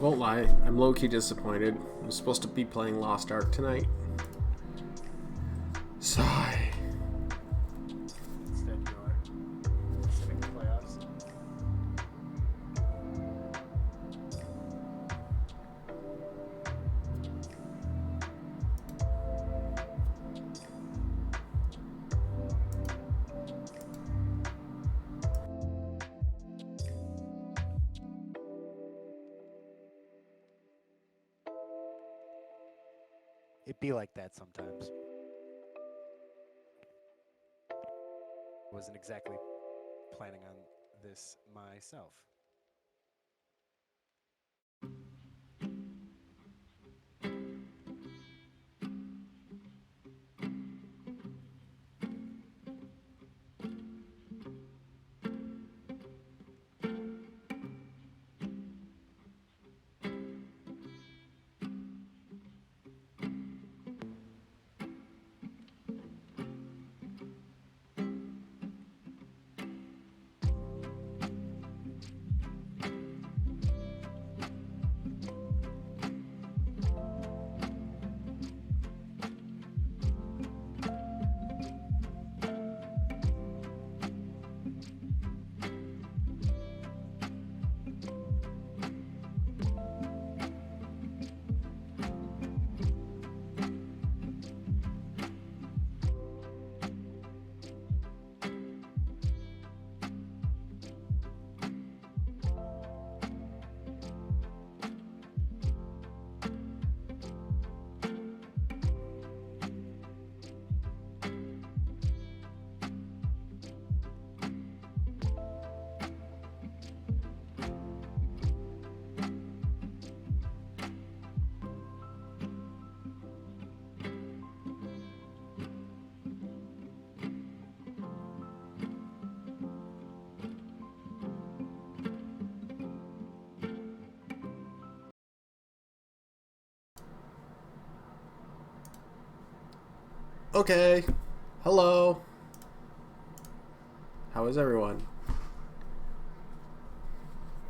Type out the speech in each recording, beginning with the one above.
Won't lie, I'm low-key disappointed. I'm supposed to be playing Lost Ark tonight. Sigh. Instead you are sitting in the playoffs. It be like that sometimes. Wasn't exactly planning on this myself. Okay. Hello. How is everyone?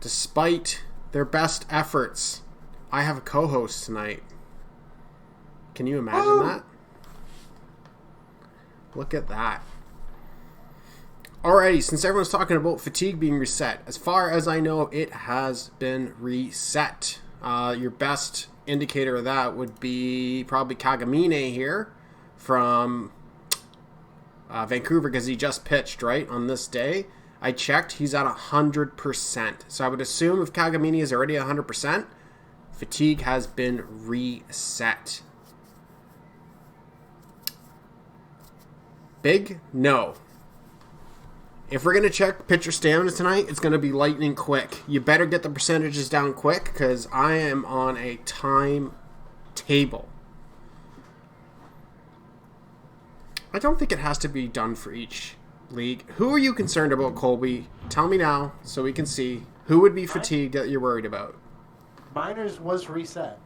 Despite their best efforts, I have a co-host tonight. Can you imagine that? Look at that. Alrighty, since everyone's talking about fatigue being reset, as far as I know, it has been reset. Your best indicator of that would be probably Kagamine here from Vancouver, because he just pitched, right, on this day. I checked, he's at 100%. So I would assume if Kagamine is already 100%, fatigue has been reset. Big? No. If we're going to check pitcher stamina tonight, it's going to be lightning quick. You better get the percentages down quick, because I am on a time table. I don't think it has to be done for each league. Who are you concerned about, Colby? Tell me now so we can see. Who would be fatigued that you're worried about? Miners was reset.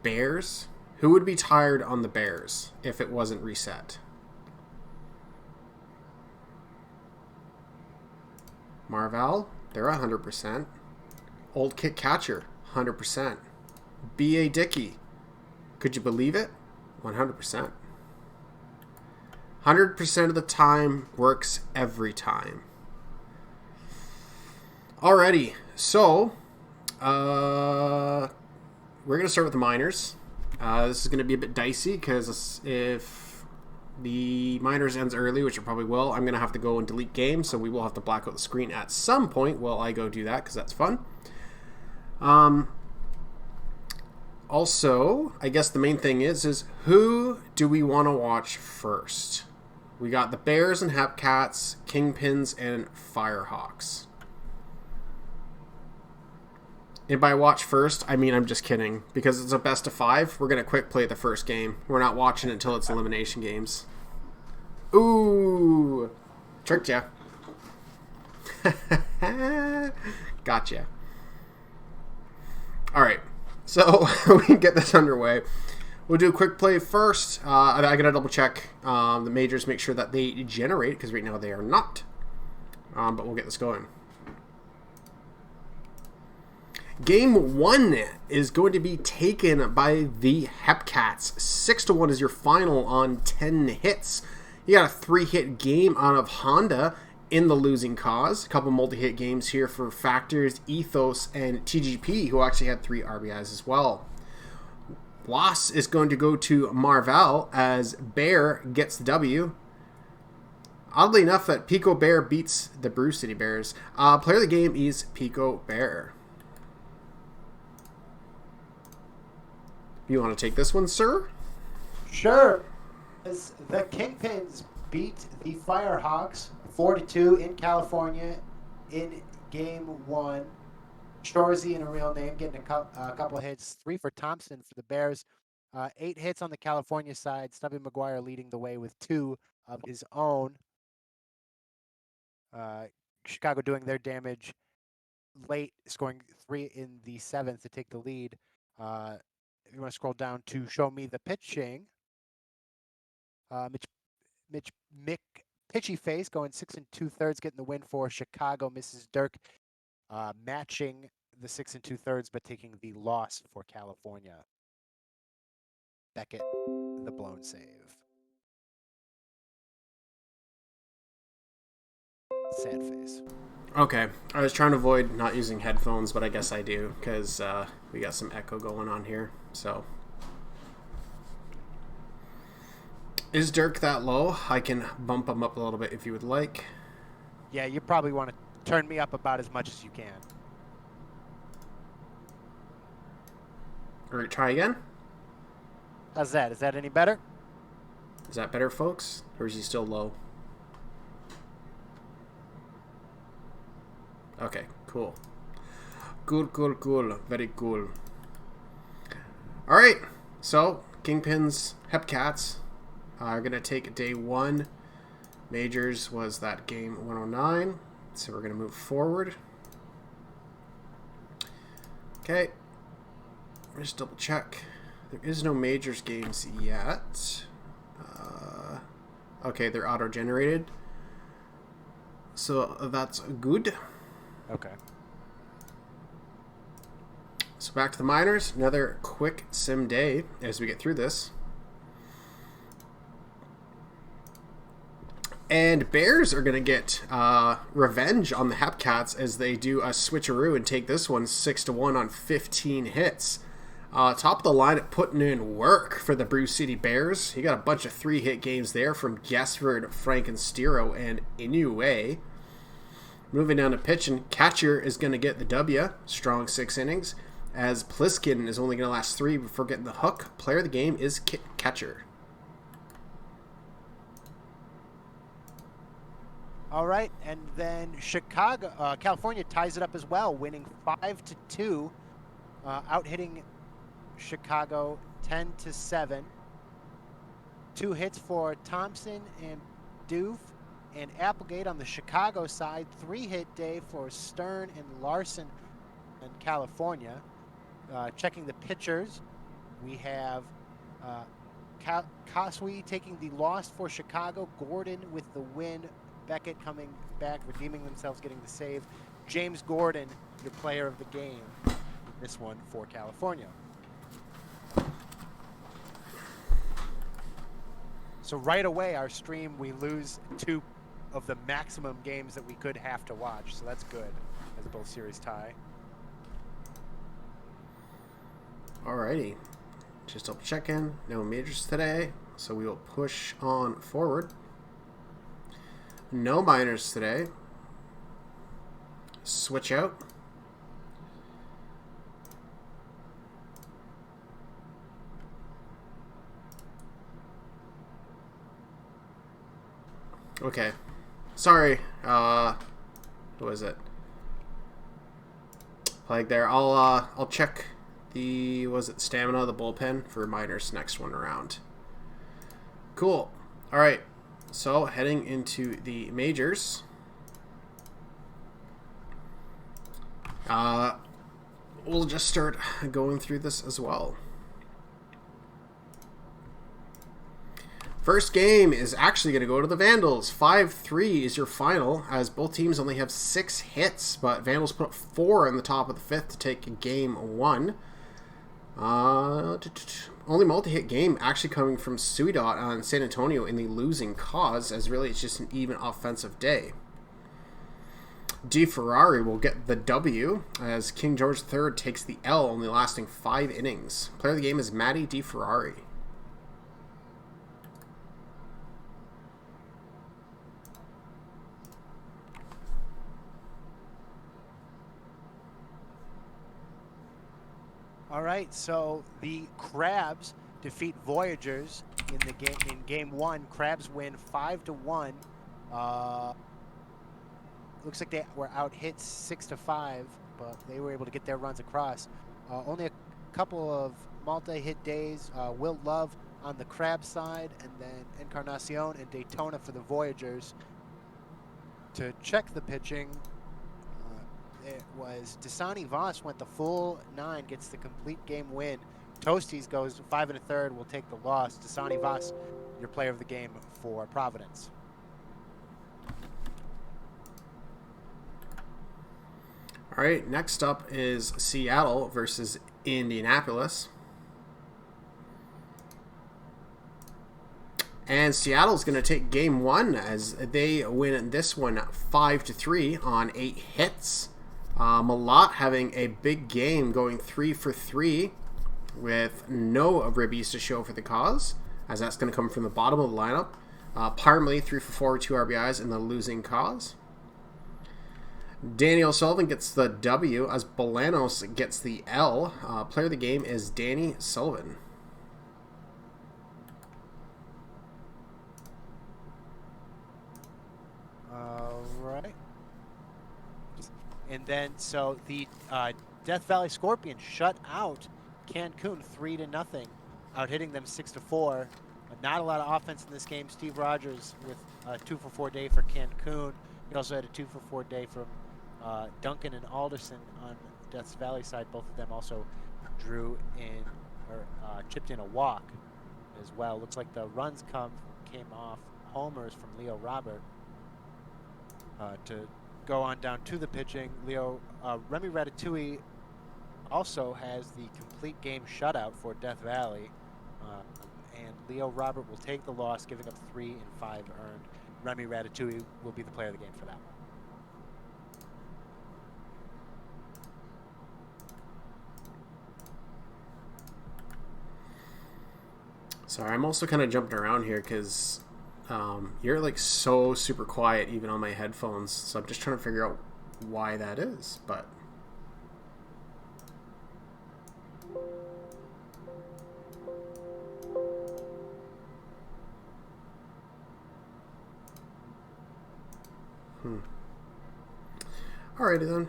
Bears? Who would be tired on the Bears if it wasn't reset? Marvel? They're 100%. Old Kit Catcher? 100%. B.A. Dickey. Could you believe it? 100%. 100% of the time works every time. Alrighty. So, we're going to start with the minors. This is going to be a bit dicey because if the minors ends early, which it probably will, I'm going to have to go and delete games. So we will have to black out the screen at some point while I go do that because that's fun. Also, I guess the main thing is who do we want to watch first? We got the Bears and Hepcats, Kingpins, and Firehawks. And by watch first, I mean I'm just kidding. Because it's a best of 5, we're going to quick play the first game. We're not watching it until it's elimination games. Ooh! Tricked ya. Gotcha. Alright, so we can get this underway. We'll do a quick play first. I got to double check the majors, make sure that they generate, because right now they are not but we'll get this going. Game 1 is going to be taken by the Hepcats. 6-1 is your final on 10 hits. You got a 3-hit game out of Honda in the losing cause. A couple multi-hit games here for Factors, Ethos, and TGP, who actually had 3 RBIs as well. Loss is going to go to Marvel as Bear gets the W. Oddly enough, that Pico Bear beats the Brew City Bears. Player of the game is Pico Bear. You want to take this one, sir? Sure. As the Kingpins beat the Firehawks 4-2 in California in Game 1. Shorzy, in a real name, getting a couple of hits. 3 for Thompson for the Bears. 8 hits on the California side. Stubby McGuire leading the way with 2 of his own. Chicago doing their damage late, scoring 3 in the 7th to take the lead. If you want to scroll down to show me the pitching, Mick Pitchy Face going 6 2/3, getting the win for Chicago. Mrs. Dirk matching the 6 2/3, but taking the loss for California. Beckett, the blown save. Sad face. Okay, I was trying to avoid not using headphones, but I guess I do, because we got some echo going on here, so. Is Dirk that low? I can bump him up a little bit if you would like. Yeah, you probably want to turn me up about as much as you can. All right, try again. How's that? Is that any better? Is that better, folks? Or is he still low? Okay, cool. Cool. Very cool. All right, so Kingpins, Hepcats are going to take day 1. Majors was that game 109. So we're going to move forward. Okay. Just double check. There is no Majors games yet. Okay, they're auto-generated. So that's good. Okay. So back to the minors. Another quick sim day as we get through this. And Bears are going to get revenge on the Hepcats as they do a switcheroo and take this one 6-1 on 15 hits. Top of the line at putting in work for the Brew City Bears. You got a bunch of 3-hit games there from Guessford, Frankenstero, and Inoue. Moving down to pitching, catcher is going to get the W, strong 6 innings, as Pliskin is only going to last 3 before getting the hook. Player of the game is catcher. All right, and then California ties it up as well, winning 5-2, out-hitting Chicago 10-7. 2 hits for Thompson and Doof. And Applegate on the Chicago side, 3-hit day for Stern and Larson in California. Checking the pitchers, we have Kaswi taking the loss for Chicago, Gordon with the win, Beckett coming back, redeeming themselves, getting the save. James Gordon, your player of the game, this one for California. So right away, our stream, we lose 2 of the maximum games that we could have to watch, so that's good as both series tie. Alrighty, just double checking. No majors today, so we will push on forward. No minors today. Switch out. Okay. Sorry. Who was it? Plague there. I'll check the stamina of the bullpen for minors next one around. Cool. All right. So heading into the majors. We'll just start going through this as well. First game is actually going to go to the Vandals. 5-3 is your final, as both teams only have 6 hits, but Vandals put up 4 in the top of the 5th to take game 1. Only multi-hit game actually coming from Suidot on San Antonio in the losing cause, as really it's just an even offensive day. DeFerrari will get the W, as King George III takes the L, only lasting 5 innings. Player of the game is Matty DeFerrari. All right, so the Crabs defeat Voyagers in the game. In game 1, Crabs win 5-1. Looks like they were out hit 6-5, but they were able to get their runs across. Only a couple of multi-hit days. Will Love on the Crab side, and then Encarnacion and Daytona for the Voyagers. To check the pitching, it was Dasani Voss went the full 9, gets the complete game win. Toasties goes 5 1/3, will take the loss. Dasani Voss, your player of the game for Providence. All right, next up is Seattle versus Indianapolis. And Seattle's going to take game 1 as they win this one 5-3 on 8 hits. Malott having a big game, going 3 for 3 with no ribbies to show for the cause, as that's going to come from the bottom of the lineup. Parmley 3 for 4 with 2 RBIs in the losing cause. Daniel Sullivan gets the W, as Bolanos gets the L. Player of the game is Danny Sullivan. All right. And then, so the Death Valley Scorpions shut out Cancun 3-0, out hitting them 6-4. Not a lot of offense in this game. Steve Rogers with a 2 for 4 day for Cancun. He also had a 2 for 4 day from Duncan and Alderson on Death Valley side. Both of them also drew in or chipped in a walk as well. Looks like the runs came off homers from Leo Robert. To go on down to the pitching, Remy Ratatouille also has the complete game shutout for Death Valley, and Leo Robert will take the loss, giving up 3 and 5 earned. Remy Ratatouille will be the player of the game for that one. Sorry, I'm also kind of jumping around here because you're like so super quiet even on my headphones, so I'm just trying to figure out why that is, but alrighty then.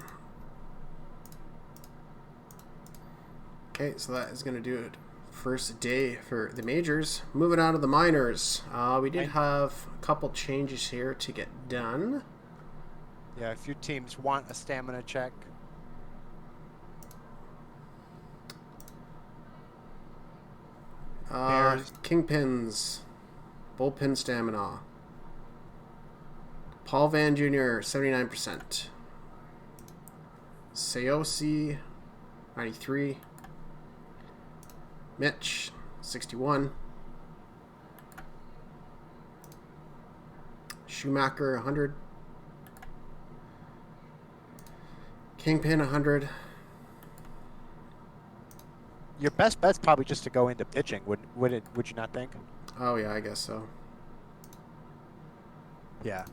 Okay, so that is going to do it. First day for the majors. Moving on to the minors. We did have a couple changes here to get done. Yeah, a few teams want a stamina check. Kingpins, bullpen stamina. Paul Van Jr., 79%. Sayosi, 93. Mitch, 61. Schumacher, 100. Kingpin, 100. Your best bet's probably just to go into pitching. Would you not think? Oh yeah, I guess so. Yeah.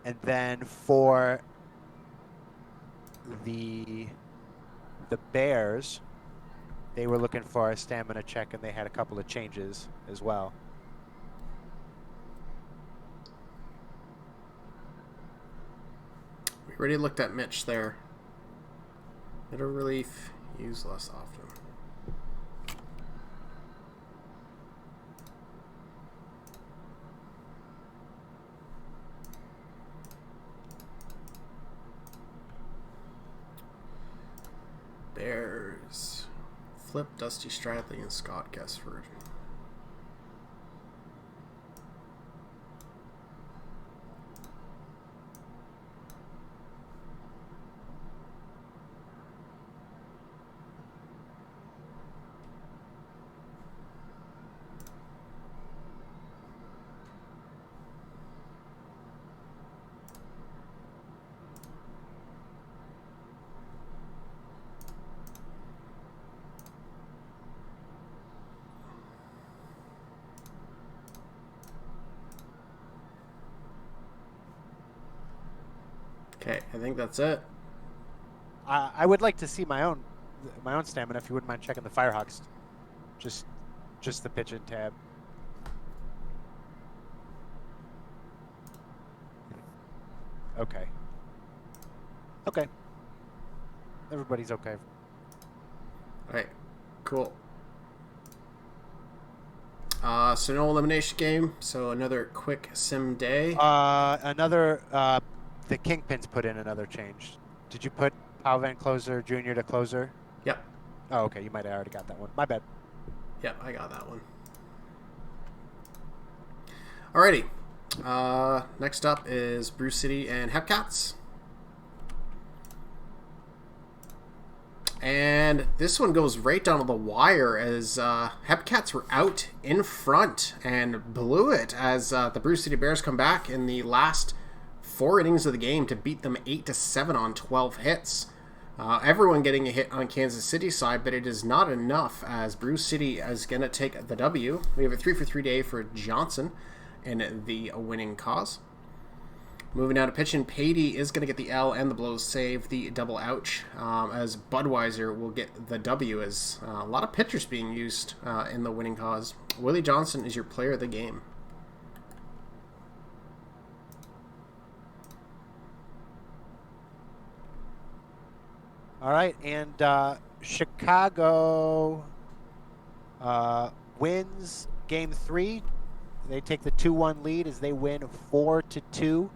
And then for the Bears, they were looking for a stamina check, and they had a couple of changes as well. We already looked at Mitch there. Middle relief, use less often. Flip, Dusty Stradley, and Scott Guessford. Okay, I think that's it. I would like to see my own stamina if you wouldn't mind checking the Firehawks. Just the pitch-in tab. Okay. Okay. Everybody's okay. All right, cool. So no elimination game. So another quick sim day. The Kingpins put in another change. Did you put Pavan Closer Jr. to closer? Yep. Oh, okay. You might have already got that one. My bad. Yep, I got that one. Alrighty. Next up is Brew City and Hepcats. And this one goes right down to the wire as Hepcats were out in front and blew it as the Brew City Bears come back in the last 4 innings of the game to beat them 8-7 on 12 hits. Everyone getting a hit on Kansas City's side, but it is not enough as Brew City is going to take the W. We have a 3-for-3 day for Johnson in the winning cause. Moving down to pitching, Patey is going to get the L and the blows save, the double ouch, as Budweiser will get the W as a lot of pitchers being used in the winning cause. Willie Johnson is your player of the game. All right, and Chicago wins Game 3. They take the 2-1 lead as they win 4-2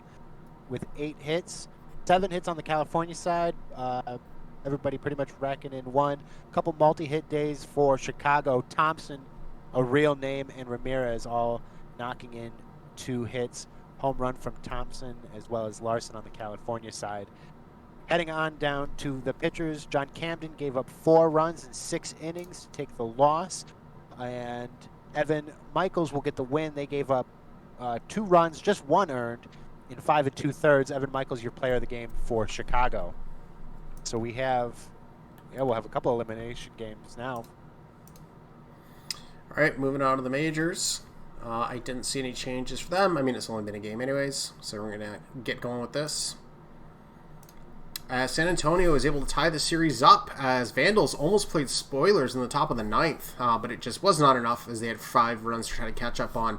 with 8 hits. 7 hits on the California side. Everybody pretty much racking in one. A couple multi-hit days for Chicago. Thompson, a real name, and Ramirez all knocking in 2 hits. Home run from Thompson as well as Larson on the California side. Heading on down to the pitchers, John Camden gave up 4 runs in 6 innings to take the loss. And Evan Michaels will get the win. They gave up 2 runs, just 1 earned in 5 2/3. Evan Michaels, your player of the game for Chicago. So we'll have a couple elimination games now. All right, moving on to the majors. I didn't see any changes for them. I mean, it's only been a game anyways, so we're going to get going with this. San Antonio was able to tie the series up as Vandals almost played spoilers in the top of the 9th, but it just was not enough as they had 5 runs to try to catch up on.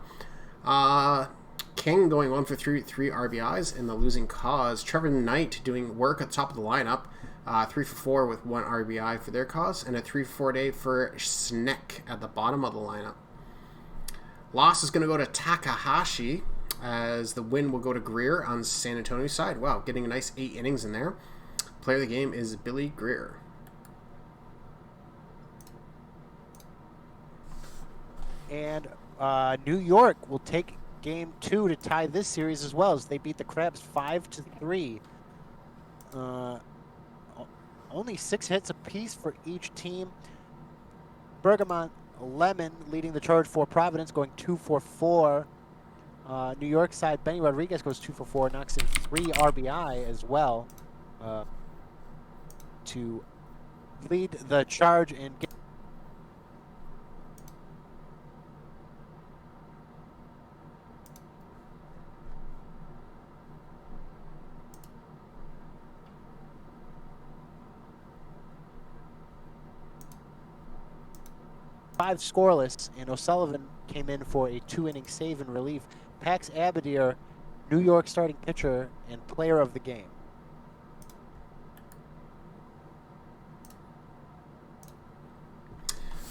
King going 1 for 3 RBIs in the losing cause. Trevor Knight doing work at the top of the lineup, 3 for 4 with 1 RBI for their cause, and a 3 for 4 day for Sneck at the bottom of the lineup. Loss is going to go to Takahashi as the win will go to Greer on San Antonio's side. Wow, getting a nice 8 innings in there. Player of the game is Billy Greer. And New York will take Game 2 to tie this series as well as they beat the Krebs 5-3. Only 6 hits apiece for each team. Bergamot Lemon leading the charge for Providence, going 2 for 4. New York side, Benny Rodriguez goes 2 for 4, knocks in 3 RBI as well to lead the charge and get. Five scoreless, and O'Sullivan came in for a 2-inning save and relief. Pax Abadir, New York starting pitcher and player of the game.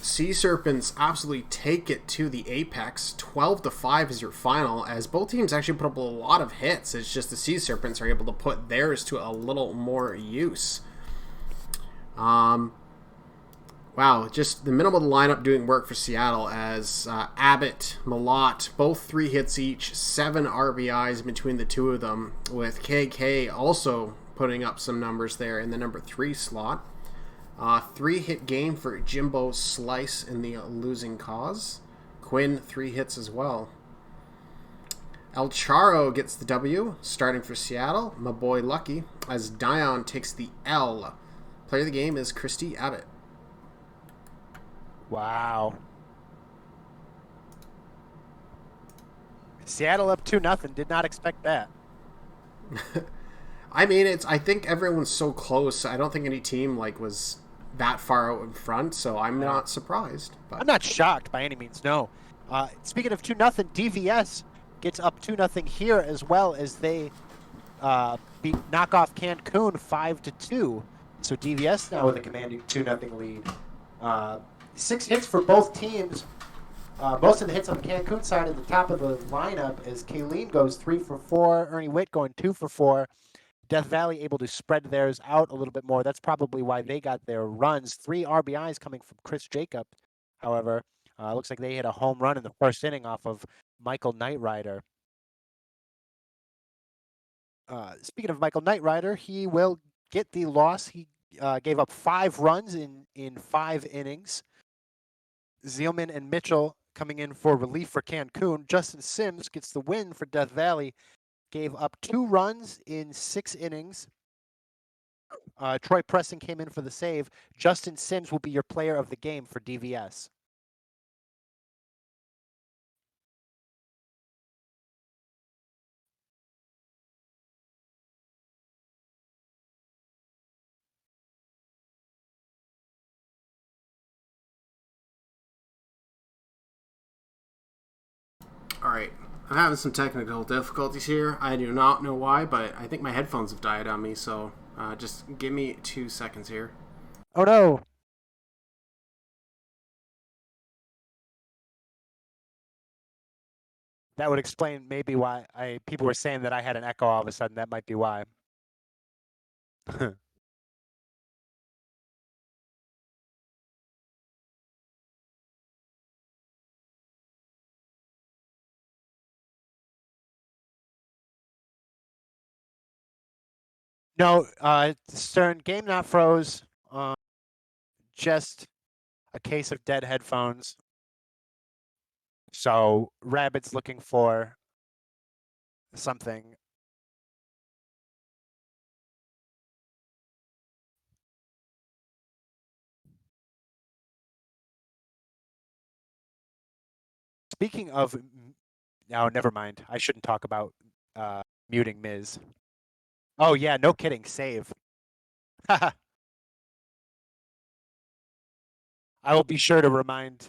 Sea Serpents absolutely take it to the apex. 12-5 is your final, as both teams actually put up a lot of hits. It's just the Sea Serpents are able to put theirs to a little more use. Wow, just the middle of the lineup doing work for Seattle as Abbott, Malott, both 3 hits each, 7 RBIs between the two of them, with KK also putting up some numbers there in the number 3 slot. 3-hit game for Jimbo Slice in the losing cause. Quinn, 3 hits as well. El Charo gets the W, starting for Seattle. My boy Lucky, as Dion takes the L. Player of the game is Christy Abbott. Wow. Seattle up 2-0. Did not expect that. I mean, I think everyone's so close. I don't think any team was that far out in front, so I'm not surprised. But I'm not shocked by any means, no. Speaking of 2-0, DVS gets up 2-0 here as well as they knock off Cancun 5-2. So DVS now with a commanding 2-0 lead. 6 hits for both teams. Most of the hits on the Cancun side at the top of the lineup as Kayleen goes 3 for 4, Ernie Witt going 2 for 4. Death Valley able to spread theirs out a little bit more. That's probably why they got their runs. 3 RBIs coming from Chris Jacob. However, looks like they hit a home run in the first inning off of Michael Knightrider. Speaking of Michael Knightrider, he will get the loss. He gave up 5 runs in 5 innings. Zielman and Mitchell coming in for relief for Cancun. Justin Sims gets the win for Death Valley. Gave up 2 runs in 6 innings. Troy Preston came in for the save. Justin Sims will be your player of the game for DVS. all right, I'm having some technical difficulties here. I do not know why, but I think my headphones have died on me, so just give me 2 seconds here. Oh no! That would explain maybe why people were saying that I had an echo all of a sudden. That might be why. No, Stern, game not froze. Just a case of dead headphones. So Rabbit's looking for something. Speaking of, no, never mind. I shouldn't talk about muting Miz. Oh yeah, no kidding. Save. I will be sure to remind.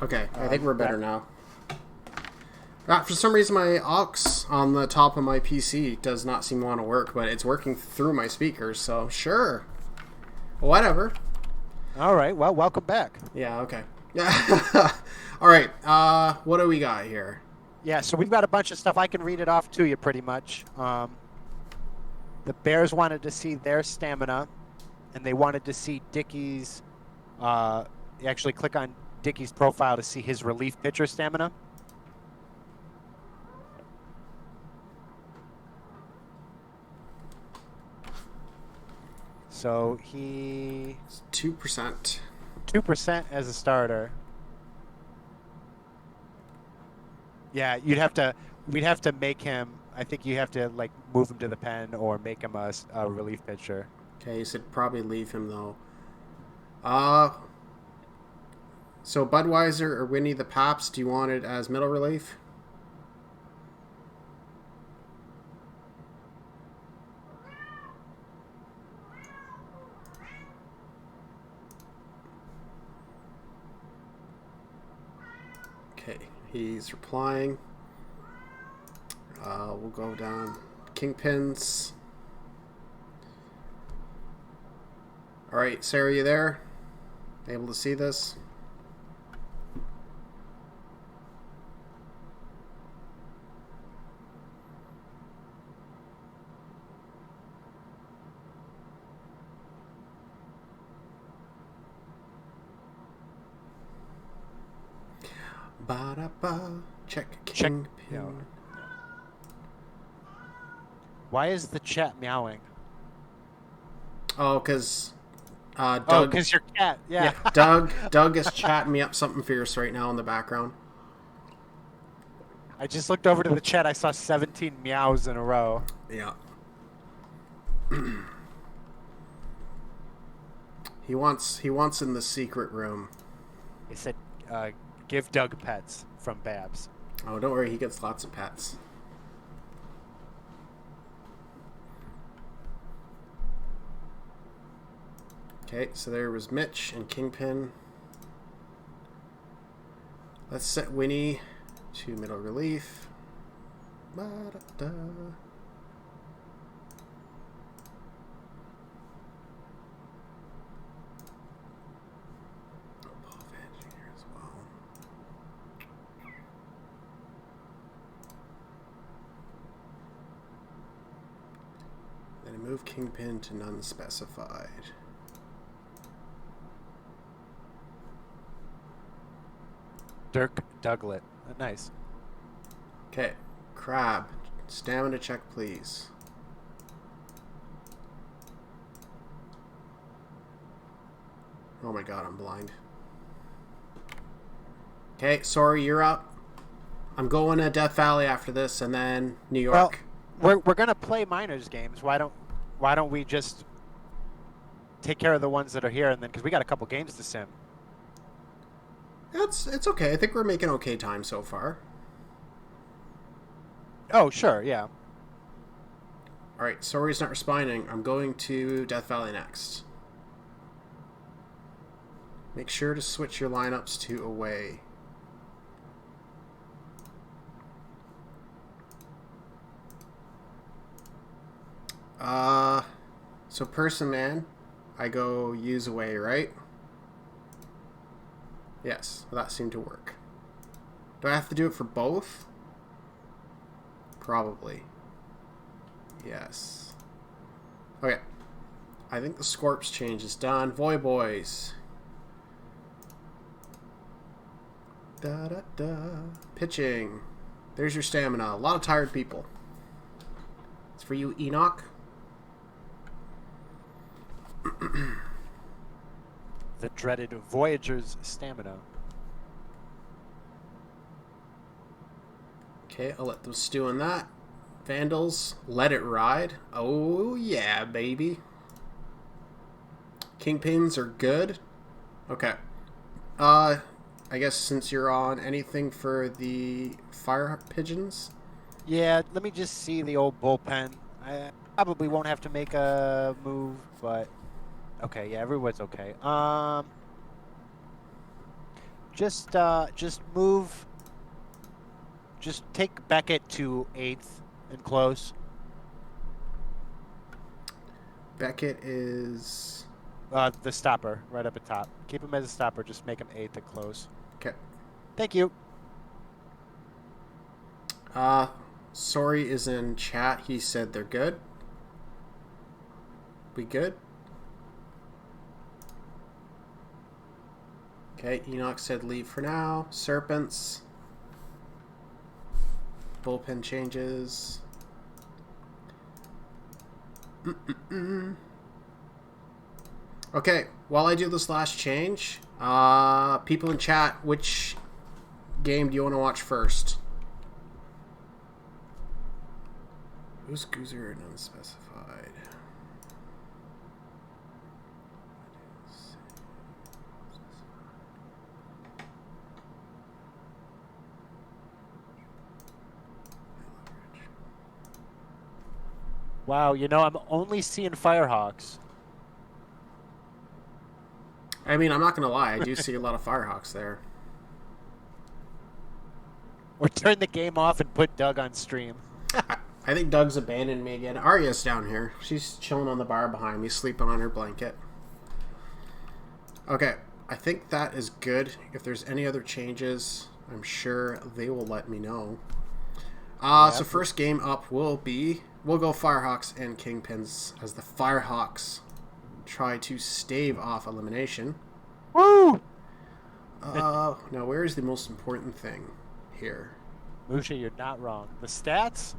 Okay, I think we're better now. For some reason, my aux on the top of my PC does not seem to want to work, but it's working through my speakers, so sure. Whatever. All right, well, welcome back. Yeah, okay. All right, what do we got here? Yeah, so we've got a bunch of stuff. I can read it off to you pretty much. The Bears wanted to see their stamina, and they wanted to see Dickey's. You actually click on Dickey's profile to see his relief pitcher stamina. So he 2%. 2% as a starter. Yeah, we'd have to make him. I think you have to move him to the pen or make him a relief pitcher. Okay, you should probably leave him though. So Budweiser or Winnie the Paps, do you want it as middle relief? Okay, he's replying. We'll go down Kingpins. All right, Sarah, you there? Able to see this? Ba-da-ba. Check Check- Kingpin. yeah. Why is the chat meowing? Oh, because Oh, Doug. because your cat. Yeah. Doug is chatting me up something fierce right now in the background. I just looked over to the chat. I saw 17 meows in a row. Yeah. He wants in the secret room. They said, "Give Doug pets" from Babs. Oh, don't worry, he gets lots of pets. Okay, so there was Mitch and Kingpin. Let's set Winnie to middle relief. Ba-da-da. Paul Van here as well. Then move Kingpin to none specified. Dirk Douglet. Nice. Okay, Crab, stamina check, please. Oh my god, I'm blind. Okay, sorry, you're up. I'm going to Death Valley after this, and then New York. Well, we're gonna play minors games. Why don't we just take care of the ones that are here, and then because we got a couple games to sim. It's okay. I think we're making okay time so far. Oh, sure, yeah. All right, sorry's not responding. I'm going to Death Valley next. Make sure to switch your lineups to away. So Person Man, I go use away, right? Yes, well, that seemed to work. Do I have to do it for both? Probably. Yes. Okay. I think the Scorps change is done. Voy Boys. Da-da-da. Pitching. There's your stamina. A lot of tired people. It's for you, Enoch. The dreaded Voyager's stamina. Okay, I'll let them stew in that. Vandals, let it ride. Oh, yeah, baby. Kingpins are good. Okay. I guess since you're on, anything for the fire pigeons? Yeah, let me just see the old bullpen. I probably won't have to make a move, but okay, yeah, everyone's okay. Just move. Just take Beckett to 8th and close. Beckett is... The stopper, right up at top. Keep him as a stopper. Just make him 8th and close. Okay. Thank you. Sorry is in chat. He said they're good. We good? Okay, Enoch said leave for now. Serpents. Bullpen changes. Okay, while I do this last change, people in chat, which game do you want to watch first? Who's Goozer and unspecified? Wow, you know, I'm only seeing Firehawks. I mean, I'm not going to lie. I do see a lot of Firehawks there. Or turn the game off and put Doug on stream. I think Doug's abandoned me again. Arya's down here. She's chilling on the bar behind me, sleeping on her blanket. Okay, I think that is good. If there's any other changes, I'm sure they will let me know. So first game up will be... We'll go Firehawks and Kingpins as the Firehawks try to stave off elimination. Woo! Now where is the most important thing here? Musha, you're not wrong. The stats?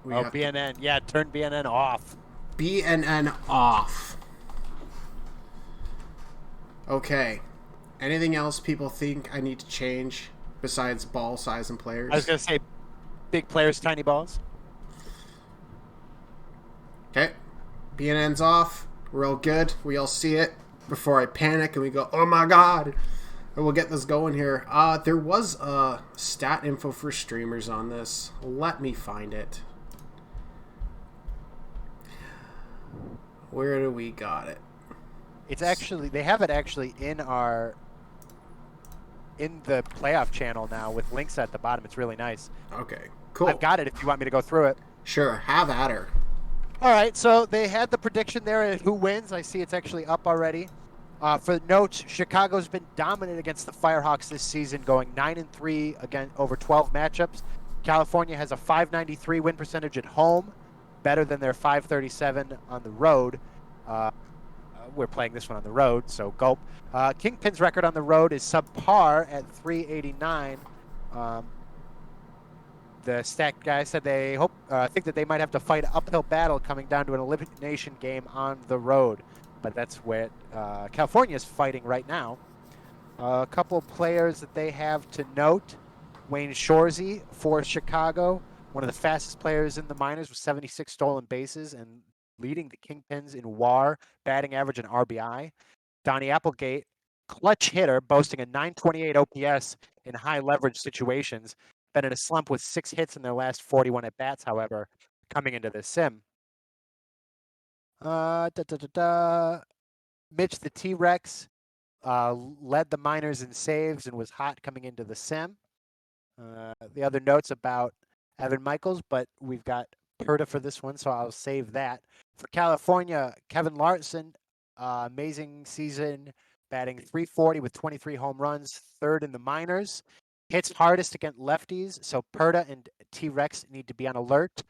We Oh, have to- BNN. Yeah, turn BNN off. BNN off. Okay. Anything else people think I need to change besides ball size and players? I was going to say big players, tiny balls. Okay. BNN's off. We're all good. We all see it before I panic and we go, oh my god. And we'll get this going here. There was stat info for streamers on this. Let me find it. Where do we got it? It's actually, they have it actually in the playoff channel now with links at the bottom. It's really nice. Okay, cool. I've got it if you want me to go through it. Sure, have at her. All right, so they had the prediction there at who wins. I see it's actually up already. For notes, Chicago's been dominant against the Firehawks this season, going 9-3 again over 12 matchups. California has a .593 win percentage at home, better than their .537 on the road. We're playing this one on the road, so gulp. Kingpin's record on the road is subpar at .389. The stat guy said they think that they might have to fight an uphill battle coming down to an elimination game on the road. But that's where California is fighting right now. A couple of players that they have to note. Wayne Shorzy for Chicago, one of the fastest players in the minors with 76 stolen bases and leading the Kingpins in WAR, batting average, and RBI. Donnie Applegate, clutch hitter, boasting a .928 OPS in high leverage situations. Been in a slump with 6 hits in their last 41 at bats, however, coming into this sim. Mitch the T-Rex led the minors in saves and was hot coming into the sim. The other notes about Evan Michaels, but we've got Perta for this one, so I'll save that. For California, Kevin Larson, amazing season, batting .340 with 23 home runs, third in the minors. Hits hardest against lefties, so Perta and T-Rex need to be on alert.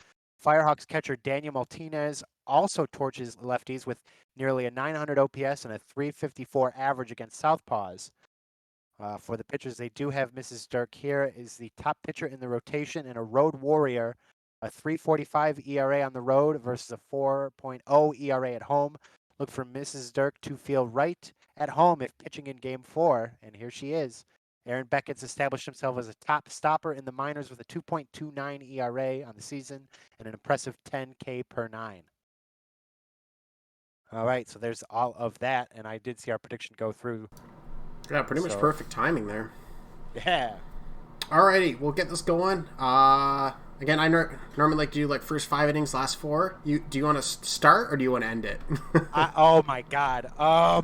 Firehawks catcher Daniel Martinez also torches lefties with nearly a .900 OPS and a .354 average against southpaws. For the pitchers, they do have Mrs. Dirk here is the top pitcher in the rotation and a road warrior, a .345 ERA on the road versus a 4.0 ERA at home. Look for Mrs. Dirk to feel right at home if pitching in Game 4, and here she is. Aaron Beckett's established himself as a top stopper in the minors with a 2.29 ERA on the season and an impressive 10 K per 9. All right, so there's all of that, and I did see our prediction go through. Yeah, pretty much perfect timing there. Yeah. Alrighty, we'll get this going. Again, I normally like to do like first 5 innings, last 4. Do you want to start or do you want to end it? Oh my god. I'll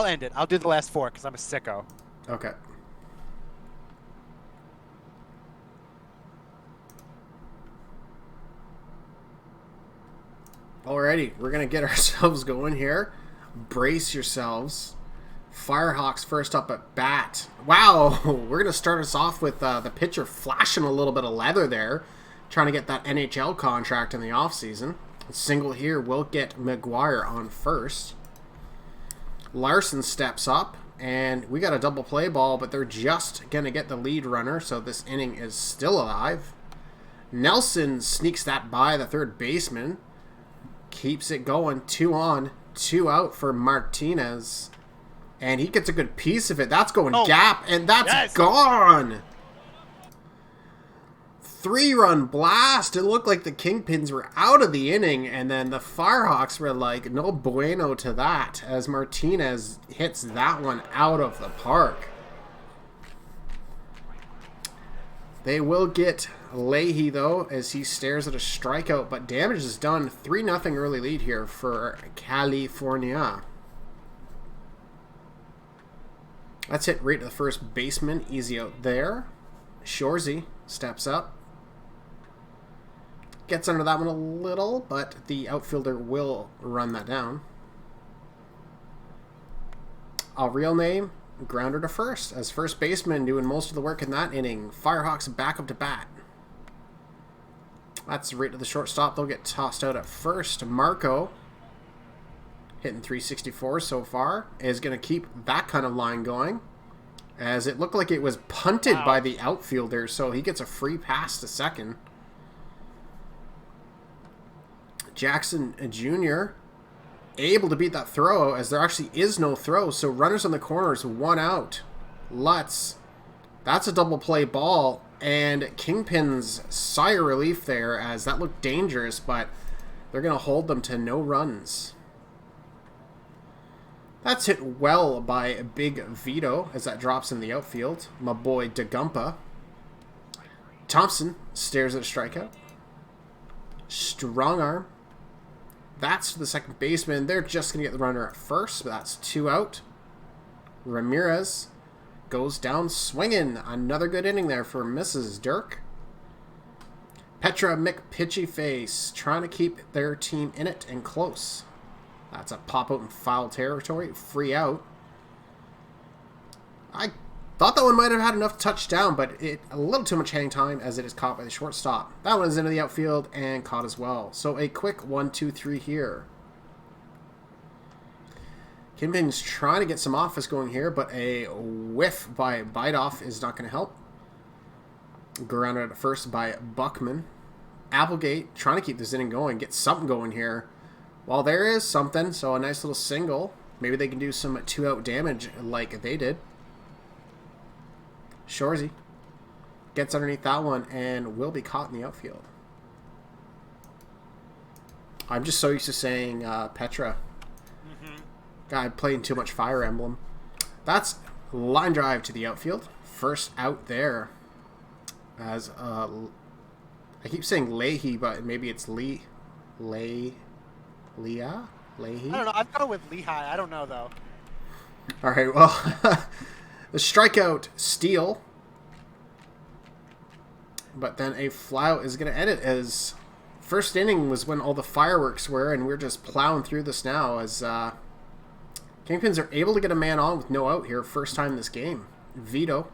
end it. I'll do the last 4 because I'm a sicko. Okay. Alrighty, we're going to get ourselves going here. Brace yourselves. Firehawks first up at bat. Wow, we're going to start us off with the pitcher flashing a little bit of leather there, trying to get that NHL contract in the offseason. Single here will get McGuire on first. Larson steps up, and we got a double play ball, but they're just going to get the lead runner, so this inning is still alive. Nelson sneaks that by the third baseman. Keeps it going, 2 on, 2 out for Martinez. And he gets a good piece of it. That's going gap, and that's gone. 3-run blast. It looked like the Kingpins were out of the inning, and then the Firehawks were like, no bueno to that, as Martinez hits that one out of the park. They will get Leahy, though, as he stares at a strikeout, but damage is done. 3-0 early lead here for California. That's hit right to the first baseman. Easy out there. Shorzy steps up. Gets under that one a little, but the outfielder will run that down. A real name, grounder to first, as first baseman doing most of the work in that inning. Firehawks back up to bat. That's right to the shortstop. They'll get tossed out at first. Marco hitting 364 so far, is going to keep that kind of line going, as it looked like it was punted by the outfielder, so he gets a free pass to second. Jackson Jr. able to beat that throw, as there actually is no throw, so runners on the corners, 1 out. Lutz, that's a double play ball, and Kingpin's sigh of relief there, as that looked dangerous, but they're going to hold them to no runs. That's hit well by Big Vito as that drops in the outfield. My boy DeGumpa. Thompson stares at a strikeout. Strong arm. That's to the second baseman. They're just going to get the runner at first, but that's 2 out. Ramirez goes down swinging. Another good inning there for Mrs. Dirk. Petra McPitchyface trying to keep their team in it and close. That's a pop out in foul territory. Free out. I thought that one might have had enough touchdown, but a little too much hang time as it is caught by the shortstop. That one is into the outfield and caught as well. So a quick 1-2-3 here. Kingpin's trying to get some offense going here, but a whiff by Bidoff is not going to help. Grounded at first by Buckman. Applegate trying to keep this inning going, get something going here. Well, there is something, so a nice little single. Maybe they can do some 2-out damage like they did. Shorzy gets underneath that one and will be caught in the outfield. I'm just so used to saying Petra. God, playing too much Fire Emblem. That's line drive to the outfield. First out there. As I keep saying Leahy, but maybe it's Leah? Leahy? I don't know. I've gone with Lehigh. I don't know, though. All right, well, the strikeout steal. But then a fly out is going to end it, as first inning was when all the fireworks were, and we're just plowing through this now as Kingpins are able to get a man on with no out here. First time this game. Vito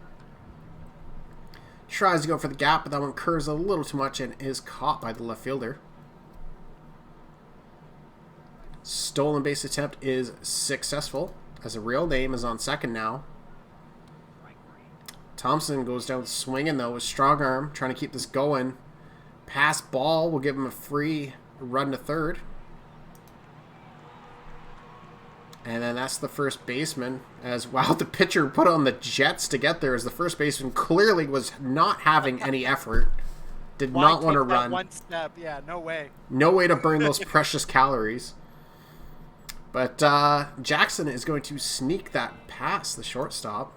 tries to go for the gap, but that one curves a little too much and is caught by the left fielder. Stolen base attempt is successful, as a real name is on second now. Thompson goes down swinging, though, with strong arm, trying to keep this going. Pass ball will give him a free run to third. And then that's the first baseman, as wow, the pitcher put on the jets to get there, as the first baseman clearly was not having any effort. Did not want to run. One step, yeah, no way. No way to burn those precious calories. But Jackson is going to sneak that past the shortstop.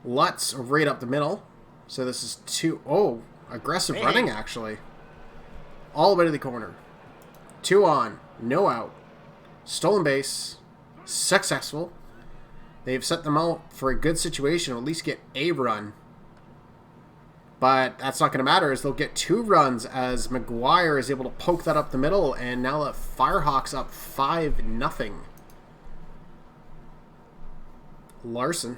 Lutz right up the middle. So this is aggressive running, actually. All the way to the corner. 2 on, no out. Stolen base, successful. They've set them out for a good situation, at least get a run. But that's not going to matter, as they'll get 2 runs as McGuire is able to poke that up the middle, and now the Firehawks up 5-0. Larson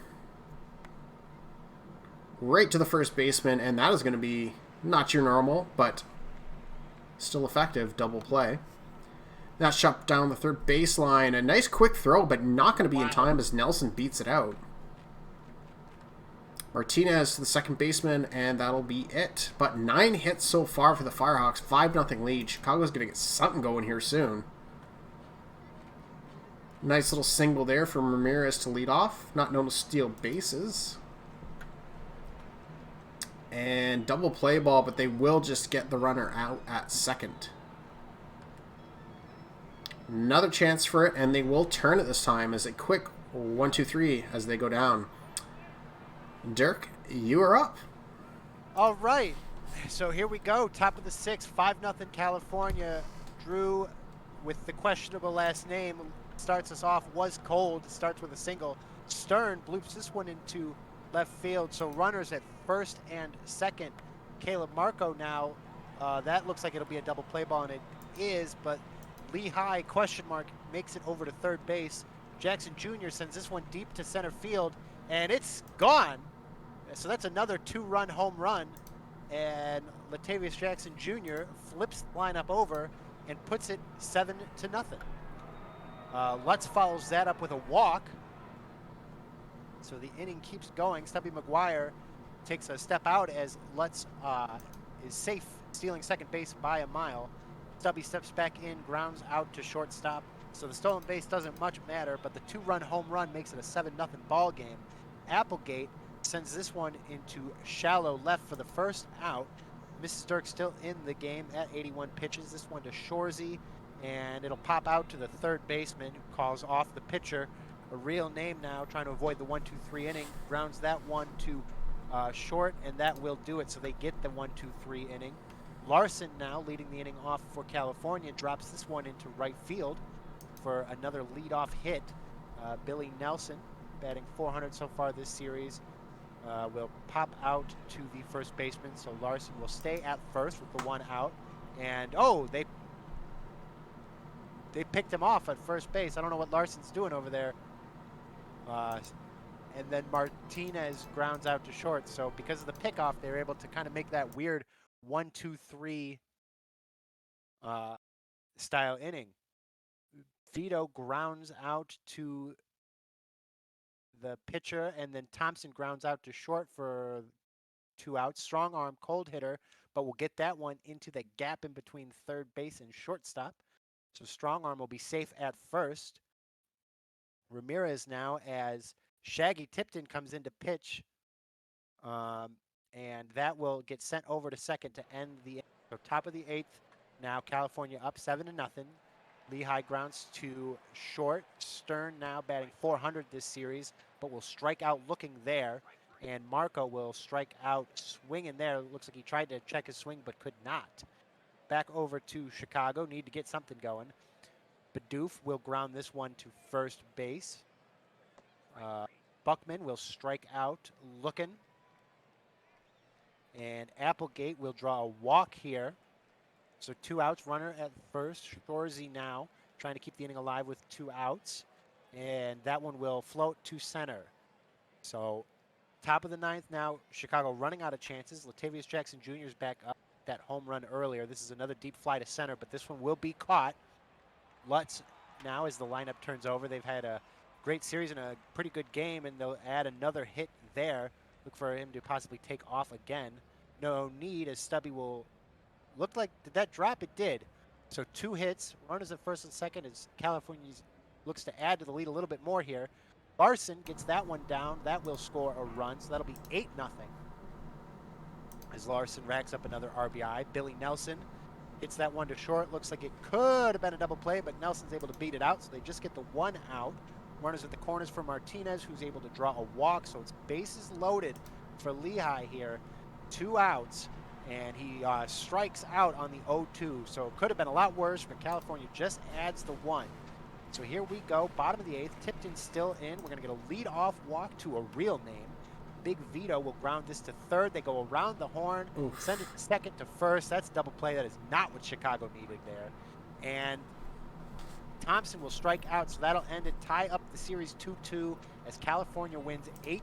right to the first baseman, and that is going to be not your normal, but still effective double play. That shot down the third baseline. A nice quick throw, but not going to be in time as Nelson beats it out. Martinez to the second baseman, and that'll be it. But 9 hits so far for the Firehawks. 5-0 lead. Chicago's going to get something going here soon. Nice little single there from Ramirez to lead off. Not known to steal bases. And double play ball, but they will just get the runner out at second. Another chance for it, and they will turn it this time as a quick 1-2-3 as they go down. Dirk, you are up. All right. So here we go. Top of the 6th, 5-0 California. Drew, with the questionable last name, starts us off. Was cold. Starts with a single. Stern bloops this one into left field. So runners at first and second. Caleb Marco now. That looks like it'll be a double play ball, and it is, but Lehigh, question mark, makes it over to third base. Jackson Jr. sends this one deep to center field, and it's gone. So that's another 2-run home run, and Latavius Jackson Jr. flips the lineup over and puts it 7-0. Lutz follows that up with a walk. So the inning keeps going. Stubby McGuire takes a step out as Lutz is safe, stealing second base by a mile. Stubby steps back in, grounds out to shortstop. So the stolen base doesn't much matter, but the 2-run home run makes it a 7-0 ball game. Applegate sends this one into shallow left for the first out. Mrs. Dirk still in the game at 81 pitches. This one to Shorzy, and it'll pop out to the third baseman, who calls off the pitcher. A real name now, trying to avoid the 1-2-3 inning. Grounds that one to short, and that will do it. So they get the 1-2-3 inning. Larson now leading the inning off for California, drops this one into right field for another leadoff hit. Billy Nelson, batting .400 so far this series, will pop out to the first baseman. So Larson will stay at first with the one out. And they picked him off at first base. I don't know what Larson's doing over there. And then Martinez grounds out to short. So because of the pickoff, they were able to kind of make that weird 1-2-3 style inning. Vito grounds out to the pitcher, and then Thompson grounds out to short for 2 outs. Strong arm, cold hitter, but we'll get that one into the gap in between third base and shortstop. So strong arm will be safe at first. Ramirez now as Shaggy Tipton comes in to pitch, and that will get sent over to second to end the so top of the 8th. Now California up 7-0. Lehigh grounds to short. Stern now batting .400 this series, but will strike out looking there. And Marco will strike out swinging there. Looks like he tried to check his swing but could not. Back over to Chicago. Need to get something going. Bidoof will ground this one to first base. Buckman will strike out looking. And Applegate will draw a walk here. So 2 outs, runner at first. Shorzy now trying to keep the inning alive with 2 outs. And that one will float to center. So top of the 9th now, Chicago running out of chances. Latavius Jackson Jr. is back up that home run earlier. This is another deep fly to center, but this one will be caught. Lutz now as the lineup turns over. They've had a great series and a pretty good game, and they'll add another hit there. Look for him to possibly take off again. No need as Stubby will look like, did that drop? It did. So 2 hits, runners at first and second as California looks to add to the lead a little bit more here. Larson gets that one down. That will score a run, so that'll be 8-0. As Larson racks up another RBI. Billy Nelson hits that one to short. Looks like it could have been a double play, but Nelson's able to beat it out, so they just get the 1 out. Runners at the corners for Martinez, who's able to draw a walk, so it's bases loaded for Lehigh here. 2 outs. And he strikes out on the 0-2. So it could have been a lot worse, but California just adds the 1. So here we go, bottom of the 8th. Tipton still in. We're going to get a lead-off walk to a real name. Big Vito will ground this to third. They go around the horn, send it second to first. That's a double play. That is not what Chicago needed there. And Thompson will strike out, so that'll end it. Tie up the series 2-2 as California wins 8-0.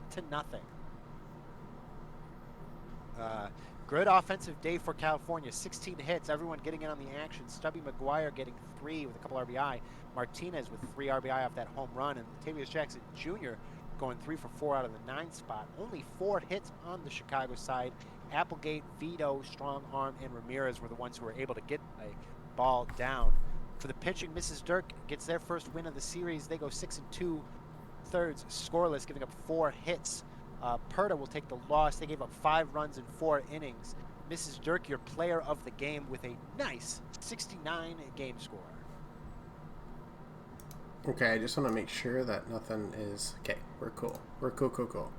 Good offensive day for California. 16 hits, everyone getting in on the action. Stubby McGuire getting 3 with a couple RBI. Martinez with 3 RBI off that home run. And Latavius Jackson Jr. going 3 for 4 out of the 9 spot. Only 4 hits on the Chicago side. Applegate, Vito, Strong Arm, and Ramirez were the ones who were able to get a ball down. For the pitching, Mrs. Dirk gets their first win of the series. They go 6 2/3 scoreless, giving up 4 hits. Perta will take the loss. They gave up 5 runs in 4 innings. Mrs. Dirk, your player of the game, with a nice 69 game score. Okay, I just want to make sure that nothing is... Okay, we're cool. We're cool.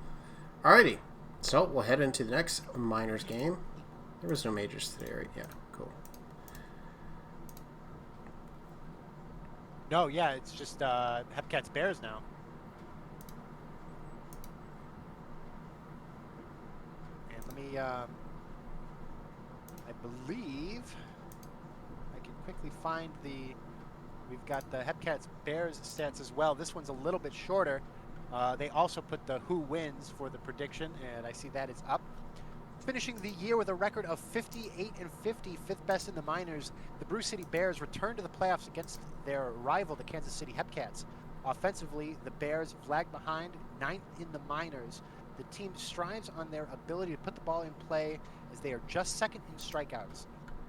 Alrighty, so we'll head into the next minors game. There was no majors today, right? Yeah, cool. No, yeah, it's just Hepcats Bears now. And let me, I believe I can quickly find the... We've got the Hepcats Bears stats as well. This one's a little bit shorter. They also put the who wins for the prediction, and I see that is up. Finishing the year with a record of 58-50, fifth best in the minors, the Brew City Bears return to the playoffs against their rival, the Kansas City Hepcats. Offensively, the Bears lag behind, ninth in the minors. The team strives on their ability to put the ball in play as they are just second in strikeouts.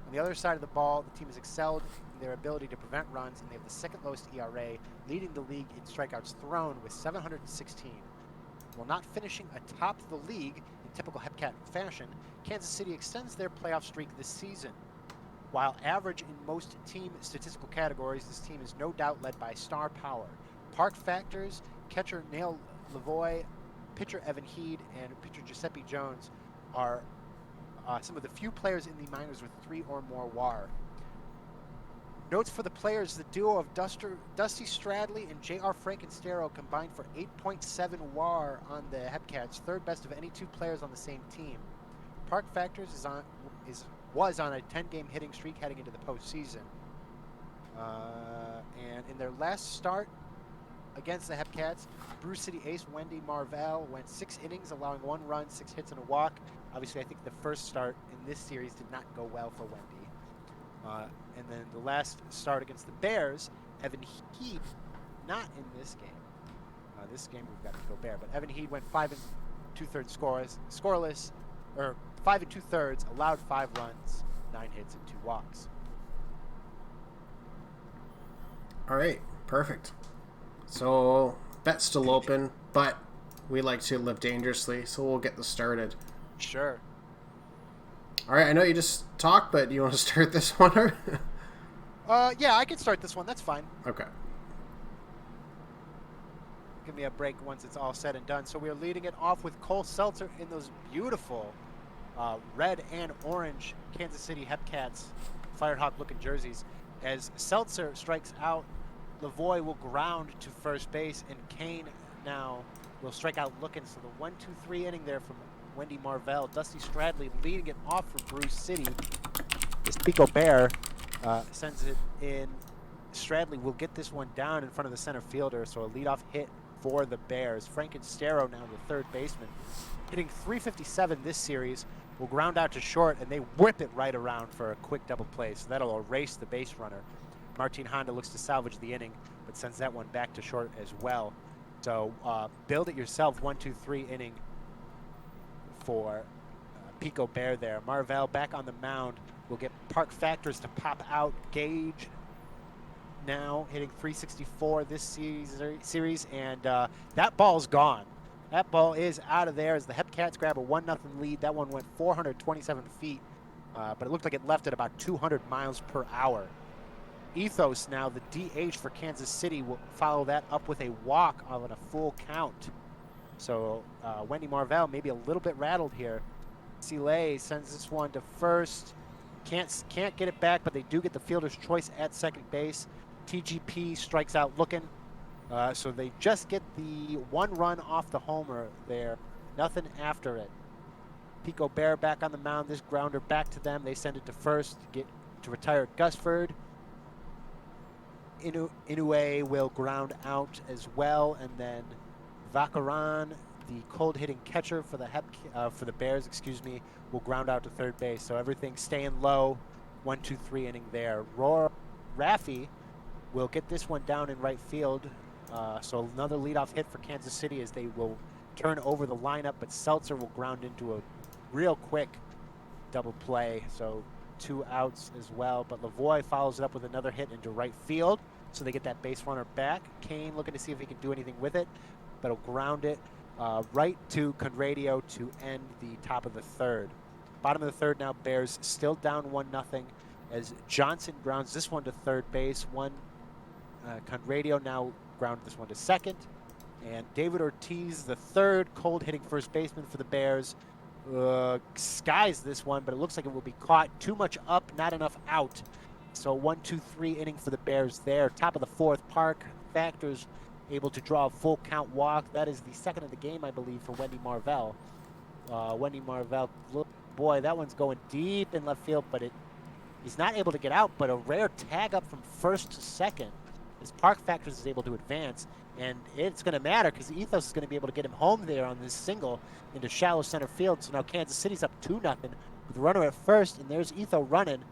On the other side of the ball, the team has excelled in their ability to prevent runs, and they have the second lowest ERA, leading the league in strikeouts thrown with 716. While not finishing atop the league in typical Hepcat fashion, Kansas City extends their playoff streak this season. While average in most team statistical categories, this team is no doubt led by star power. Park factors, catcher Neil Lavoie, pitcher Evan Heed, and pitcher Giuseppe Jones are some of the few players in the minors with 3 or more WAR. Notes for the players: the duo of Dusty Stradley and J.R. Frankenstero combined for 8.7 WAR on the Hepcats, third best of any 2 players on the same team. Park Factors was on a 10-game hitting streak heading into the postseason. And in their last start against the Hepcats, Brew City ace Wendy Marvell went 6 innings, allowing 1 run, 6 hits, and a walk. Obviously, I think the first start in this series did not go well for Wendy. And then the last start against the Bears, Evan Heed, not in this game. This game we've got to go Bear, but Evan Heed went 5 2/3 scoreless, or 5 2/3, allowed 5 runs, 9 hits, and 2 walks. All right, perfect. So bet's still open, but we like to live dangerously, so we'll get this started. Sure. All right, I know you just talked, but you want to start this one? Or? Yeah, I can start this one. That's fine. Okay. Give me a break once it's all said and done. So we are leading it off with Cole Seltzer in those beautiful red and orange Kansas City Hepcats Firehawk-looking jerseys. As Seltzer strikes out, Lavoie will ground to first base, and Kane now will strike out looking. So the 1-2-3 inning there from Wendy Marvell. Dusty Stradley leading it off for Brew City. This Pico Bear sends it in. Stradley will get this one down in front of the center fielder, so a leadoff hit for the Bears. Frankenstero, now the third baseman, hitting .357 this series, will ground out to short, and they whip it right around for a quick double play, so that'll erase the base runner. Martin Honda looks to salvage the inning, but sends that one back to short as well. So build it yourself, 1-2-3 inning for Pico Bear there. Marvell back on the mound will get Park Factors to pop out. Gage now hitting .364 this series, and that ball's gone. That ball is out of there as the Hepcats grab a 1-0 lead. That one went 427 feet, but it looked like it left at about 200 miles per hour. Ethos now, the DH for Kansas City, will follow that up with a walk on a full count. So Wendy Marvell maybe a little bit rattled here. Sile sends this one to first. Can't get it back, but they do get the fielder's choice at second base. TGP strikes out looking. So they just get the 1 run off the homer there. Nothing after it. Pico Bear back on the mound. This grounder back to them. They send it to first to retire Gusford. Inoue will ground out as well, and then Vacaran, the cold-hitting catcher for the Bears, will ground out to third base. So everything staying low. 1-2-3 inning there. Raffi will get this one down in right field. So another leadoff hit for Kansas City as they will turn over the lineup, but Seltzer will ground into a real quick double play. So 2 outs as well, but Lavoie follows it up with another hit into right field, so they get that base runner back. Kane looking to see if he can do anything with it, but he'll ground it right to Conradio to end the top of the third. Bottom of the third now, Bears still down 1-0 as Johnson grounds this one to third base. Conradio now ground this one to second, and David Ortiz, the third cold-hitting first baseman for the Bears, skies this one, but it looks like it will be caught. Too much up, not enough out. So 1-2-3 inning for the Bears there. Top of the fourth, Park Factors able to draw a full count walk. That is the second of the game, I believe, for Wendy Marvell. Wendy Marvell, boy, that one's going deep in left field, but he's not able to get out, but a rare tag up from first to second as Park Factors is able to advance. And it's going to matter because Ethos is going to be able to get him home there on this single into shallow center field. So now Kansas City's up 2-0 with the runner at first, and there's Etho running.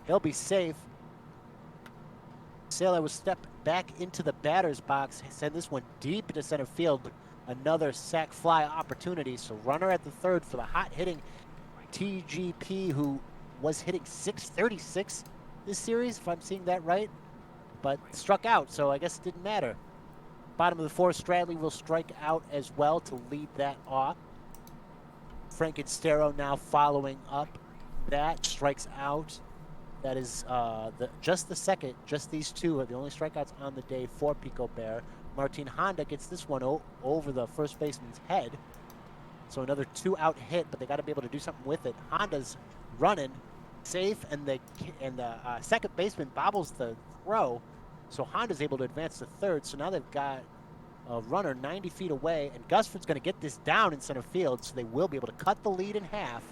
He'll be safe. Sailor will step back into the batter's box, send this one deep into center field. Another sac fly opportunity. So runner at the third for the hot-hitting TGP, who was hitting .636 this series, if I'm seeing that right, but struck out, so I guess it didn't matter. Bottom of the fourth, Stradley will strike out as well to lead that off. Frankenstero now following up that, strikes out. That is just the second. Just these two are the only strikeouts on the day for Pico Bear. Martin Honda gets this one over the first baseman's head. So another 2-out hit, but they got to be able to do something with it. Honda's running safe, and the second baseman bobbles the throw. So Honda's able to advance to third. So now they've got a runner 90 feet away, and Gusford's going to get this down in center field, so they will be able to cut the lead in half.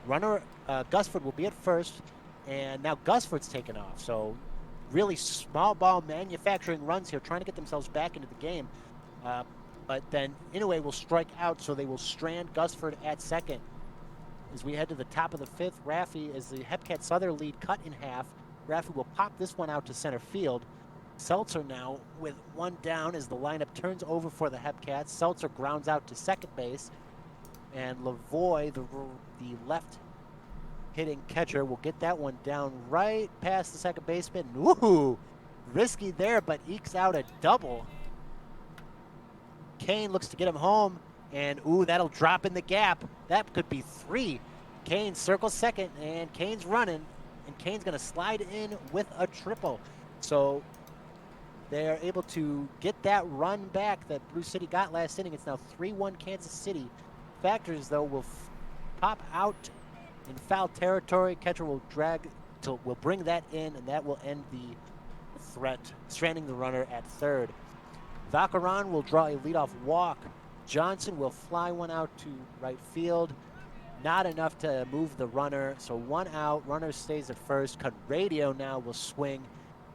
Runner Gusford will be at first, and now Gusford's taken off. So really small ball manufacturing runs here, trying to get themselves back into the game. But then Inoue will strike out, so they will strand Gusford at second. As we head to the top of the fifth, Raffi, as the Hepcat Southern lead cut in half, Raffi will pop this one out to center field. Seltzer now with one down as the lineup turns over for the Hepcats. Seltzer grounds out to second base, and Lavoie, the left hitting catcher, will get that one down right past the second baseman. Ooh, risky there, but ekes out a double. Kane looks to get him home, and ooh, that'll drop in the gap. That could be 3. Kane circles second, and Kane's running, and Kane's going to slide in with a triple. So they're able to get that run back that Blue City got last inning. It's now 3-1 Kansas City. Factors, though, will pop out in foul territory. Catcher will will bring that in, and that will end the threat, stranding the runner at third. Vacaron will draw a leadoff walk. Johnson will fly one out to right field. Not enough to move the runner, so 1 out. Runner stays at first. Radio now will swing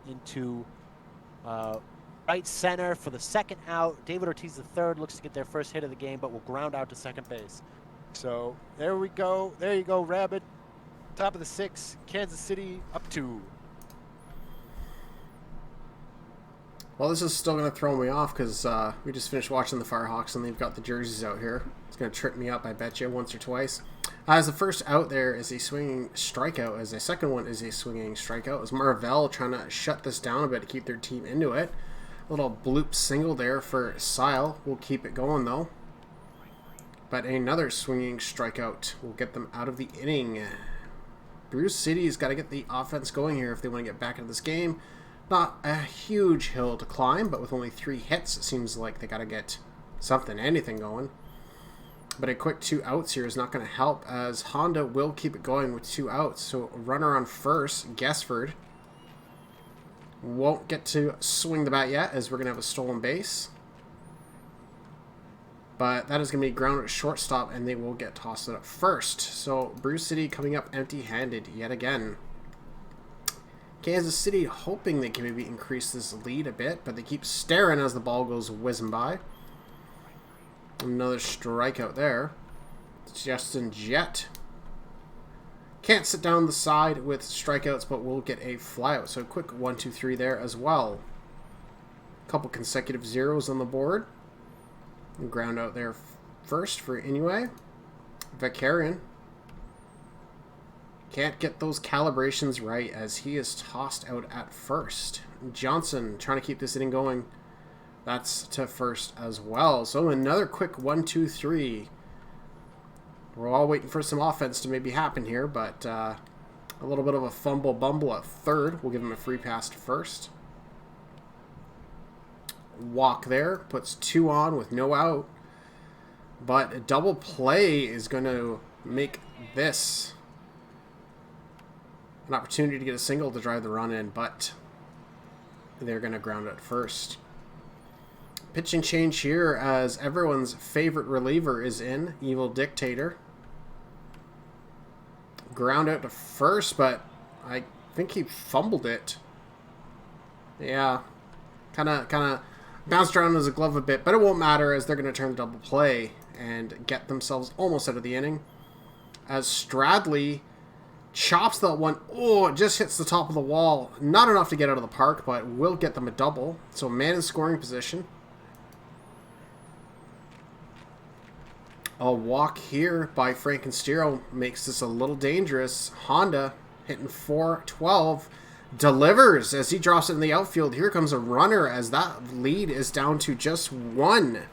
into right center for the second out. David Ortiz III looks to get their first hit of the game, but will ground out to second base. So there we go. There you go, Rabbit. Top of the 6, Kansas City up 2. Well, this is still going to throw me off because we just finished watching the Firehawks and they've got the jerseys out here. It's going to trip me up, I bet you, once or twice. As the first out there is a swinging strikeout, as the second one is a swinging strikeout, as Marvell trying to shut this down a bit to keep their team into it. A little bloop single there for Sile. We'll keep it going, though. But another swinging strikeout will get them out of the inning. Bruce City's got to get the offense going here if they want to get back into this game. Not a huge hill to climb, but with only 3 hits, it seems like they got to get anything going. But a quick 2 outs here is not going to help, as Honda will keep it going with 2 outs. So runner on first, Gusford. Won't get to swing the bat yet, as we're going to have a stolen base. But that is going to be grounded at shortstop, and they will get tossed up first. So Bruce City coming up empty-handed yet again. Kansas City hoping they can maybe increase this lead a bit, but they keep staring as the ball goes whizzing by. Another strikeout there. Justin Jett. Can't sit down the side with strikeouts, but will get a flyout. So quick 1-2-3 there as well. Couple consecutive zeros on the board. Ground out there first for Inoue. Vakarian. Can't get those calibrations right as he is tossed out at first. Johnson trying to keep this inning going. That's to first as well. So another quick 1-2-3. We're all waiting for some offense to maybe happen here, but a little bit of a fumble bumble at third. We'll give him a free pass to first. Walk there. Puts 2 on with no out. But a double play is going to make this an opportunity to get a single to drive the run in, but they're going to ground it first. Pitching change here as everyone's favorite reliever is in, Evil Dictator. Ground out to first, but I think he fumbled it. Yeah. Kind of bounced around as a glove a bit, but it won't matter as they're going to turn double play and get themselves almost out of the inning. As Stradley chops that one. Oh, it just hits the top of the wall. Not enough to get out of the park, but will get them a double. So man in scoring position. A walk here by Frankensteero makes this a little dangerous. Honda hitting .412. Delivers as he drops it in the outfield. Here comes a runner as that lead is down to just one.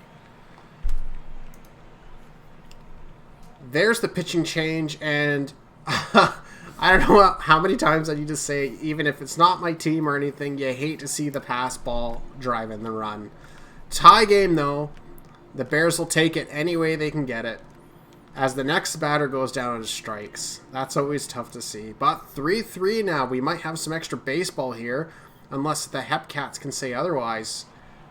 There's the pitching change, and I don't know how many times I need to say, even if it's not my team or anything, you hate to see the pass ball drive in the run. Tie game, though. The Bears will take it any way they can get it. As the next batter goes down on strikes. That's always tough to see. But 3-3 now. We might have some extra baseball here, unless the Hepcats can say otherwise.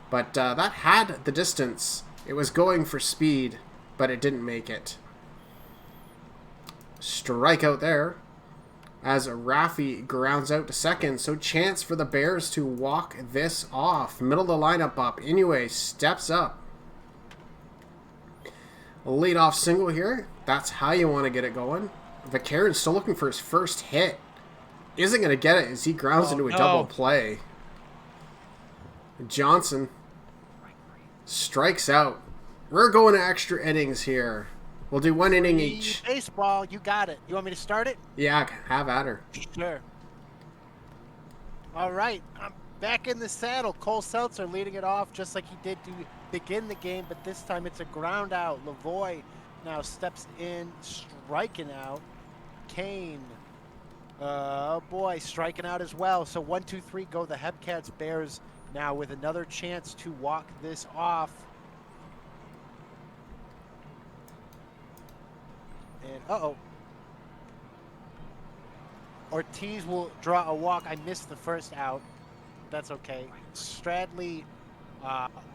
But that had the distance. It was going for speed, but it didn't make it. Strikeout there. As Raffi grounds out to second. So chance for the Bears to walk this off. Middle of the lineup up. Inoue steps up. Leadoff single here. That's how you want to get it going. Vakarin's still looking for his first hit. Isn't going to get it as he grounds into a double play. Johnson strikes out. We're going to extra innings here. We'll do one inning each. Baseball, you got it. You want me to start it? Yeah, have at her. Sure. All right. I'm back in the saddle. Cole Seltzer leading it off just like he did to begin the game, but this time it's a ground out. Lavoie now steps in, striking out. Kane, oh boy, striking out as well. So 1-2-3 go the Hepcats. Bears now with another chance to walk this off. And Ortiz will draw a walk. I missed the first out. That's okay. Stradley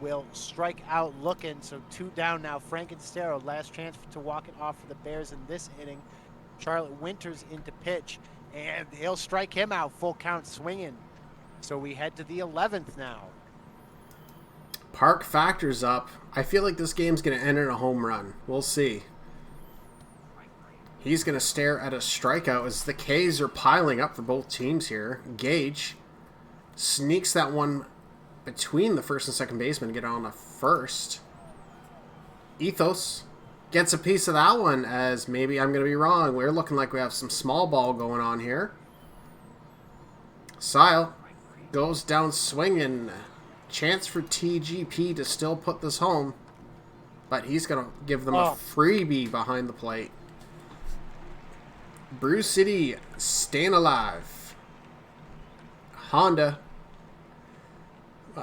will strike out looking. So 2 down now. Frankensteero, last chance to walk it off for the Bears in this inning. Charlotte Winters into pitch, and he'll strike him out. Full count swinging. So we head to the 11th now. Park factors up. I feel like this game's going to end in a home run. We'll see. He's going to stare at a strikeout as the Ks are piling up for both teams here. Gage sneaks that one between the first and second baseman to get on a first. Ethos gets a piece of that one as maybe I'm going to be wrong. We're looking like we have some small ball going on here. Sile goes down swinging. Chance for TGP to still put this home. But he's going to give them a freebie behind the plate. Brew City staying alive. Honda.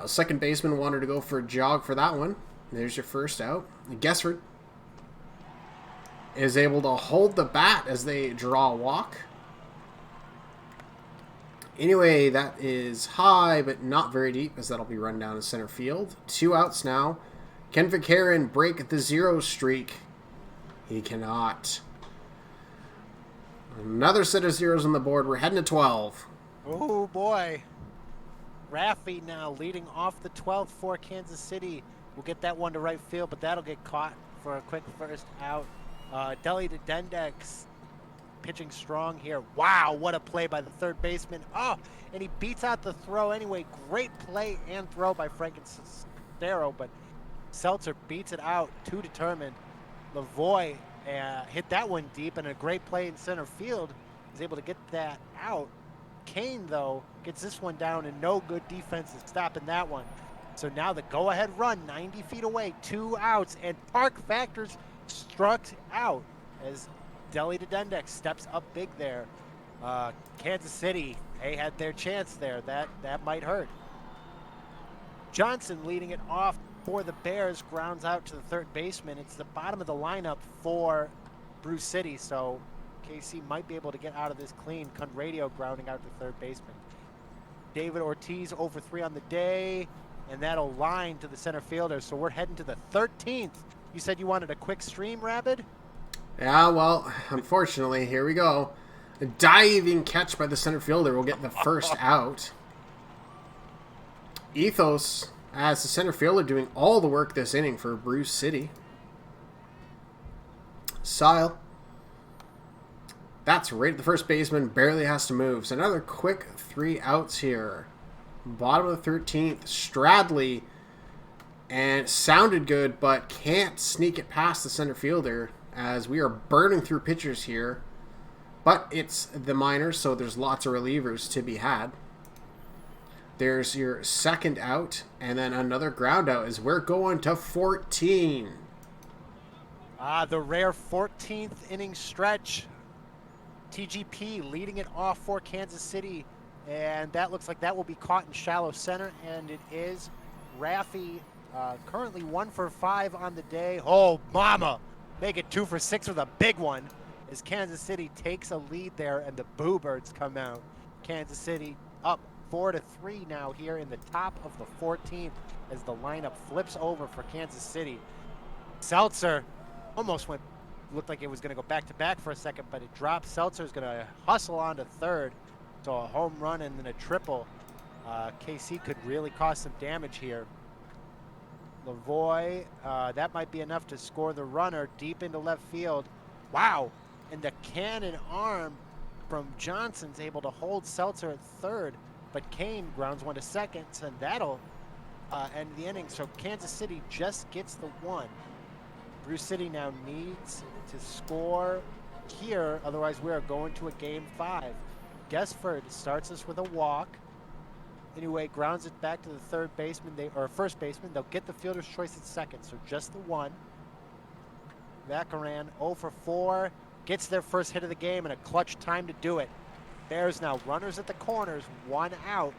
Second baseman wanted to go for a jog for that one. There's your first out. Gessford is able to hold the bat as they draw a walk. Anyway, that is high, but not very deep, as that'll be run down in center field. 2 outs now. Can Vakarin break the 0 streak? He cannot. Another set of zeros on the board. We're heading to 12. Oh, boy. Raffi now leading off the 12th for Kansas City. We'll get that one to right field, but that'll get caught for a quick first out. Deli to Dendex pitching strong here. Wow, what a play by the third baseman. Oh, and he beats out the throw anyway. Great play and throw by Frankensteero, but Seltzer beats it out, too determined. Lavoie hit that one deep, and a great play in center field. Is able to get that out. Kane, though, gets this one down, and no good defense is stopping that one. So now the go-ahead run, 90 feet away, 2 outs, and Park Factors struck out as Deli to Dendex steps up big there. Kansas City, they had their chance there. That might hurt. Johnson leading it off for the Bears, grounds out to the third baseman. It's the bottom of the lineup for Brew City, so KC might be able to get out of this clean. Conradio grounding out to third baseman. David Ortiz over 3 on the day, and that'll line to the center fielder. So we're heading to the 13th. You said you wanted a quick stream, Rabid? Yeah, well, unfortunately, here we go. A diving catch by the center fielder will get the first out. Ethos as the center fielder doing all the work this inning for Bruce City. Sile. That's right at the first baseman. Barely has to move. So another quick 3 outs here. Bottom of the 13th. Stradley. And sounded good, but can't sneak it past the center fielder as we are burning through pitchers here. But it's the minors, so there's lots of relievers to be had. There's your second out, and then another ground out as we're going to 14. The rare 14th inning stretch. TGP leading it off for Kansas City, and that looks like that will be caught in shallow center, and it is. Raffy currently 1 for 5 on the day. Oh, mama! Make it 2 for 6 with a big one as Kansas City takes a lead there, and the Boo Birds come out. Kansas City up 4-3 now here in the top of the 14th as the lineup flips over for Kansas City. Seltzer almost looked like it was going to go back-to-back for a second, but it dropped. Seltzer's going to hustle on to third. So a home run and then a triple. KC could really cause some damage here. Lavoie, that might be enough to score the runner deep into left field. Wow. And the cannon arm from Johnson's able to hold Seltzer at third, but Kane grounds one to second, and that'll end the inning. So Kansas City just gets the one. Bruce City now needs to score here, otherwise we are going to a game 5. Guessford starts us with a walk. Anyway, grounds it back to the third baseman, or first baseman. They'll get the fielder's choice at second, so just the one. Vaccaran 0 for 4, gets their first hit of the game and a clutch time to do it. Bears now runners at the corners, 1 out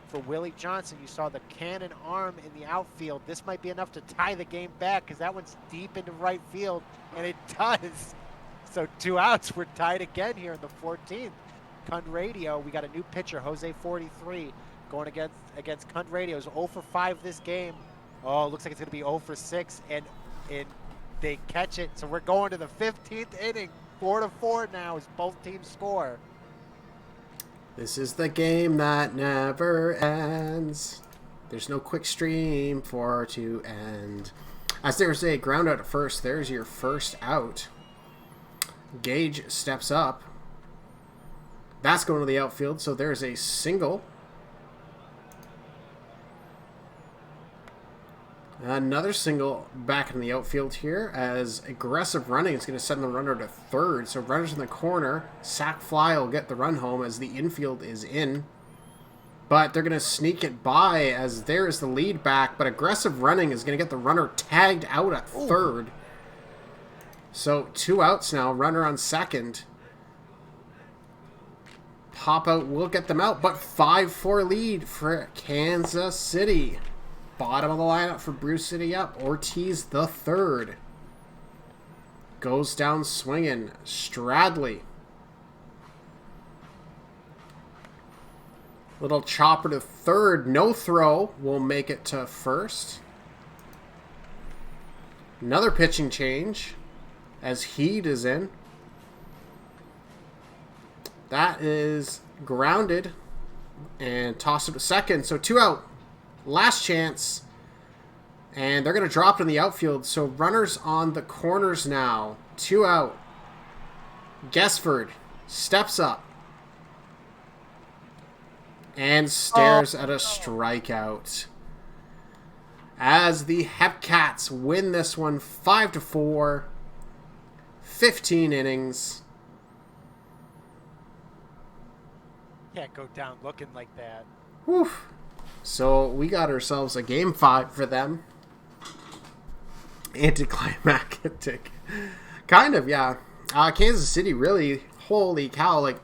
for Willie Johnson. You saw the cannon arm in the outfield. This might be enough to tie the game back because that one's deep into right field, and it does. So 2 outs. We're tied again here in the 14th. Cund Radio, we got a new pitcher, Jose 43, going against Cund Radio's 0 for 5 this game. Oh, looks like it's going to be 0 for 6, and they catch it. So we're going to the 15th inning. 4-4 now as both teams score. This is the game that never ends. There's no quick stream for to end. As there's a ground out at first, there's your first out. Gage steps up. That's going to the outfield, so there's a single. Another single back in the outfield here as aggressive running is going to send the runner to third. So runners in the corner. Sack fly will get the run home as the infield is in. But they're going to sneak it by as there's the lead back. But aggressive running is going to get the runner tagged out at third. So 2 outs now. Runner on second. Pop out will get them out. But 5-4 lead for Kansas City. Bottom of the lineup for Bruce City up. Ortiz the third. Goes down swinging. Stradley. Little chopper to third. No throw. Will make it to first. Another pitching change as Heed is in. That is grounded and tossed it to second. So 2 out. Last chance. And they're going to drop it in the outfield. So runners on the corners now. 2 out. Guessford steps up. And stares at a strikeout. As the Hepcats win this one 5-4. 15 innings. Can't go down looking like that. Whew. So we got ourselves a game 5 for them. Anticlimactic. Kind of, yeah. Kansas City really, holy cow, like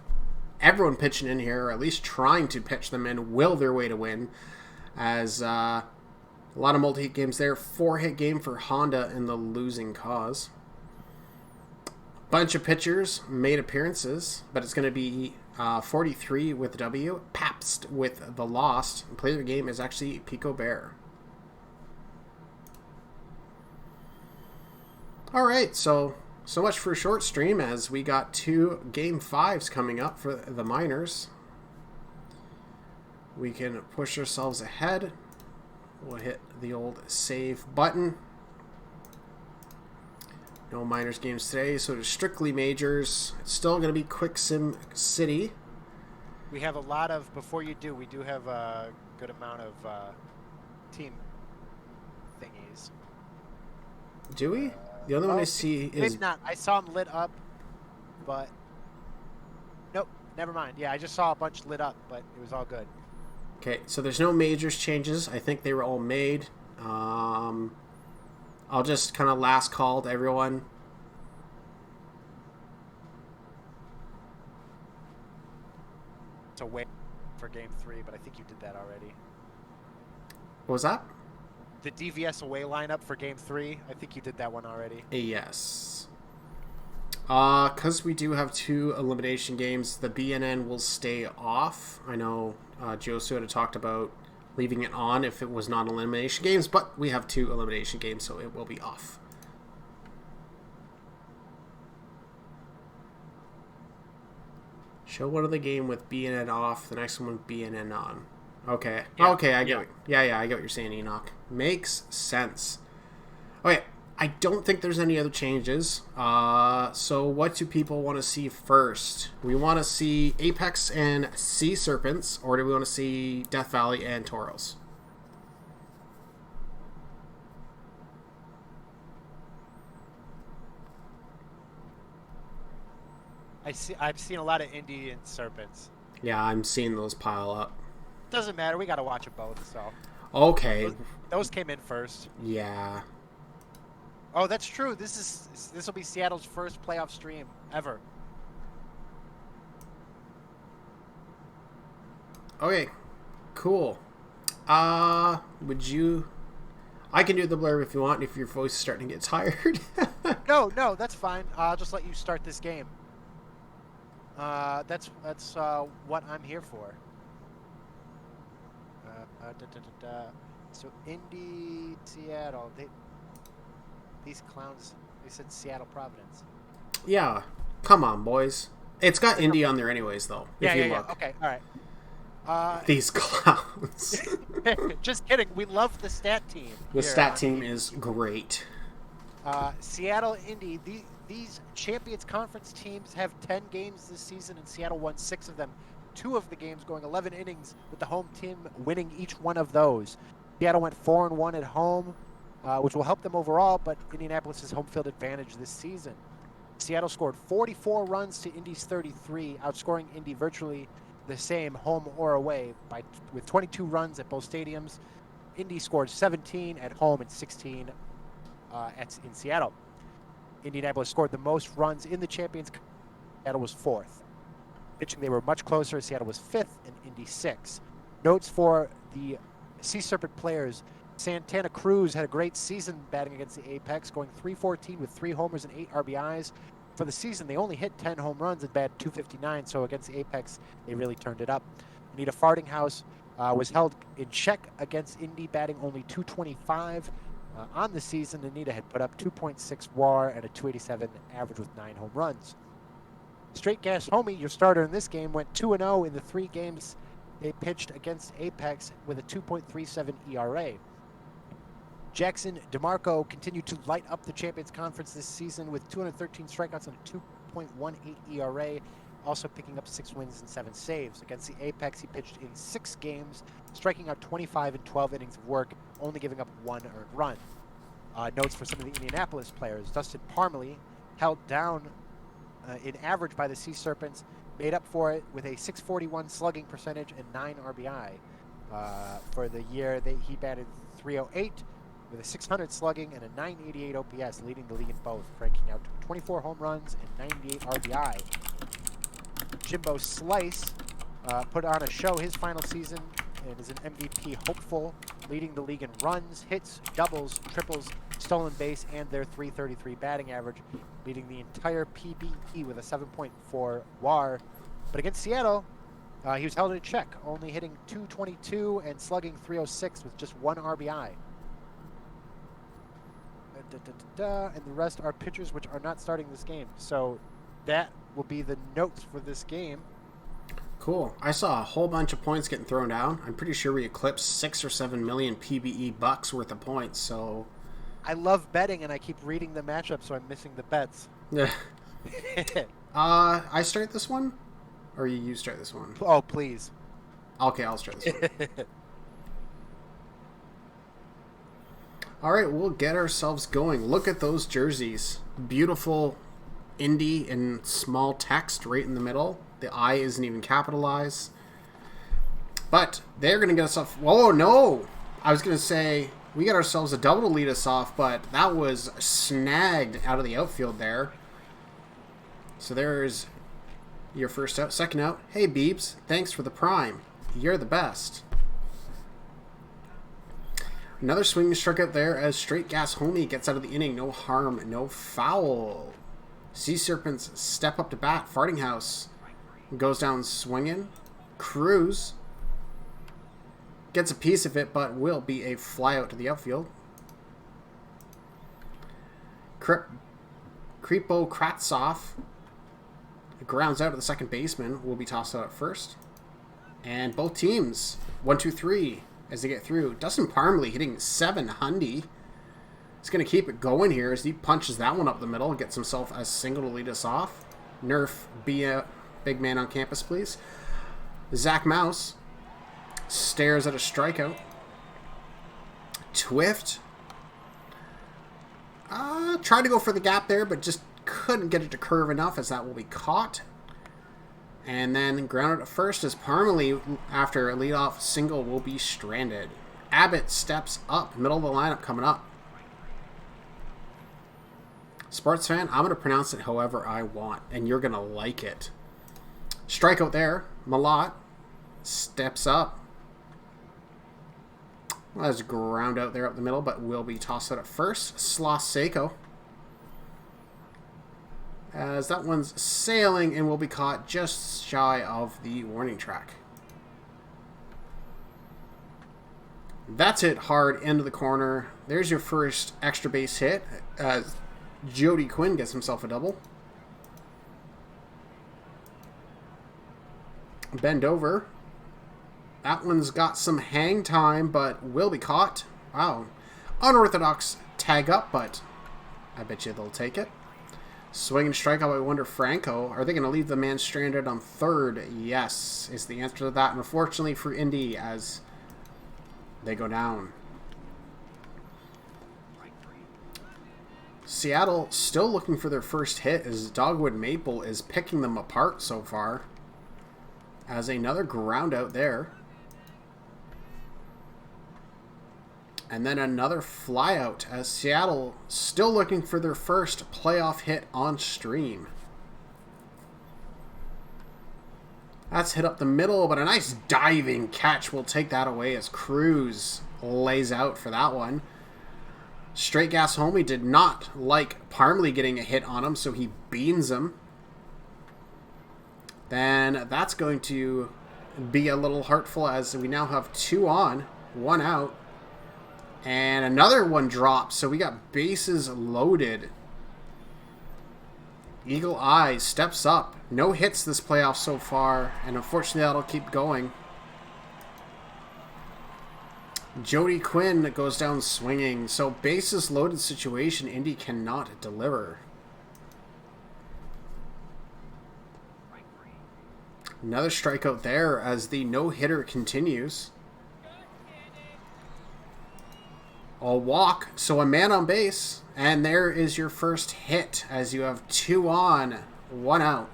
everyone pitching in here, or at least trying to pitch them in, will their way to win. As a lot of multi-hit games there. 4-hit game for Honda in the losing cause. Bunch of pitchers made appearances, but it's going to be 43 with the W, Pabst with the loss. And player of the game is actually Pico Bear. All right, so much for a short stream as we got 2 game 5s coming up for the minors. we can push ourselves ahead. We'll hit the old save button. No minors games today, so it's strictly majors. It's still going to be Quick Sim City. We have a lot of, before you do, we do have a good amount of team thingies. Do we? The other one I see is... Maybe not. I saw them lit up, but... Nope, never mind. Yeah, I just saw a bunch lit up, but it was all good. Okay, so there's no majors changes. I think they were all made. I'll just kind of last call to everyone. To wait for Game 3, but I think you did that already. What was that? The DVS away lineup for Game 3, I think you did that one already. Yes. Because we do have 2 elimination games, the BNN will stay off. I know Josu had talked about leaving it on if it was not elimination games, but we have 2 elimination games, so it will be off. Show one of the game with BNN off, the next one with BNN on. Okay. Yeah. Okay, I get it. Yeah, I get what you're saying, Enoch. Makes sense. Okay, I don't think there's any other changes. So what do people want to see first? We want to see Apex and Sea Serpents, or do we want to see Death Valley and Toros? I've seen a lot of Indie and Serpents. Yeah, I'm seeing those pile up. Doesn't matter. We got to watch them both. So. Okay. Those came in first. Yeah. Oh, that's true. This will be Seattle's first playoff stream ever. Okay. Cool. Would you? I can do the blurb if you want. If your voice is starting to get tired. No, that's fine. I'll just let you start this game. That's what I'm here for. So Indy, Seattle. These clowns. They said Seattle, Providence. Yeah, come on, boys. It's got Indy on there anyways, though. If you look. Okay, all right. These clowns. Just kidding. We love the stat team. The stat team is great. Seattle, Indy. These Champions Conference teams have 10 games this season, and Seattle won 6 of them. 2 of the games going 11 innings, with the home team winning each one of those. Seattle went 4-1 at home, which will help them overall, but Indianapolis' home field advantage this season. Seattle scored 44 runs to Indy's 33, outscoring Indy virtually the same home or away with 22 runs at both stadiums. Indy scored 17 at home and 16 in Seattle. Indianapolis scored the most runs in the Champions. Seattle was 4th. Pitching, they were much closer. Seattle was 5th and Indy 6th. Notes for the Sea Serpent players. Santana Cruz had a great season batting against the Apex, going .314 with 3 homers and 8 RBIs. For the season, they only hit 10 home runs and batted .259, so against the Apex, they really turned it up. Anita Fardinghouse was held in check against Indy, batting only .225. On the season, Anita had put up 2.6 WAR and a .287 average with 9 home runs. Straight Gas Homie, your starter in this game, went 2-0 in the 3 games they pitched against Apex with a 2.37 ERA. Jackson DeMarco continued to light up the Champions Conference this season with 213 strikeouts and a 2.18 ERA, also picking up 6 wins and 7 saves. Against the Apex, he pitched in 6 games, striking out 25 in 12 innings of work, only giving up 1 earned run. Notes for some of the Indianapolis players. Dustin Parmalee, held down in average by the Sea Serpents, made up for it with a .641 slugging percentage and 9 RBI. For the year, he batted .308 with a .600 slugging and a .988 OPS, leading the league in both, cranking out 24 home runs and 98 RBI. Jimbo Slice put on a show his final season and is an MVP hopeful, leading the league in runs, hits, doubles, triples, stolen base, and their .333 batting average, leading the entire PBE with a 7.4 WAR. But against Seattle, he was held in check, only hitting .222 and slugging .306 with just 1 RBI. And the rest are pitchers which are not starting this game. So that will be the notes for this game. cool. I saw a whole bunch of points getting thrown down. I'm pretty sure we eclipsed 6 or 7 million PBE bucks worth of points, so... I love betting, and I keep reading the matchup, so I'm missing the bets. Yeah. I start this one? Or you start this one? Oh, please. Okay, I'll start this one. All right, we'll get ourselves going. Look at those jerseys. Beautiful Indy in small text right in the middle. The I isn't even capitalized. But they're going to get us off. Whoa, no! I was going to say we got ourselves a double to lead us off, but that was snagged out of the outfield there. So there's your first out. Second out. Hey, Beebs. Thanks for the prime. You're the best. Another swinging strikeout there as Straight Gas Homie gets out of the inning. No harm, no foul. Sea Serpents step up to bat. Farting House goes down swinging. Cruz gets a piece of it, but will be a fly out to the outfield. Creepo Kratzov grounds out to the second baseman. Will be tossed out at first. And both teams, 1, 2, 3, as they get through. Dustin Parmley hitting 700. He's going to keep it going here as he punches that one up the middle and gets himself a single to lead us off. Nerf, be a big man on campus, please. Zach Mouse stares at a strikeout. Twift tried to go for the gap there, but just couldn't get it to curve enough as that will be caught. And then grounded at first as Parmalee, after a leadoff single, will be stranded. Abbott steps up, middle of the lineup coming up. Sports fan, I'm going to pronounce it however I want, and you're going to like it. Strikeout there. Malott steps up. Well, there's a ground out there up the middle, but will be tossed out at first. Sloss Seiko, as that one's sailing and will be caught just shy of the warning track. That's it hard into the corner. There's your first extra base hit as Jody Quinn gets himself a double. Bend over. That one's got some hang time, but will be caught. Wow. Unorthodox tag up, but I bet you they'll take it. Swing and strikeout by Wander Franco. Are they going to leave the man stranded on third? Yes, is the answer to that. And unfortunately for Indy, as they go down. Seattle still looking for their first hit as Dogwood Maple is picking them apart so far. As another ground out there. And then another flyout as Seattle still looking for their first playoff hit on stream. That's hit up the middle, but a nice diving catch will take that away as Cruz lays out for that one. Straight Gas Homie did not like Parmley getting a hit on him, so he beans him. Then that's going to be a little hurtful as we now have 2 on, 1 out. And another one drops, so we got bases loaded. Eagle Eyes steps up. No hits this playoff so far, and unfortunately that'll keep going. Jody Quinn goes down swinging, so bases loaded situation, Indy cannot deliver. Another strikeout there as the no-hitter continues. A walk, so a man on base, and there is your first hit as you have 2 on, 1 out.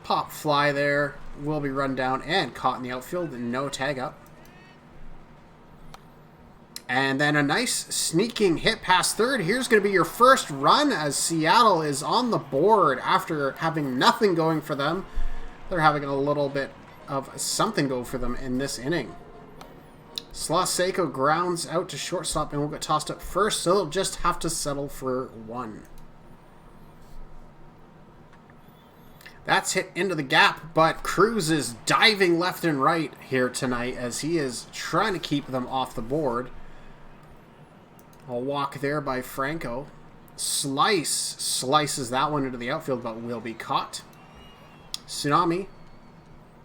Pop fly there, will be run down and caught in the outfield, no tag up. And then a nice sneaking hit past third. Here's going to be your first run as Seattle is on the board after having nothing going for them. They're having a little bit of something go for them in this inning. Sloss Seiko grounds out to shortstop and will get tossed up first, so they'll just have to settle for 1. That's hit into the gap, but Cruz is diving left and right here tonight as he is trying to keep them off the board. A walk there by Franco. Slices that one into the outfield, but will be caught. Tsunami,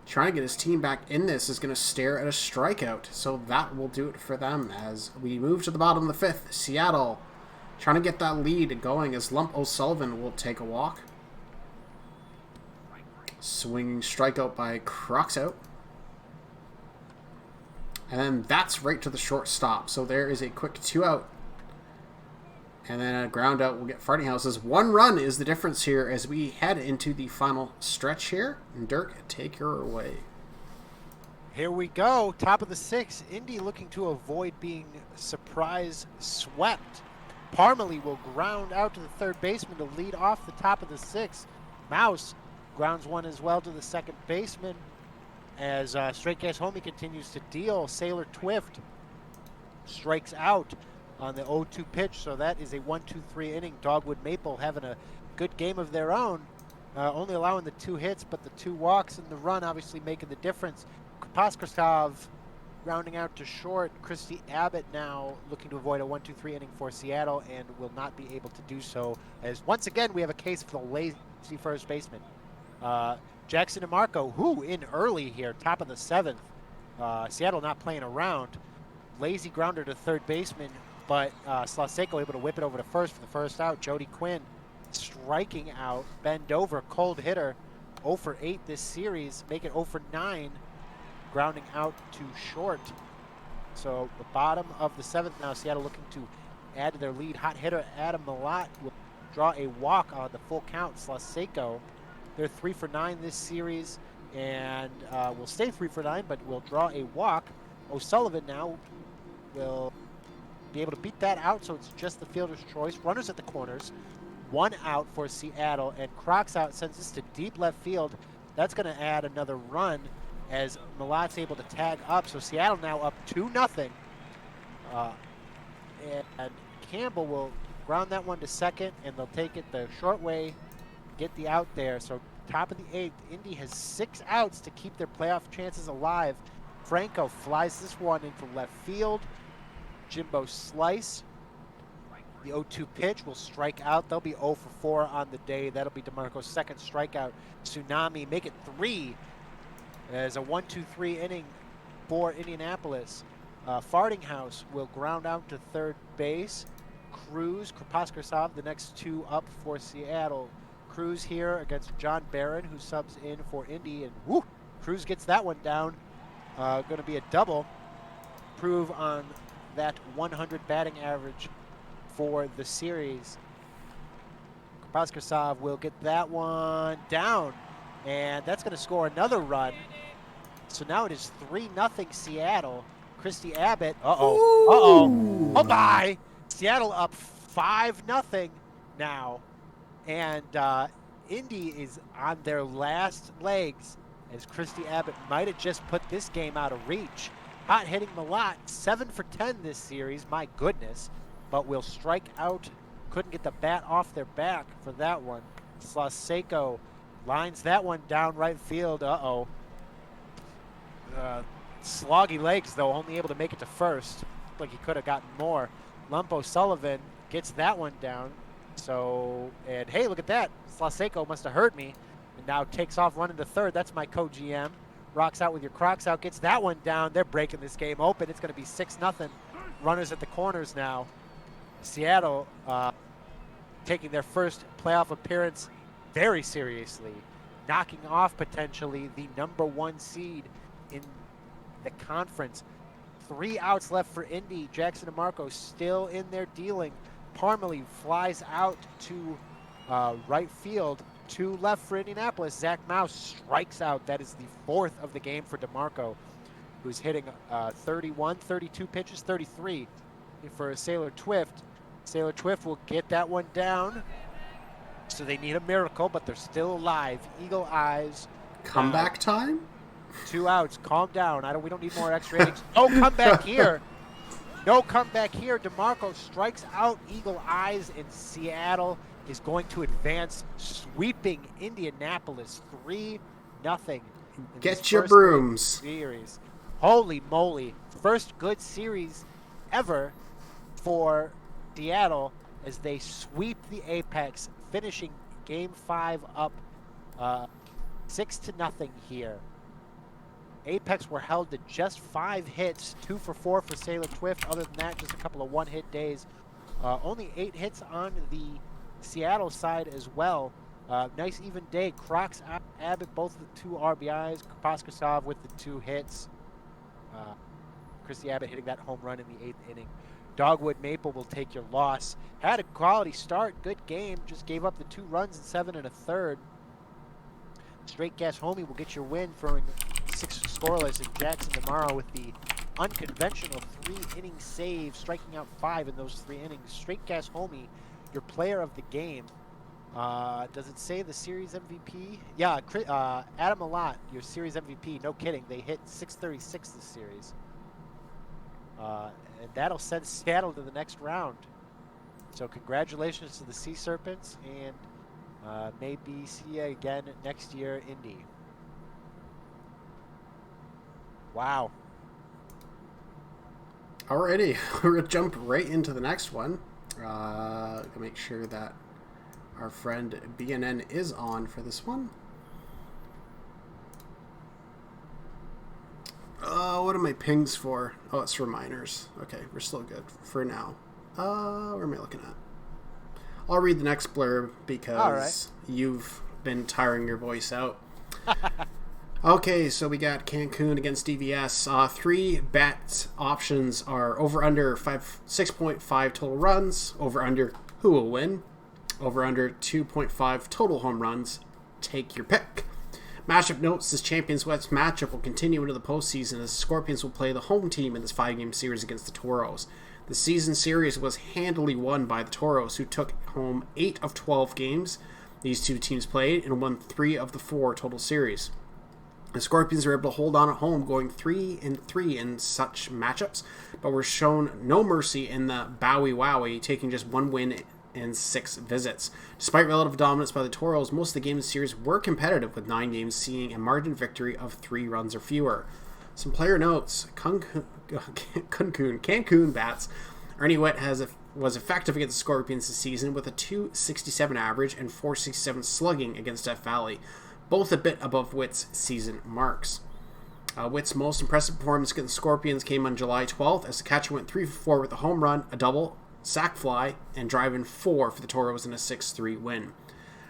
trying to get his team back in this, is going to stare at a strikeout. So that will do it for them as we move to the bottom of the fifth. Seattle trying to get that lead going as Lump O'Sullivan will take a walk. Swinging strikeout by Croxout. And then that's right to the shortstop. So there is a quick 2-out. And then a ground out will get Farting Houses. 1 run is the difference here as we head into the final stretch here. And Dirk, take her away. Here we go. Top of the 6th. Indy looking to avoid being surprise swept. Parmalee will ground out to the third baseman to lead off the top of the 6th. Mouse grounds one as well to the second baseman. As Straight Gas Homie continues to deal, Sailor Twift strikes out on the 0-2 pitch, so that is a 1-2-3 inning. Dogwood Maple having a good game of their own, only allowing the 2 hits, but the 2 walks and the run obviously making the difference. Poskostov rounding out to short. Christy Abbott now looking to avoid a 1-2-3 inning for Seattle and will not be able to do so, as once again we have a case for the lazy first baseman. Jackson DeMarco, who in early here, top of the 7th. Seattle not playing around. Lazy grounder to third baseman, but Slaseco able to whip it over to first for the first out. Jody Quinn striking out. Bend over, cold hitter. 0 for 8 this series, make it 0 for 9. Grounding out to short. So the bottom of the 7th now, Seattle looking to add to their lead. Hot hitter Adam Malott will draw a walk on the full count. Slaseco, they're 3 for 9 this series and will stay 3 for 9, but will draw a walk. O'Sullivan now will be able to beat that out, so it's just the fielder's choice. Runners at the corners. 1 out for Seattle, and Croxout sends this to deep left field. That's going to add another run as Malott's able to tag up. So Seattle now up 2-0. And Campbell will ground that one to second, and they'll take it the short way, get the out there. So top of the 8th, Indy has 6 outs to keep their playoff chances alive. Franco flies this one into left field. Jimbo slice. The 0-2 pitch will strike out. They'll be 0 for 4 on the day. That'll be DeMarco's second strikeout. Tsunami make it 3 as a 1-2-3 inning for Indianapolis. Farting House will ground out to third base. Cruz, Kraposkosov, the next 2 up for Seattle. Cruz here against John Barron, who subs in for Indy, and whoo, Cruz gets that one down. Going to be a double. Prove on that 100 batting average for the series. Kraposkosov will get that one down, and that's going to score another run. So now it is 3-0 Seattle. Christy Abbott, oh bye. Seattle up 5-0 now, and Indy is on their last legs, as Christy Abbott might have just put this game out of reach. Hot hitting Malott, 7 for 10 this series, my goodness, but will strike out. Couldn't get the bat off their back for that one. Slaseco lines that one down right field. Sloggy legs, though, only able to make it to first. Looked like he could have gotten more. Lump O'Sullivan gets that one down. So, and hey, look at that. Slaseco must have heard me and now takes off running to third. That's my co-GM. Rocks out with your Crocs out, gets that one down. They're breaking this game open. It's going to be 6-0. Runners at the corners now. Seattle taking their first playoff appearance very seriously, knocking off potentially the #1 seed in the conference. 3 outs left for Indy. Jackson DeMarco still in there dealing. Parmalee flies out to right field. 2 left for Indianapolis. Zach Mouse strikes out. That is the 4th of the game for DeMarco, who's hitting 31, 32 pitches, 33 for Sailor Twift. Sailor Twift will get that one down. So they need a miracle, but they're still alive. Eagle eyes. Comeback time? 2 outs. Calm down. We don't need more extra innings. No comeback here. No comeback here. DeMarco strikes out Eagle eyes, and Seattle is going to advance, sweeping Indianapolis 3-0. Get your brooms. Series. Holy moly. First good series ever for Seattle as they sweep the Apex, finishing Game 5 up 6-0 here. Apex were held to just 5 hits, 2 for 4 for Sailor Twift. Other than that, just a couple of one-hit days. Only 8 hits on the Seattle side as well. Nice even day. Crocs, Abbott, both with 2 RBIs. Poskasov with the 2 hits. Christy Abbott hitting that home run in the 8th inning. Dogwood Maple will take your loss. Had a quality start, good game. Just gave up the 2 runs in 7 1/3. Straight Gas Homie will get your win, throwing 6 scoreless, and Jackson tomorrow with the unconventional 3-inning save, striking out 5 in those 3 innings. Straight Gas Homie, your player of the game. Does it say the series MVP? Yeah, Adam Alott, your series MVP. No kidding, they hit 636 this series. And that'll send Seattle to the next round. So congratulations to the Sea Serpents, and maybe see you again next year, Indy. Wow. Alrighty, we're going to jump right into the next one. Make sure that our friend BNN is on for this one. What are my pings for? Oh, it's reminders. Okay, we're still good for now. Where am I looking at? I'll read the next blurb because you've been tiring your voice out. Okay, so we got Cancun against DVS. 3 bet options are over-under 6.5 total runs, over-under who will win, over-under 2.5 total home runs. Take your pick. Matchup notes: this Champions West matchup will continue into the postseason as the Scorpions will play the home team in this 5-game series against the Toros. The season series was handily won by the Toros, who took home 8 of 12 games these 2 teams played and won 3 of the 4 total series. The Scorpions were able to hold on at home, going 3-3 in such matchups, but were shown no mercy in the Bowie Wowie, taking just 1 win in 6 visits. Despite relative dominance by the Toros, most of the games in the series were competitive, with 9 games seeing a margin victory of 3 runs or fewer. Some player notes: Cancun bats. Ernie Witt was effective against the Scorpions this season with a .267 average and .467 slugging against Death Valley, both a bit above Witt's season marks. Witt's most impressive performance against the Scorpions came on July 12th as the catcher went 3 for 4 with a home run, a double, sac fly, and drive-in 4 for the Toros in a 6-3 win.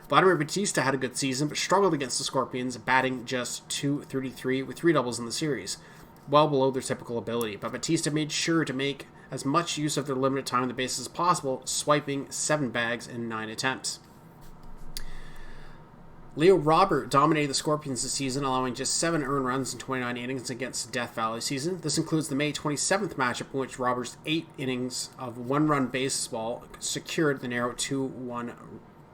Vladimir Batista had a good season, but struggled against the Scorpions, batting just .233 with 3 doubles in the series, well below their typical ability. But Batista made sure to make as much use of their limited time on the bases as possible, swiping 7 bags in 9 attempts. Leo Robert dominated the Scorpions this season, allowing just 7 earned runs in 29 innings against the Death Valley season. This includes the May 27th matchup in which Robert's 8 innings of 1-run baseball secured the narrow 2-1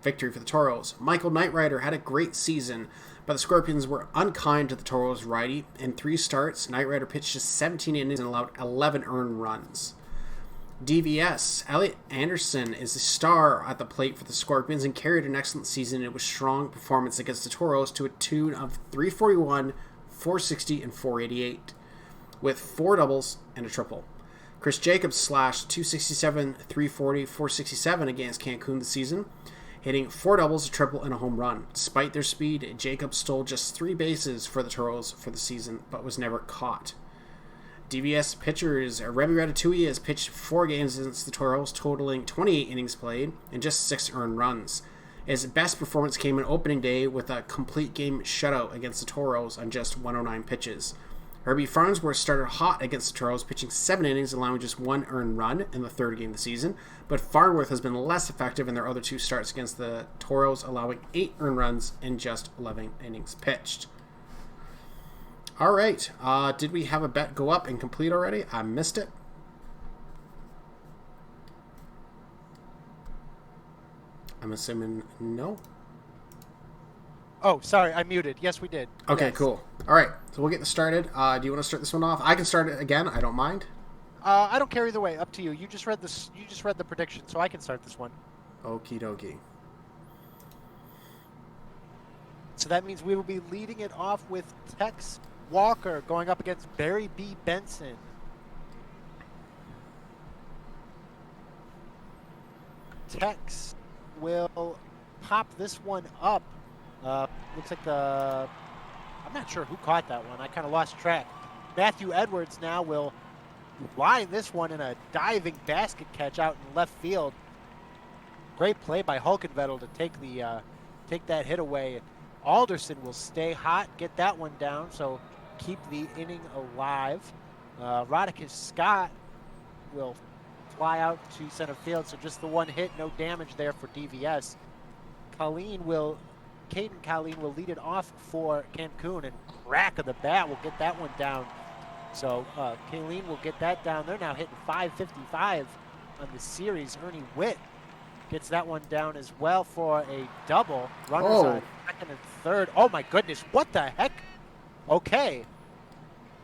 victory for the Toros. Michael Knightrider had a great season, but the Scorpions were unkind to the Toros righty. In 3 starts, Knightrider pitched just 17 innings and allowed 11 earned runs. DVS, Elliot Anderson is the star at the plate for the Scorpions and carried an excellent season. It was strong performance against the Toros to a tune of 341, 460, and 488, with 4 doubles and a triple. Chris Jacobs slashed .267, 340, 467 against Cancun this season, hitting 4 doubles, a triple, and a home run. Despite their speed, Jacobs stole just 3 bases for the Toros for the season, but was never caught. DVS pitchers Remy Ratatouille has pitched 4 games against the Toros, totaling 28 innings played and just 6 earned runs. His best performance came on opening day with a complete game shutout against the Toros on just 109 pitches. Herbie Farnsworth started hot against the Toros, pitching 7 innings, allowing just 1 earned run in the 3rd game of the season, but Farnsworth has been less effective in their other 2 starts against the Toros, allowing 8 earned runs in just 11 innings pitched. All right. Did we have a bet go up and complete already? I missed it. I'm assuming no. Oh, sorry, I muted. Yes, we did. Okay, yes. Cool. All right, so we'll get this started. Do you want to start this one off? I can start it again. I don't mind. I don't care either way. Up to you. You just read this. You just read the prediction, so I can start this one. Okie dokie. So that means we will be leading it off with Tex Walker going up against Barry B. Benson. Tex will pop this one up Looks like I'm not sure who caught that one. I kind of lost track. Matthew Edwards now will line this one in a diving basket catch out in left field. Great play by Hulkenvettel to take that hit away. Alderson will stay hot, get that one down, so keep the inning alive. Rodicus Scott will fly out to center field, so just the one hit, no damage there for DVS. Caden Colleen will lead it off for Cancun, and crack of the bat will get that one down. So Colleen will get that down. They're now hitting 555 on the series. Ernie Witt gets that one down as well for a double. Runners on second and third. Oh my goodness, what the heck? Okay.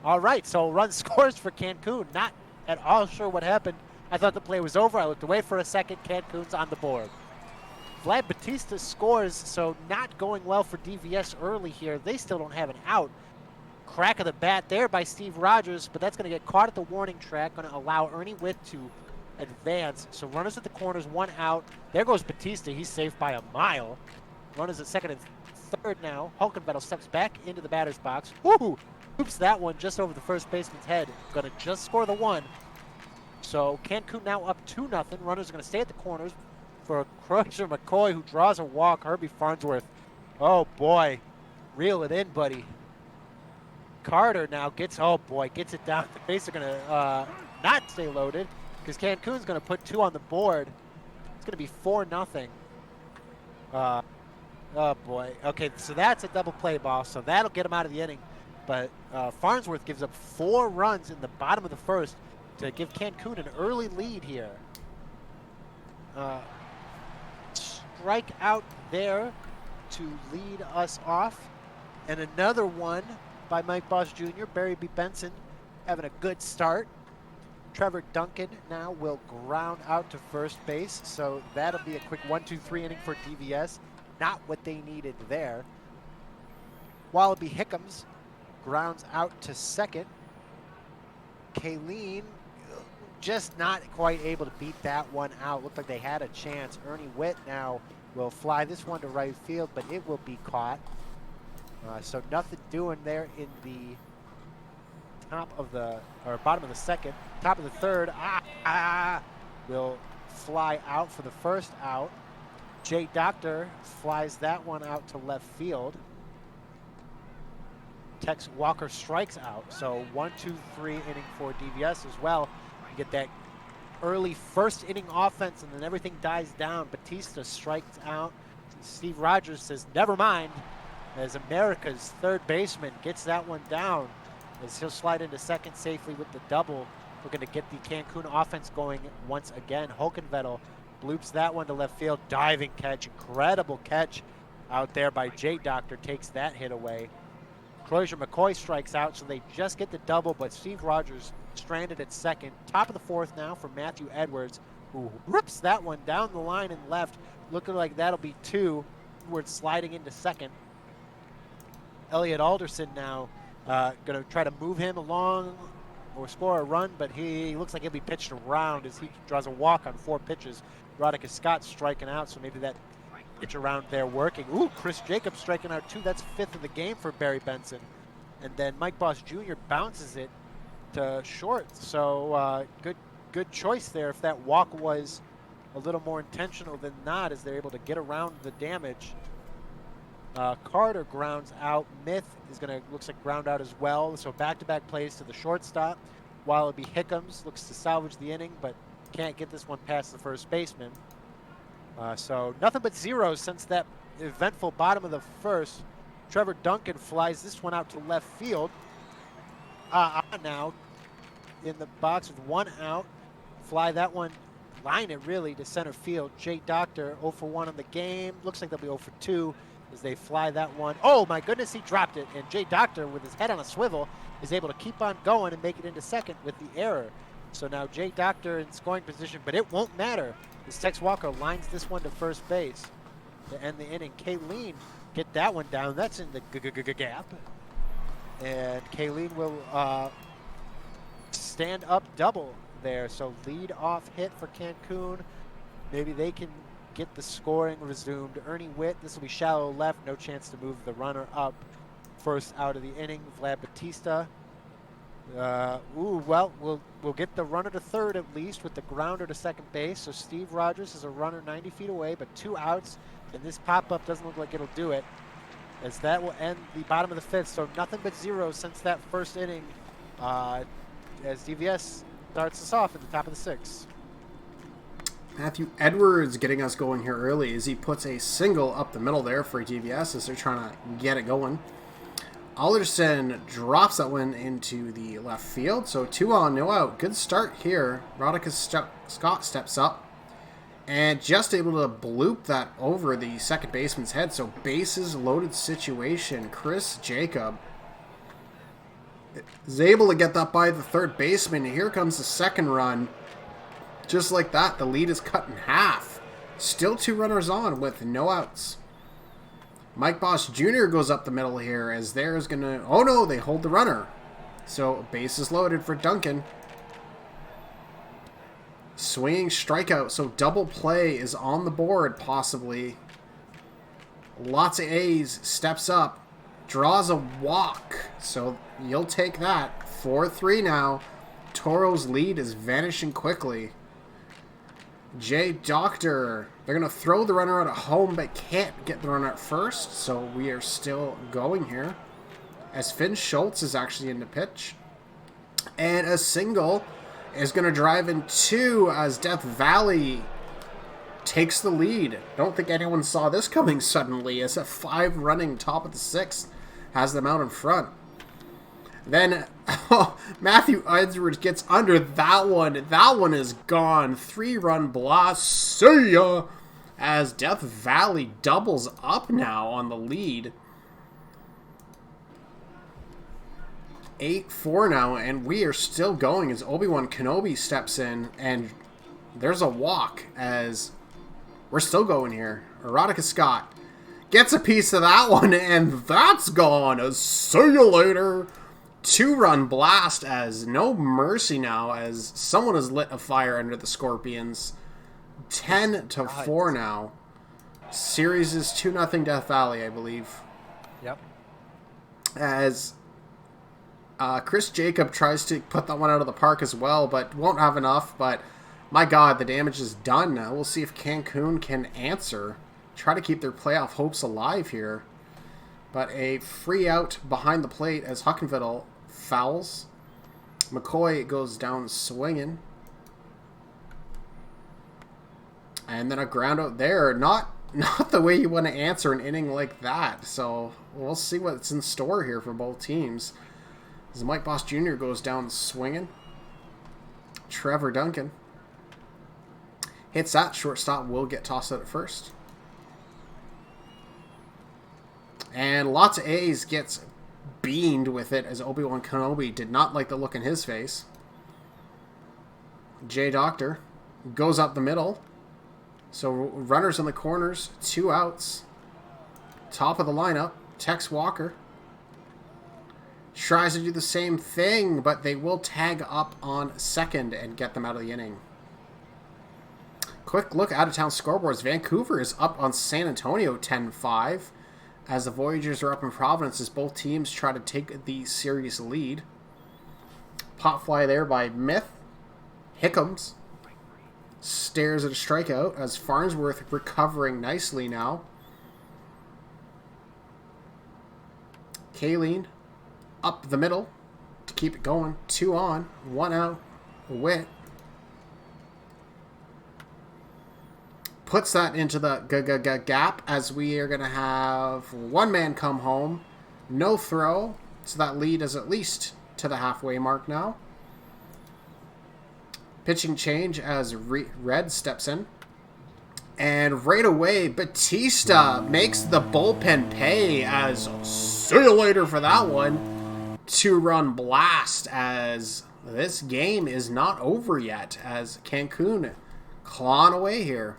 All right, so run scores for Cancun. Not at all sure what happened. I thought the play was over. I looked away for a second. Cancun's on the board. Vlad Batista scores, so not going well for DVS early here. They still don't have an out. Crack of the bat there by Steve Rogers, but that's going to get caught at the warning track, going to allow Ernie Witt to advance. So runners at the corners, one out. There goes Batista. He's safe by a mile. Runners at second and third now. Hulkenvettel steps back into the batter's box. Woo! Hoops that one just over the first baseman's head. Going to just score the one. So Cancun now up 2-0. Runners are going to stay at the corners for Crusher McCoy, who draws a walk. Herbie Farnsworth. Oh boy. Reel it in, buddy. Carter now gets it down. The base are going to not stay loaded because Cancun's going to put 2 on the board. It's going to be 4-0. Oh boy. Okay, so that's a double play ball, so that'll get him out of the inning. But Farnsworth gives up 4 runs in the bottom of the first to give Cancun an early lead here. Strike out there to lead us off. And another one by Mike Boss Jr. Barry B. Benson having a good start. Trevor Duncan now will ground out to first base, so that'll be a quick 1-2-3 inning for DVS. Not what they needed there. Wallaby Hickams grounds out to second. Kayleen just not quite able to beat that one out. Looked like they had a chance. Ernie Witt now will fly this one to right field, but it will be caught. So nothing doing there in the bottom of the second. Top of the third, will fly out for the first out. Jay Doctor flies that one out to left field. Tex Walker strikes out. So 1-2-3 inning for DVS as well. You get that early first inning offense and then everything dies down. Batista strikes out. Steve Rogers says, never mind, as America's third baseman gets that one down as he'll slide into second safely with the double. We're going to get the Cancun offense going once again. Hulkenvettel bloops that one to left field. Diving catch, incredible catch out there by Jay Doctor, takes that hit away. Crozier McCoy strikes out, so they just get the double, but Steve Rogers stranded at second. Top of the fourth now for Matthew Edwards, who rips that one down the line and left. Looking like that'll be 2. Edwards sliding into second. Elliot Alderson now going to try to move him along or score a run, but he looks like he'll be pitched around as he draws a walk on 4 pitches. Rodicus Scott striking out, so maybe that pitch around there working. Ooh, Chris Jacobs striking out 2. That's 5th of the game for Barry Benson. And then Mike Boss Jr. bounces it to short. So good choice there if that walk was a little more intentional than not, as they're able to get around the damage. Carter grounds out. Myth is going to, looks like, ground out as well. So back-to-back plays to the shortstop. Wallaby Hickams looks to salvage the inning, but can't get this one past the first baseman. So nothing but zeros since that eventful bottom of the first. Trevor Duncan flies this one out to left field. Now in the box with 1 out. Fly that one, line it really to center field. Jay Doctor 0 for 1 on the game. Looks like they'll be 0 for 2 as they fly that one. Oh my goodness, he dropped it. And Jay Doctor, with his head on a swivel, is able to keep on going and make it into second with the error. So now Jay Doctor in scoring position, but it won't matter as Tex Walker lines this one to first base to end the inning. Kayleen get that one down. That's in the gap. And Kayleen will stand up double there. So lead off hit for Cancun. Maybe they can get the scoring resumed. Ernie Witt, this will be shallow left, no chance to move the runner up. First out of the inning, Vlad Batista. Well, we'll get the runner to third at least with the grounder to second base. So Steve Rogers is a runner 90 feet away, but 2 outs, and this pop-up doesn't look like it'll do it, as that will end the bottom of the 5th. So nothing but zeros since that first inning, as DVS starts us off at the top of the 6th. Matthew Edwards getting us going here early as he puts a single up the middle there for DVS as they're trying to get it going. Alderson drops that one into the left field, so 2 on, no out. Good start here. Rodica Scott steps up and just able to bloop that over the second baseman's head. So bases loaded situation. Chris Jacob is able to get that by the third baseman. Here comes the second run. Just like that, the lead is cut in half. Still 2 runners on with no outs. Mike Bosch Jr. goes up the middle here as there's going to... Oh no, they hold the runner. So base is loaded for Duncan. Swinging strikeout, so double play is on the board possibly. Lots of A's, steps up, draws a walk. So you'll take that. 4-3 now. Toro's lead is vanishing quickly. Jay Doctor, they're going to throw the runner out at home, but can't get the runner at first, so we are still going here. As Finn Schultz is actually in the pitch. And a single is going to drive in 2 as Death Valley takes the lead. Don't think anyone saw this coming suddenly, as a 5 running top of the 6th has them out in front. Then Matthew Edwards gets under that one. That one is gone. 3-run blast. See ya! As Death Valley doubles up now on the lead. 8-4 now, and we are still going as Obi-Wan Kenobi steps in, and there's a walk as we're still going here. Erotica Scott gets a piece of that one, and that's gone. See you later. 2-run blast as no mercy now as someone has lit a fire under the Scorpions. 10-4 now. Series is 2-0 Death Valley, I believe. Yep. As Chris Jacob tries to put that one out of the park as well, but won't have enough. But my God, the damage is done now. We'll see if Cancun can answer. Try to keep their playoff hopes alive here. But a free out behind the plate as Huckenvittel fouls. McCoy goes down swinging. And then a ground out there. Not the way you want to answer an inning like that. So we'll see what's in store here for both teams. As Mike Bosch Jr. goes down swinging. Trevor Duncan hits that. Shortstop will get tossed out at first. And lots of A's gets beamed with it as Obi-Wan Kenobi did not like the look in his face. Jay Doctor goes up the middle. So runners in the corners, 2 outs. Top of the lineup, Tex Walker tries to do the same thing, but they will tag up on second and get them out of the inning. Quick look out of town scoreboards. Vancouver is up on San Antonio 10-5. As the Voyagers are up in Providence as both teams try to take the series lead. Pop fly there by Myth. Hickams stares at a strikeout as Farnsworth recovering nicely now. Kaline up the middle to keep it going. 2 on, 1 out. Witt puts that into the gap as we are going to have 1 man come home. No throw. So that lead is at least to the halfway mark now. Pitching change as Red steps in. And right away, Batista makes the bullpen pay as see you later for that one. 2-run blast as this game is not over yet as Cancun clawing away here.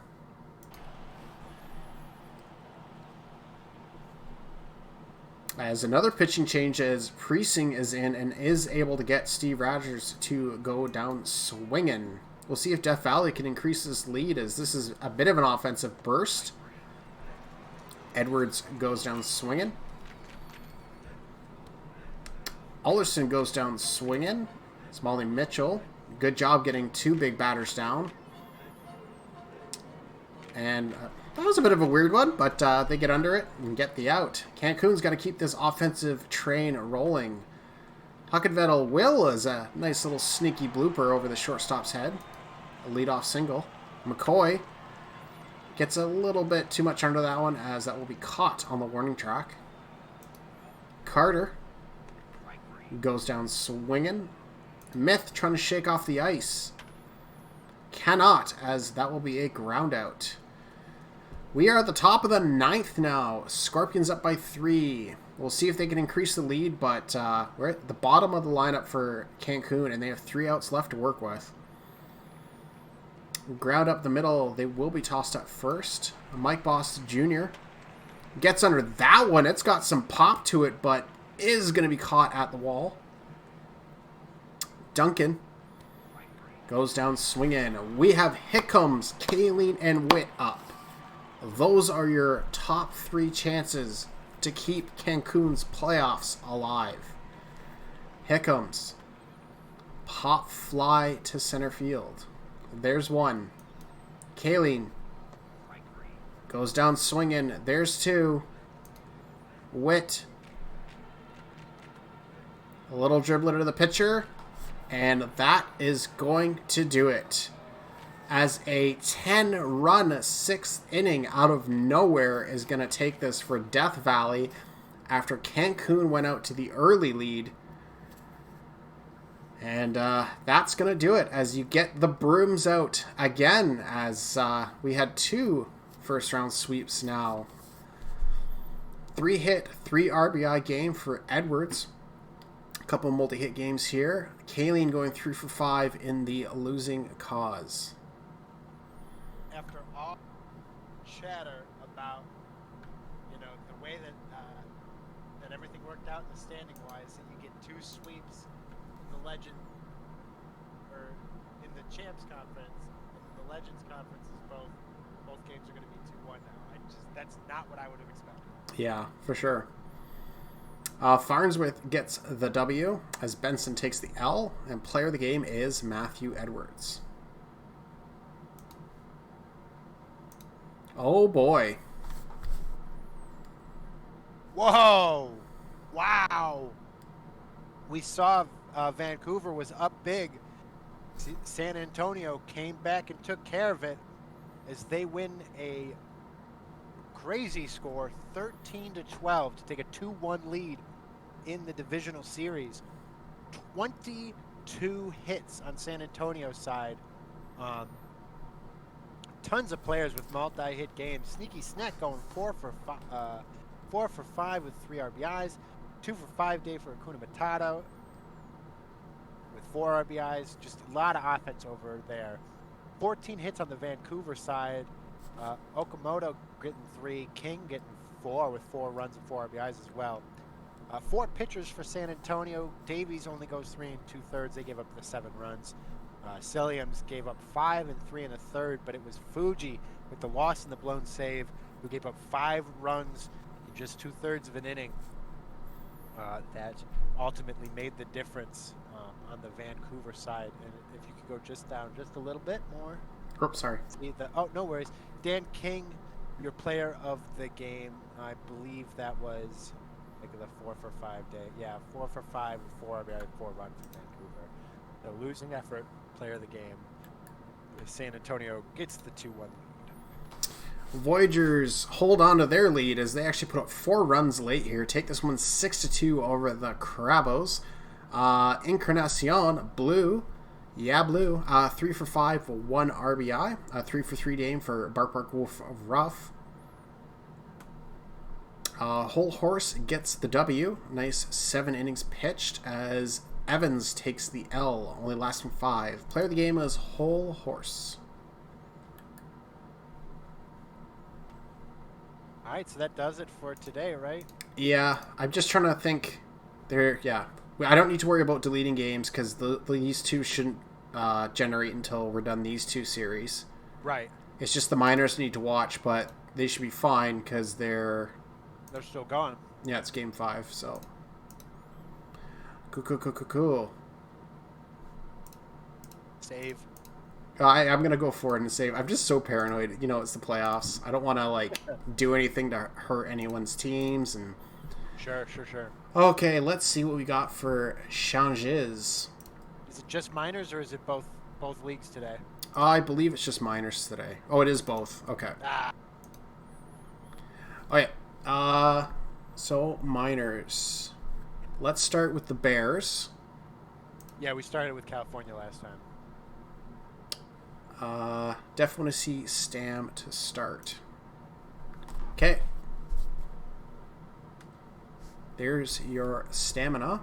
As another pitching change as Preissing is in and is able to get Steve Rogers to go down swinging. We'll see if Death Valley can increase this lead, as this is a bit of an offensive burst. Edwards goes down swinging. Alderson goes down swinging. Smalley Mitchell, good job getting 2 big batters down. And that was a bit of a weird one, but they get under it and get the out. Cancun's got to keep this offensive train rolling. Huckenvettel will is a nice little sneaky blooper over the shortstop's head. A leadoff single. McCoy gets a little bit too much under that one, as that will be caught on the warning track. Carter goes down swinging. Myth trying to shake off the ice. Cannot, as that will be a ground out. We are at the top of the 9th now. Scorpions up by 3. We'll see if they can increase the lead, but we're at the bottom of the lineup for Cancun, and they have 3 outs left to work with. Ground up the middle. They will be tossed up first. Mike Boss Jr. gets under that one. It's got some pop to it, but is going to be caught at the wall. Duncan goes down swinging. We have Hickams, Kaline, and Witt up. Those are your top 3 chances to keep Cancun's playoffs alive. Hickams, pop fly to center field. There's one. Kaline goes down swinging. There's 2. Witt, a little dribbler to the pitcher, and that is going to do it. As a 10-run 6th inning out of nowhere is going to take this for Death Valley after Cancun went out to the early lead. And that's going to do it as you get the brooms out again, as we had 2 first-round sweeps now. 3-hit, 3 RBI game for Edwards. A couple multi-hit games here. Kaline going 3 for 5 in the losing cause. After all chatter about, the way that that everything worked out in the standing wise, that you get 2 sweeps in the Legend, or in the Champs Conference, and the Legends Conference is both games are going to be 2-1 now. That's not what I would have expected. Yeah, for sure. Farnsworth gets the W as Benson takes the L, and player of the game is Matthew Edwards. Oh boy. Whoa! Wow! We saw Vancouver was up big. San Antonio came back and took care of it as they win a crazy score, 13-12, to take a 2-1 lead in the divisional series. 22 hits on San Antonio's side. Tons of players with multi-hit games. Sneaky Snack going 4 for 5 with 3 RBIs. 2 for 5 day for Acuna Matata with 4 RBIs. Just a lot of offense over there. 14 hits on the Vancouver side. Okamoto getting 3. King getting 4 with 4 runs and 4 RBIs as well. 4 pitchers for San Antonio. Davies only goes 3 2/3. They gave up the 7 runs. Silliams gave up 5 and 3 1/3, but it was Fuji with the loss and the blown save who gave up 5 runs in just 2/3 of an inning. That ultimately made the difference on the Vancouver side. And if you could go just down just a little bit more. Oh, sorry. No worries. Dan King, your player of the game. I believe that was like the 4 for 5 day. Yeah, 4 for 5 with 4 RBI, 4 runs for Vancouver. The losing effort, player of the game. San Antonio gets the 2-1 lead. Voyagers hold on to their lead as they actually put up 4 runs late here. Take this one 6-2 over the Crabos. Encarnacion, Blue. Yeah, Blue. 3 for 5 for 1 RBI. 3 for 3 game for Bark Wolf of Ruff. Whole Horse gets the W. Nice 7 innings pitched as Evans takes the L. Only lasting 5. Player of the game is Whole Horse. All right, so that does it for today, right? Yeah, I'm just trying to think. I don't need to worry about deleting games because these two shouldn't generate until we're done these 2 series. Right. It's just the minors need to watch, but they should be fine because they're still going. Yeah, it's game 5, so. Cool. Save. I'm going to go for it and save. I'm just so paranoid. You know, it's the playoffs. I don't want to, like, do anything to hurt anyone's teams. And Sure. Okay, let's see what we got for Changes. Is it just minors or is it both leagues today? I believe it's just minors today. Oh, it is both. Okay. Okay. So, minors. Let's start with the Bears. Yeah, we started with California last time. Definitely want to see Stam to start. Okay. There's your stamina.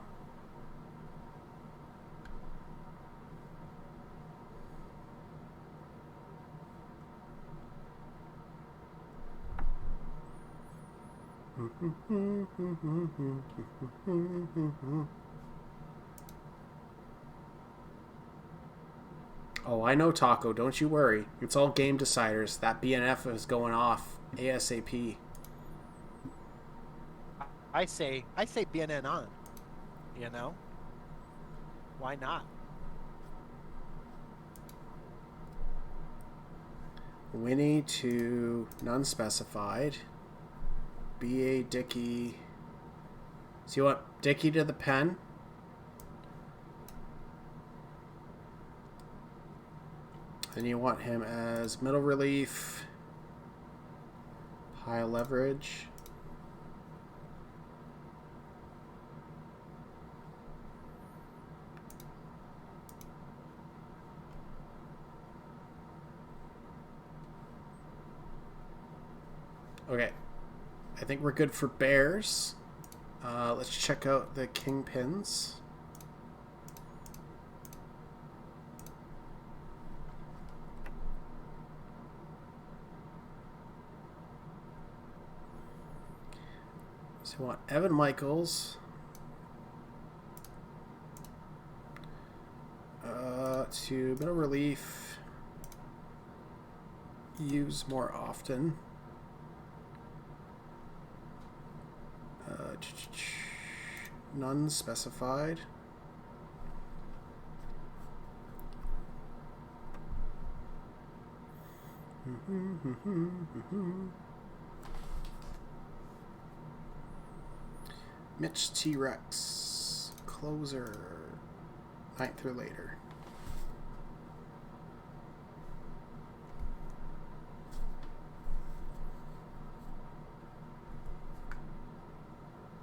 Oh, I know, Taco. Don't you worry. It's all game deciders. That BNF is going off ASAP. I say BNN on. You know? Why not? Winnie to none specified. BA Dickey. So you want Dickey to the pen? Then you want him as middle relief, high leverage. Okay, I think we're good for Bears. Let's check out the Kingpins. So we want Evan Michaels to middle relief, use more often. None specified. Mitch T-Rex, closer, 9th or later.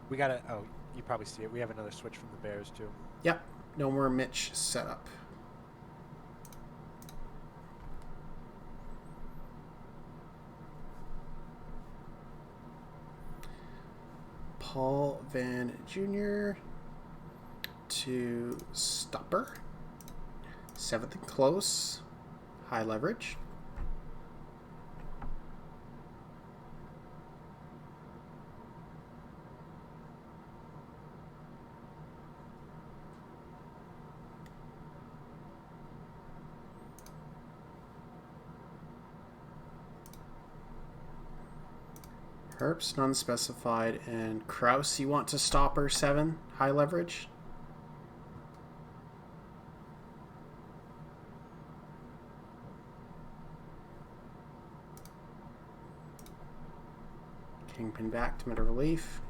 We gotta. Oh, you probably see it. We have another switch from the Bears too. Yep, no more Mitch setup. Paul Van Jr. to stopper. 7th and close. High leverage. Herps, none specified, and Kraus, you want to stopper 7, high leverage? Kingpin back to middle relief.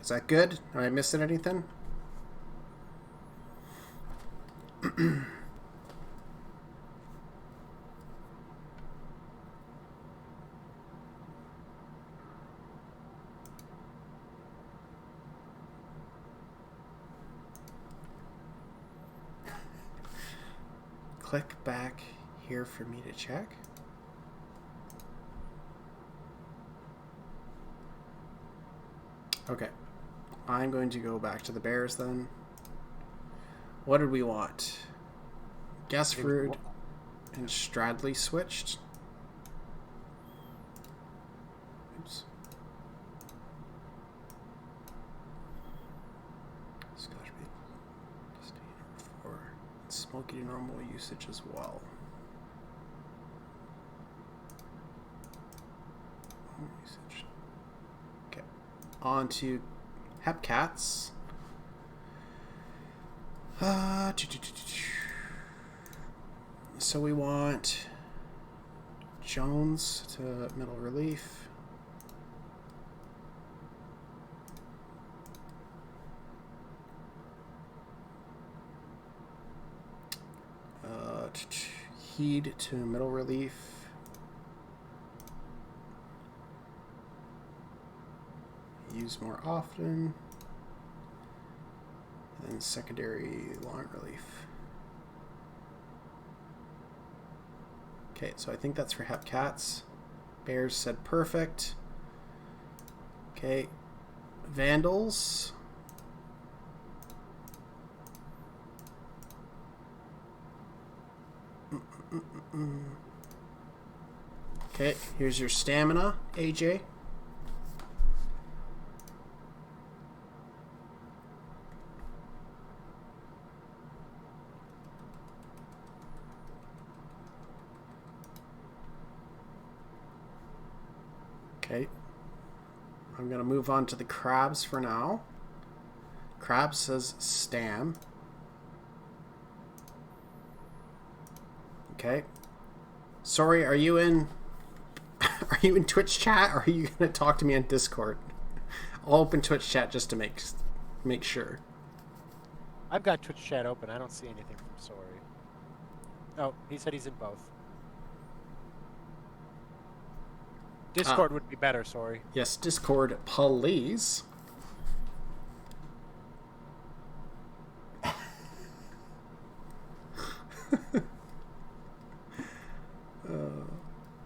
Is that good? Am I missing anything? Click back here for me to check. Okay, I'm going to go back to the Bears then. What did we want? Guessford and Stradley switched. Oops. Scotch Big. Stay number 4. do normal usage as well. Normal usage. Okay. On to Hepcats. So we want Jones to middle relief. Heed to middle relief. Use more often. And then secondary long relief. Okay, so I think that's for Hepcats. Bears said perfect. Okay, Vandals. Okay, here's your stamina, AJ. Okay. I'm going to move on to the crabs for now. Crab says stam. Okay. Sorry, are you in Twitch chat, or are you going to talk to me on Discord? I'll open Twitch chat just to make sure. I've got Twitch chat open. I don't see anything from Sorry. Oh, he said he's in both. Discord would be better, Sorry. Yes, Discord, please.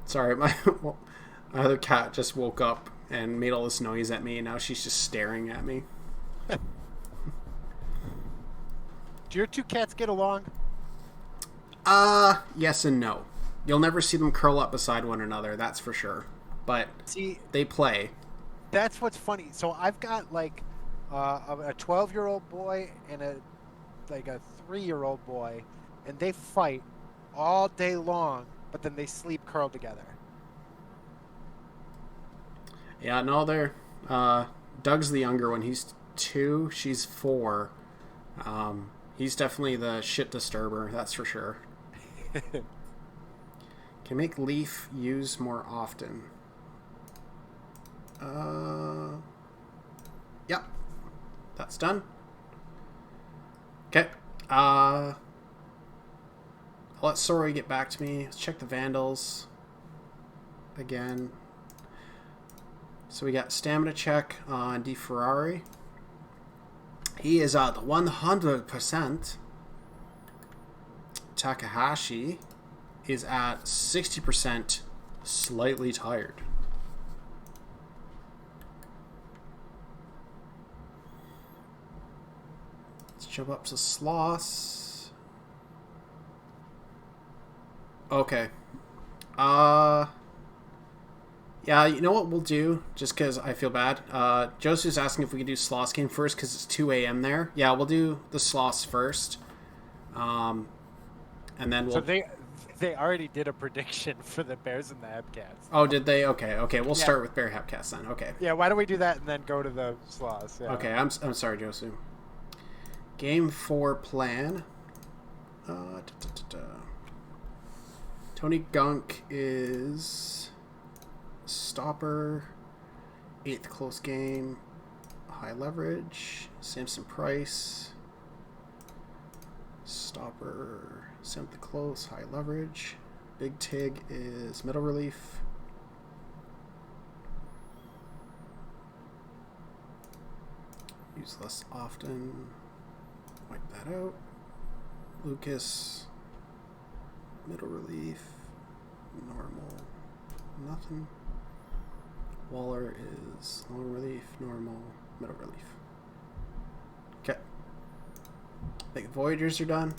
Sorry, my other cat just woke up and made all this noise at me, and now she's just staring at me. Do your two cats get along? Yes and no. You'll never see them curl up beside one another, that's for sure. But See, they play. that's what's funny. So I've got like a 12-year-old boy and a 3-year-old boy, and they fight all day long, but then they sleep curled together. Yeah, no, they're Doug's the younger one. He's 2, she's 4. He's definitely the shit disturber, that's for sure. Can make Leaf use more often. Yep. That's done. Okay. I'll let Sorry get back to me. Let's check the Vandals again. So we got stamina check on DeFerrari. He is at 100%. Takahashi is at 60%, slightly tired. Let's jump up to Sloss. Okay. Yeah, you know what we'll do, just because I feel bad. Josu's asking if we can do Sloss game first, because it's 2 a.m. there. Yeah, we'll do the Sloss first. And then we'll... So they already did a prediction for the Bears and the Hepcats. Oh, did they? Okay. We'll start with Bear Hepcats then. Okay. Yeah, why don't we do that and then go to the Sloss? Yeah. Okay, I'm sorry, Josu. Game 4 plan. Tony Gunk is stopper. 8th close game. High leverage. Samson Price. Stopper. 7th close. High leverage. Big Tig is middle relief. Use less often. Wipe that out. Lucas, middle relief, normal, nothing. Waller is long relief, normal, middle relief. Okay. I think Voyagers are done.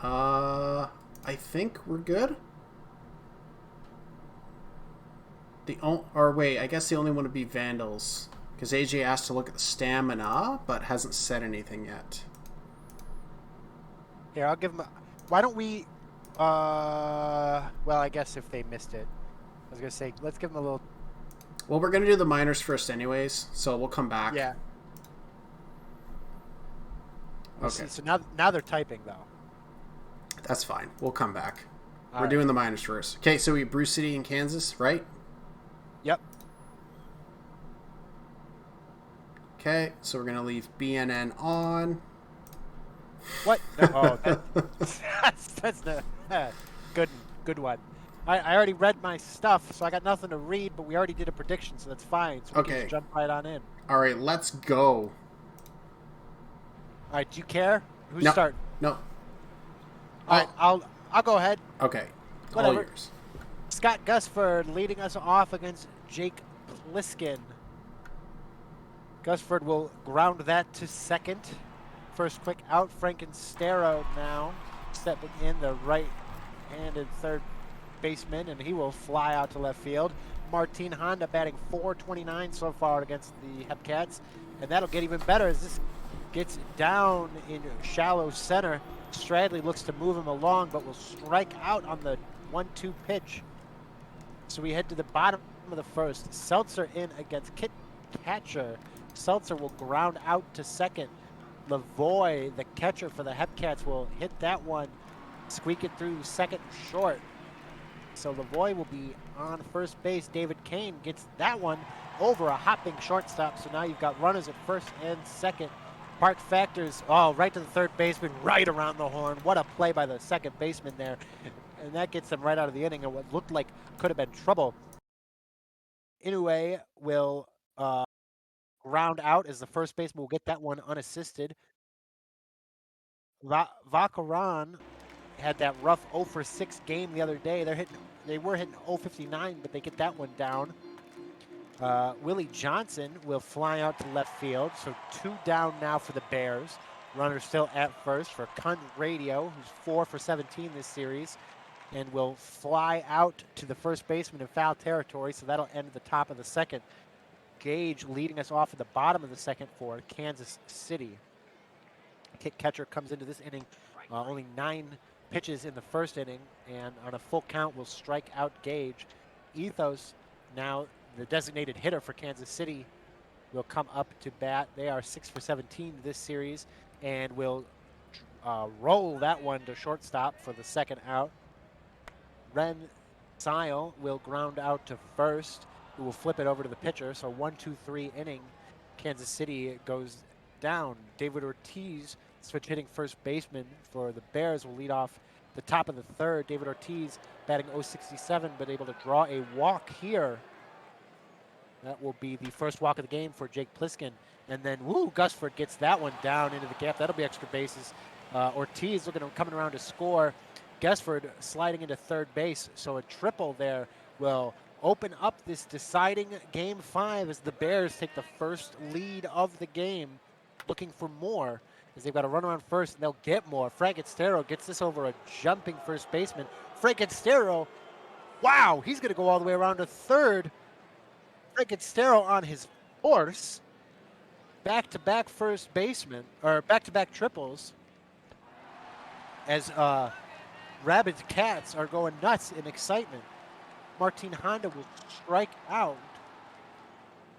I think we're good. Wait, I guess the only one would be Vandals. Because AJ asked to look at the stamina, but hasn't said anything yet. Here, I'll give him. Why don't we? Well, I guess if they missed it, I was gonna say let's give them a little. Well, we're gonna do the minors first, anyways, so we'll come back. Yeah. Okay. See, so now they're typing though. That's fine. We'll come back. All We're right. doing the minors first. Okay, so we have Bruce City in Kansas, right? Yep. Okay, so we're going to leave BNN on. What? No, oh, that's the good one. I already read my stuff, so I got nothing to read, but we already did a prediction, so that's fine. So we can Okay. just jump right on in. All right, let's go. All right, do you care? Who's No. starting? No. All right, I'll go ahead. Okay. All Whatever. yours. Scott Gusford leading us off against Jake Pliskin. Gusford will ground that to second. First quick out, Frankenstero now stepping in, the right-handed third baseman, and he will fly out to left field. Martin Honda batting .429 so far against the Hepcats, and that'll get even better as this gets down in shallow center. Stradley looks to move him along, but will strike out on the 1-2 pitch. So we head to the bottom of the first. Seltzer in against Kit Catcher. Seltzer will ground out to second. Lavoie, the catcher for the Hepcats, will hit that one, squeak it through second short. So Lavoie will be on first base. David Kane gets that one over a hopping shortstop. So now you've got runners at first and second. Park Factors, right to the third baseman, right around the horn. What a play by the second baseman there. And that gets them right out of the inning in what looked like could have been trouble. Inoue will ground out as the first baseman will get that one unassisted. Vacaran had that rough 0 for 6 game the other day. They were hitting 059, but they get that one down. Willie Johnson will fly out to left field, so 2 down now for the Bears. Runner still at first for Cunt Radio, who's 4 for 17 this series, and will fly out to the first baseman in foul territory, so that'll end at the top of the second. Gage leading us off at the bottom of the second for Kansas City. Kit Catcher comes into this inning, only 9 pitches in the first inning, and on a full count will strike out Gage. Ethos, now the designated hitter for Kansas City, will come up to bat. They are 6 for 17 this series and will roll that one to shortstop for the second out. Ren Sile will ground out to first, who will flip it over to the pitcher. So 1-2-3 inning, Kansas City goes down. David Ortiz, switch hitting first baseman for the Bears, will lead off the top of the third. David Ortiz batting .067, but able to draw a walk here. That will be the first walk of the game for Jake Pliskin. And then, Gusford gets that one down into the gap. That'll be extra bases. Ortiz coming around to score. Gusford sliding into third base. So a triple there will open up this deciding Game 5 as the Bears take the first lead of the game, looking for more as they've got a runner on first and they'll get more. Frankenstero gets this over a jumping first baseman. Frankenstero, wow, he's going to go all the way around to third. Frankenstero on his horse, back-to-back first baseman, or back-to-back triples, as Rabid Cats are going nuts in excitement. Martin Honda will strike out.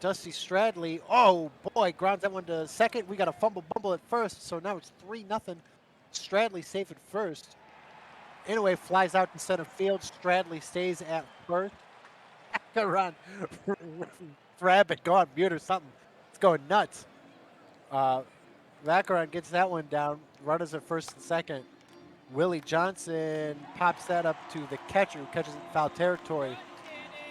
Dusty Stradley, grounds that one to second. We got a fumble at first, so now it's 3-0. Stradley safe at first. Inoue flies out to center field. Stradley stays at first. Run. Rabbit, go on mute or something. It's going nuts. Vacaran gets that one down. Runners at first and second. Willie Johnson pops that up to the catcher, who catches it in foul territory.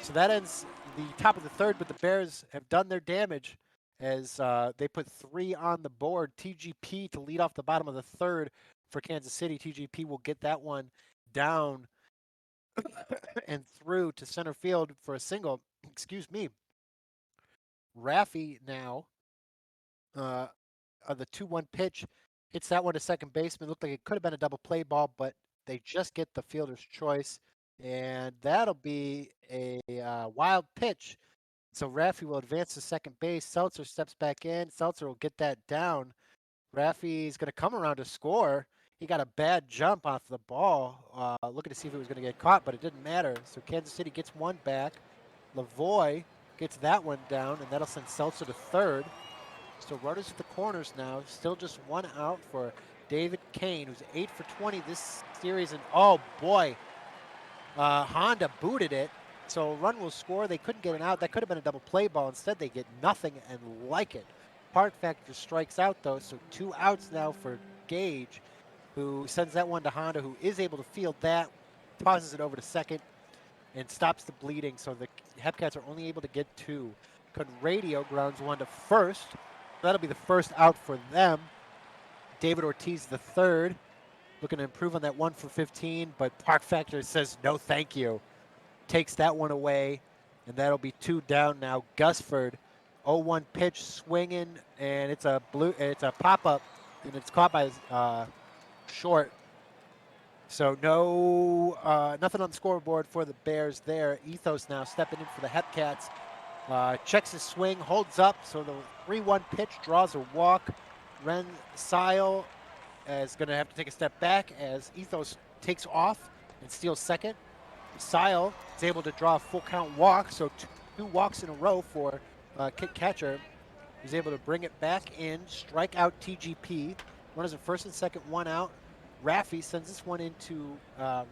So that ends the top of the third, but the Bears have done their damage as they put 3 on the board. TGP to lead off the bottom of the third for Kansas City. TGP will get that one down and through to center field for a single. Excuse me. Raffy now on the 2-1 pitch hits that one to second baseman. Looked like it could have been a double play ball, but they just get the fielder's choice, and that'll be a wild pitch. So Raffi will advance to second base. Seltzer steps back in. Seltzer will get that down. Raffi's going to come around to score. He got a bad jump off the ball, looking to see if it was going to get caught, but it didn't matter. So Kansas City gets one back. Lavoie gets that one down, and that'll send Seltzer to third. So runners at the corners now. Still just one out for David Kane, who's 8 for 20 this series. And oh boy, Honda booted it. So run will score. They couldn't get an out. That could have been a double play ball. Instead, they get nothing and like it. Park Factor strikes out, though, so 2 outs now for Gage, who sends that one to Honda, who is able to field that, tosses it over to second, and stops the bleeding. So the Hepcats are only able to get 2. Conradio grounds one to first. That'll be the first out for them. David Ortiz, the third, looking to improve on that 1 for 15, but Park Factor says no thank you. Takes that one away, and that'll be 2 down now. Gusford, 0-1 pitch, swinging, and it's a pop-up, and it's caught by short. So no, nothing on the scoreboard for the Bears there. Ethos now stepping in for the Hepcats. Checks his swing, holds up, so the 3-1 pitch draws a walk. Ren Sile is going to have to take a step back as Ethos takes off and steals second. Sile is able to draw a full count walk, so 2 walks in a row for Kit Catcher. He's able to bring it back in, strike out TGP. Runners at first and second, 1 out. Raffi sends this one into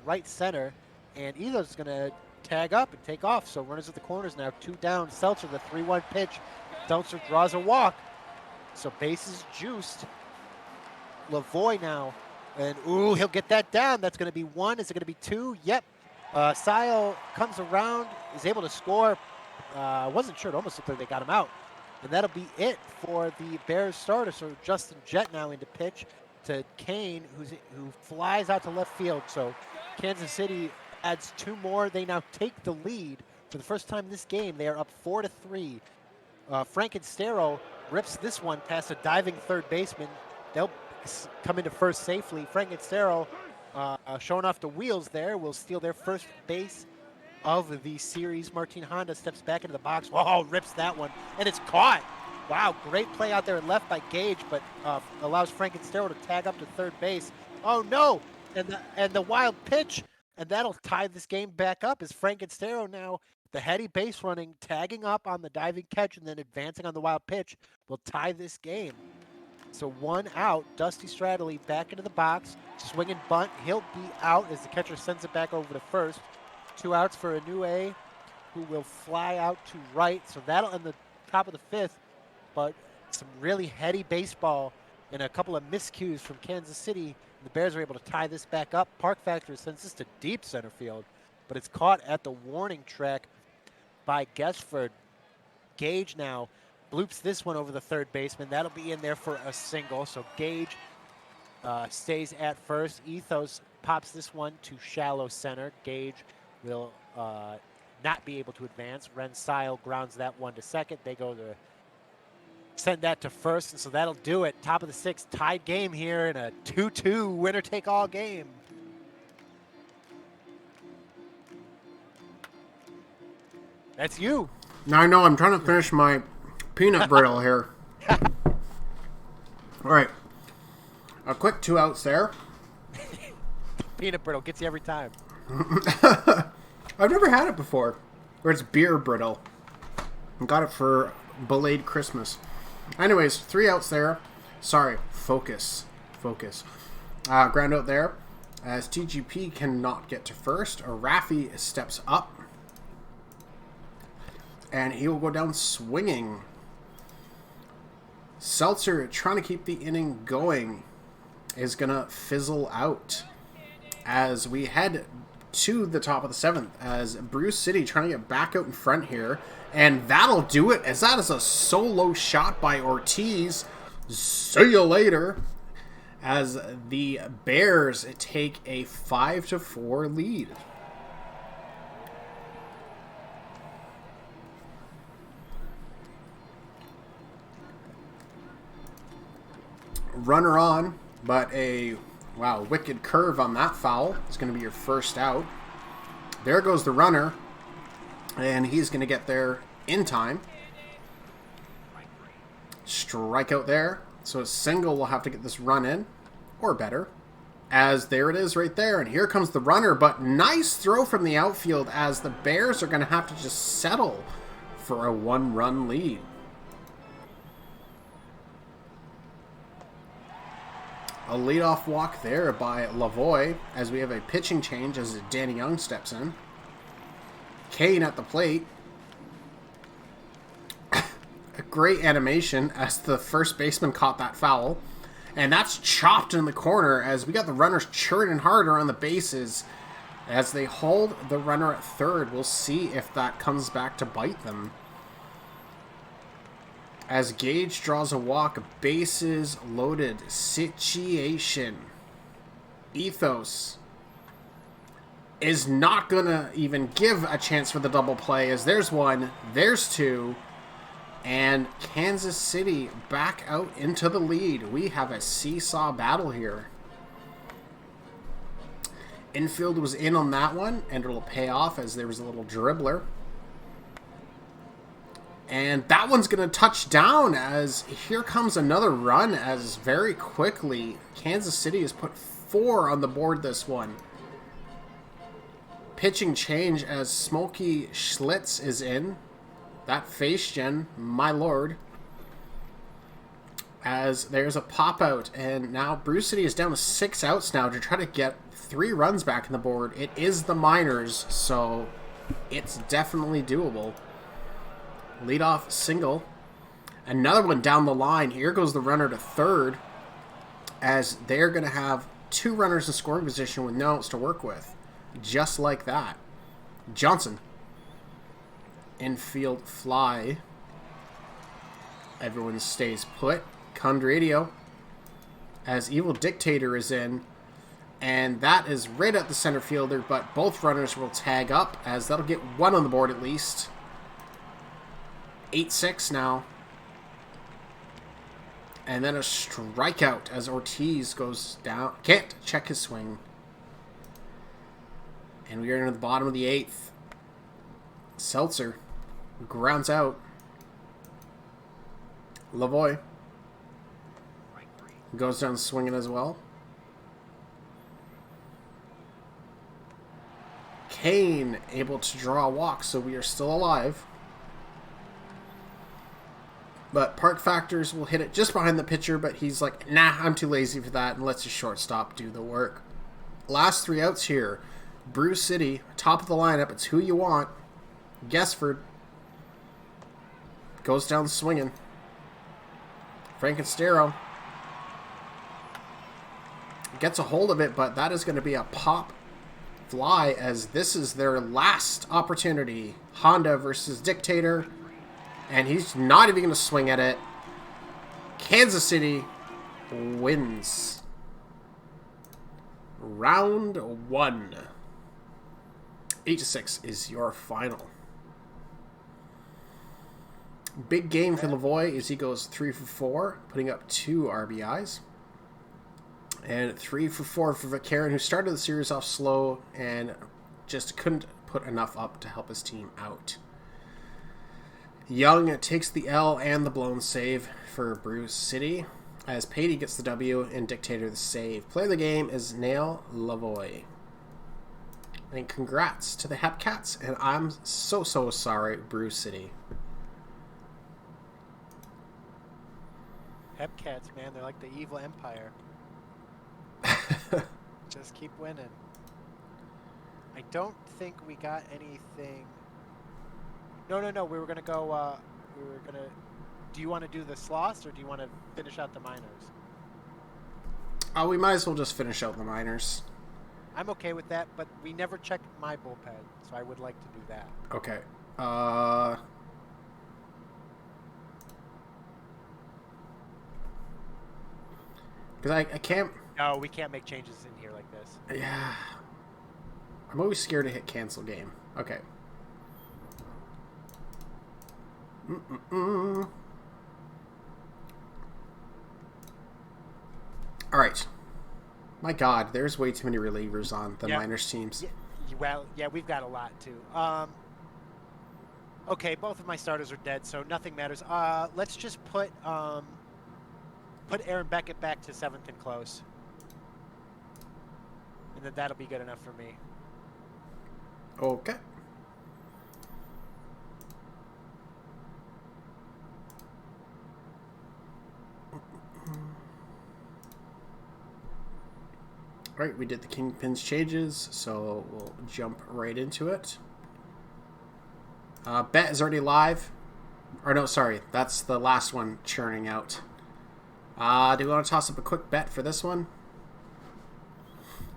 right center, and Ethos is going to tag up and take off. So runners at the corners now, 2 down. Seltzer, the 3-1 pitch. Seltzer draws a walk. So bases juiced. Lavoie now. And ooh, he'll get that down. That's going to be 1. Is it going to be 2? Yep. Sile comes around, is able to score. Wasn't sure. It almost looked like they got him out. And that'll be it for the Bears starter. So Justin Jett now into pitch to Kane, who flies out to left field. So Kansas City adds 2 more. They now take the lead for the first time this game. They are up 4-3. Frankenstero rips this one past a diving third baseman. They'll come into first safely. Frankenstero, showing off the wheels there, will steal their first base of the series. Martin Honda steps back into the box. Oh, rips that one, and it's caught. Wow, great play out there left by Gage, but allows Frankenstero to tag up to third base. Oh no, and the wild pitch, and that'll tie this game back up as Frankenstero now, the heady base running, tagging up on the diving catch and then advancing on the wild pitch, will tie this game. So 1 out, Dusty Stradley back into the box, swinging bunt. He'll be out as the catcher sends it back over to first. 2 outs for Inoue, who will fly out to right. So that'll end the top of the 5th, but some really heady baseball and a couple of miscues from Kansas City. The Bears are able to tie this back up. Park Factor sends this to deep center field, but it's caught at the warning track by Gusford. Gage now bloops this one over the third baseman. That'll be in there for a single. So Gage stays at first. Ethos pops this one to shallow center. Gage will not be able to advance. Ren Sile grounds that one to second. They go to send that to first, and so that'll do it. Top of the 6th, tied game here in a 2-2 winner-take-all game. That's you. Now I know I'm trying to finish my peanut brittle here. All right. A quick 2 outs there. Peanut brittle gets you every time. I've never had it before. Or it's beer brittle. I got it for belated Christmas. Anyways, 3 outs there. Sorry, focus. Ground out there. As TGP cannot get to first, Raffi steps up. And he will go down swinging. Seltzer, trying to keep the inning going, is going to fizzle out. As we head to the top of the 7th, as Bruce City trying to get back out in front here. And that'll do it, as that is a solo shot by Ortiz. See you later. As the Bears take a 5-4 lead. Runner on, but a wicked curve on that foul. It's going to be your first out. There goes the runner, and he's going to get there in time. Strikeout there. So a single will have to get this run in, or better. As there it is right there, and here comes the runner, but nice throw from the outfield as the Bears are going to have to just settle for a 1-run lead. A leadoff walk there by Lavoie as we have a pitching change as Danny Young steps in. Kane at the plate. A great animation as the first baseman caught that foul. And that's chopped in the corner as we got the runners churning harder on the bases as they hold the runner at third. We'll see if that comes back to bite them. As Gage draws a walk, bases loaded situation. Ethos is not going to even give a chance for the double play as there's one, there's two, and Kansas City back out into the lead. We have a seesaw battle here. Infield was in on that one, and it'll pay off as there was a little dribbler. And that one's going to touch down as here comes another run as very quickly Kansas City has put 4 on the board this one. Pitching change as Smokey Schlitz is in. That face gen, my lord. As there's a pop out and now Brew City is down to 6 outs now to try to get 3 runs back in the board. It is the minors, so it's definitely doable. Leadoff single. Another one down the line. Here goes the runner to third as they're going to have 2 runners in scoring position with no outs to work with. Just like that. Johnson. Infield fly. Everyone stays put. Condradio as Evil Dictator is in. And that is right at the center fielder, but both runners will tag up as that'll get 1 on the board at least. 8-6 now. And then a strikeout as Ortiz goes down. Can't check his swing. And we are into the bottom of the 8th. Seltzer grounds out. Lavoie goes down swinging as well. Kane able to draw a walk, so we are still alive. But Park Factors will hit it just behind the pitcher, but he's like, nah, I'm too lazy for that, and lets his shortstop do the work. Last 3 outs here. Brew City, top of the lineup. It's who you want. Guessford goes down swinging. Frankenstero gets a hold of it, but that is going to be a pop fly as this is their last opportunity. Honda versus Dictator. And he's not even going to swing at it. Kansas City wins. Round 1. 8-6 is your final. Big game for Lavoie as he goes 3 for 4, putting up 2 RBIs. And 3 for 4 for Vaquerin, who started the series off slow and just couldn't put enough up to help his team out. Young takes the L and the blown save for Brew City as Patey gets the W and Dictator the save. Player of the game is Nail Lavoie. And congrats to the Hepcats, and I'm so sorry, Brew City. Hepcats, man, they're like the evil empire. Just keep winning. I don't think we got anything. No. We were gonna go. Do you want to do the sloths or do you want to finish out the minors? We might as well just finish out the minors. I'm okay with that, but we never checked my bullpen, so I would like to do that. Okay. Because I can't. No, we can't make changes in here like this. Yeah. I'm always scared to hit cancel game. Okay. Alright. My God, there's way too many relievers on the minors teams. Yeah, well, yeah, we've got a lot too. Okay, both of my starters are dead, so nothing matters. Let's just put Aaron Beckett back to 7th and close. And then that'll be good enough for me. Okay. Right, we did the Kingpins changes, so we'll jump right into it. Bet is already live. Or no, sorry, that's the last one churning out. Do you want to toss up a quick bet for this one?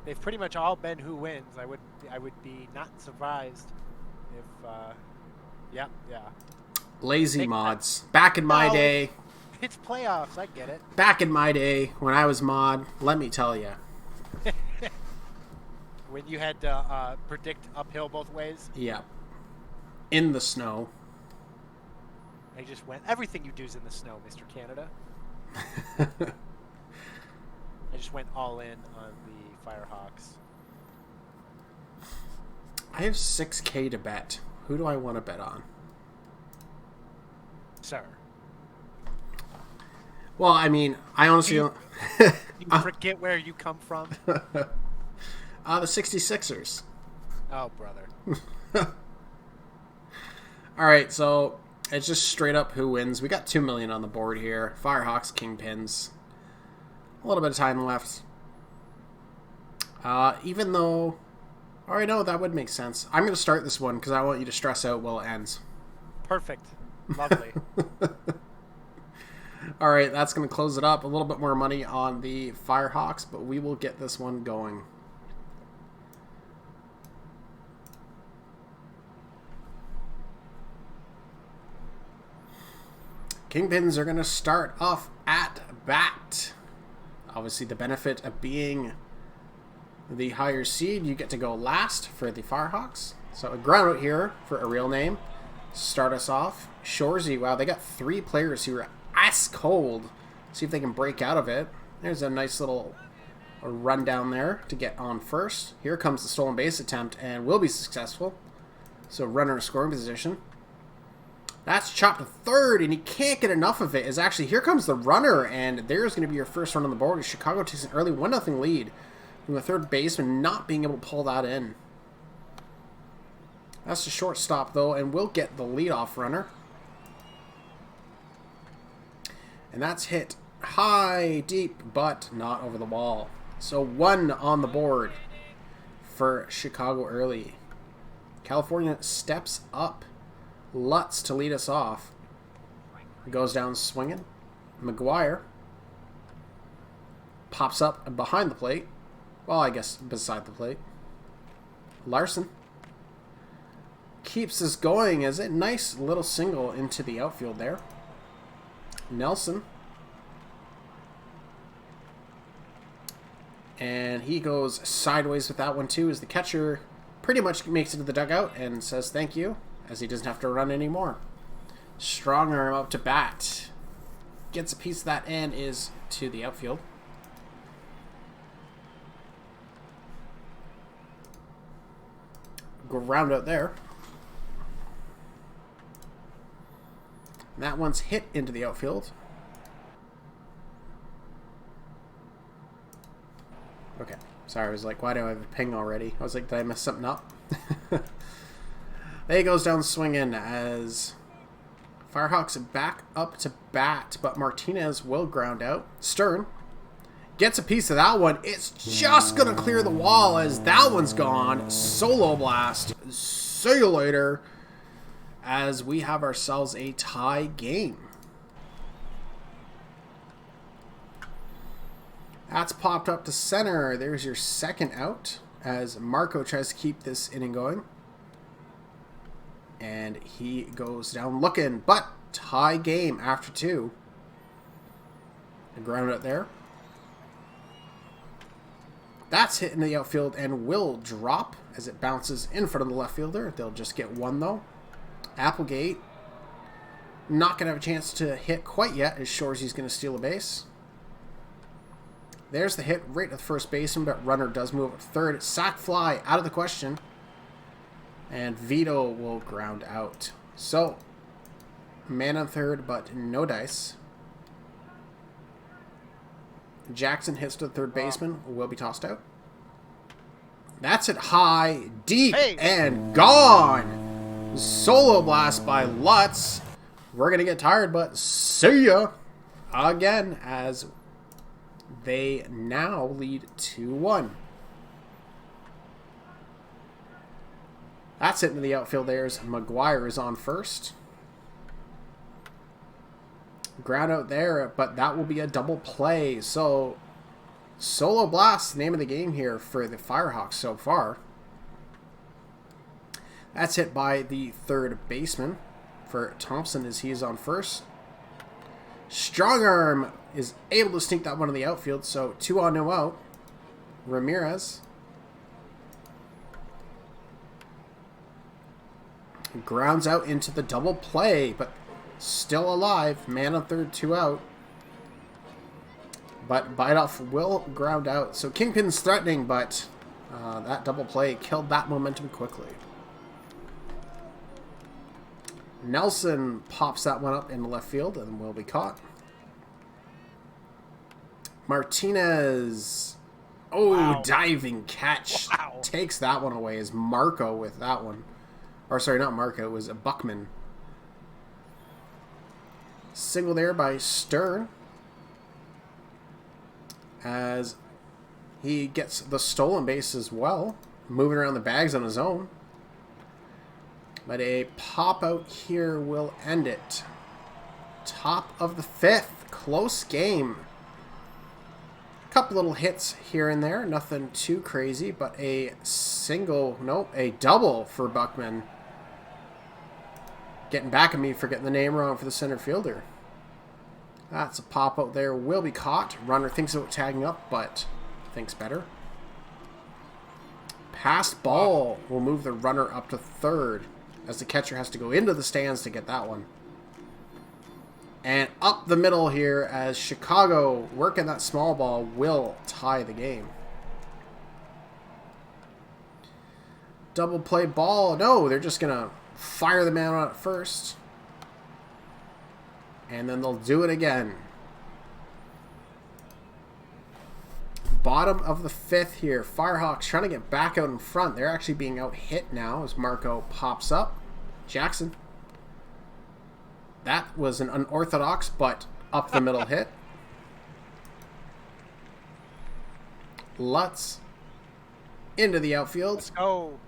They've pretty much all been who wins. I would be not surprised if yeah. Lazy Take mods. Back in my No. day, It's playoffs, I get it. back in my day when I was mod, let me tell you. When you had to predict uphill both ways, Yeah. In the snow. I just went everything you do is in the snow, Mr. Canada. I just went all in on the Firehawks. I have 6K to bet. Who do I want to bet on? Sir. Well, I mean, I honestly don't... You forget where you come from? the 66ers. Oh, brother. All right, so it's just straight up who wins. We got 2 million on the board here. Firehawks, Kingpins. A little bit of time left. Even though... All right, no, that would make sense. I'm going to start this one because I want you to stress out while it ends. Perfect. Lovely. All right, that's going to close it up. A little bit more money on the Firehawks, but we will get this one going. Kingpins are going to start off at bat. Obviously, the benefit of being the higher seed, you get to go last for the Firehawks. So a ground out here for a real name. Start us off. Shorzy, wow, they got 3 players who are ice cold. See if they can break out of it. There's a nice little run down there to get on first. Here comes the stolen base attempt and will be successful. So runner in scoring position. That's chopped to third, and he can't get enough of it. Is actually, here comes the runner, and there's going to be your first run on the board. Chicago takes an early 1-0 lead from the third baseman not being able to pull that in. That's the shortstop, though, and we'll get the leadoff runner. And that's hit high, deep, but not over the wall. So 1 on the board for Chicago early. California steps up. Lutz to lead us off. Goes down swinging. McGuire pops up behind the plate. Well, I guess beside the plate. Larson keeps this going as a nice little single into the outfield there. Nelson. And he goes sideways with that one too as the catcher pretty much makes it to the dugout and says thank you, as he doesn't have to run anymore. Strong arm up to bat. Gets a piece of that and is to the outfield. Ground out there. That one's hit into the outfield. Okay. Sorry, I was like, why do I have a ping already? I was like, did I mess something up? There he goes down swinging as Firehawks back up to bat, but Martinez will ground out. Stern gets a piece of that one. It's just going to clear the wall as that one's gone. Solo blast. See you later. As we have ourselves a tie game. That's popped up to center. There's your second out as Marco tries to keep this inning going. And he goes down looking, but tie game after 2. A ground out there. That's hit in the outfield and will drop as it bounces in front of the left fielder. They'll just get 1 though. Applegate not going to have a chance to hit quite yet as Shorzy's going to steal a base. There's the hit right at the first baseman, but runner does move at third. Sack fly out of the question. And Vito will ground out. So, man on third, but no dice. Jackson hits to the third baseman, will be tossed out. That's it high, deep, and gone. Solo blast by Lutz. We're going to get tired, but see ya again as they now lead 2-1. That's it into the outfield there as McGuire is on first. Ground out there, but that will be a double play. So, solo blast, name of the game here for the Firehawks so far. That's hit by the third baseman for Thompson as he is on first. Strong arm is able to sneak that one in the outfield, so 2 on, no out. Ramirez grounds out into the double play, but still alive. Man on third, 2 out. But Bidoff will ground out. So Kingpin's threatening, but that double play killed that momentum quickly. Nelson pops that one up into left field and will be caught. Martinez. Oh, wow. Diving catch. Wow. Takes that one away as Marco with that one. Or sorry, not Marco, it was a Buckman. Single there by Stern as he gets the stolen base as well, moving around the bags on his own. But a pop out here will end it. Top of the 5th, close game. A couple little hits here and there, nothing too crazy, but a double for Buckman. Getting back at me for getting the name wrong for the center fielder. That's a pop out there. Will be caught. Runner thinks about tagging up, but thinks better. Passed ball will move the runner up to third as the catcher has to go into the stands to get that one. And up the middle here as Chicago working that small ball will tie the game. Double play ball. No, they're just going to fire the man on it first. And then they'll do it again. Bottom of the 5th here. Firehawks trying to get back out in front. They're actually being out hit now as Marco pops up. Jackson. That was an unorthodox but up the middle hit. Lutz into the outfield. Let's go.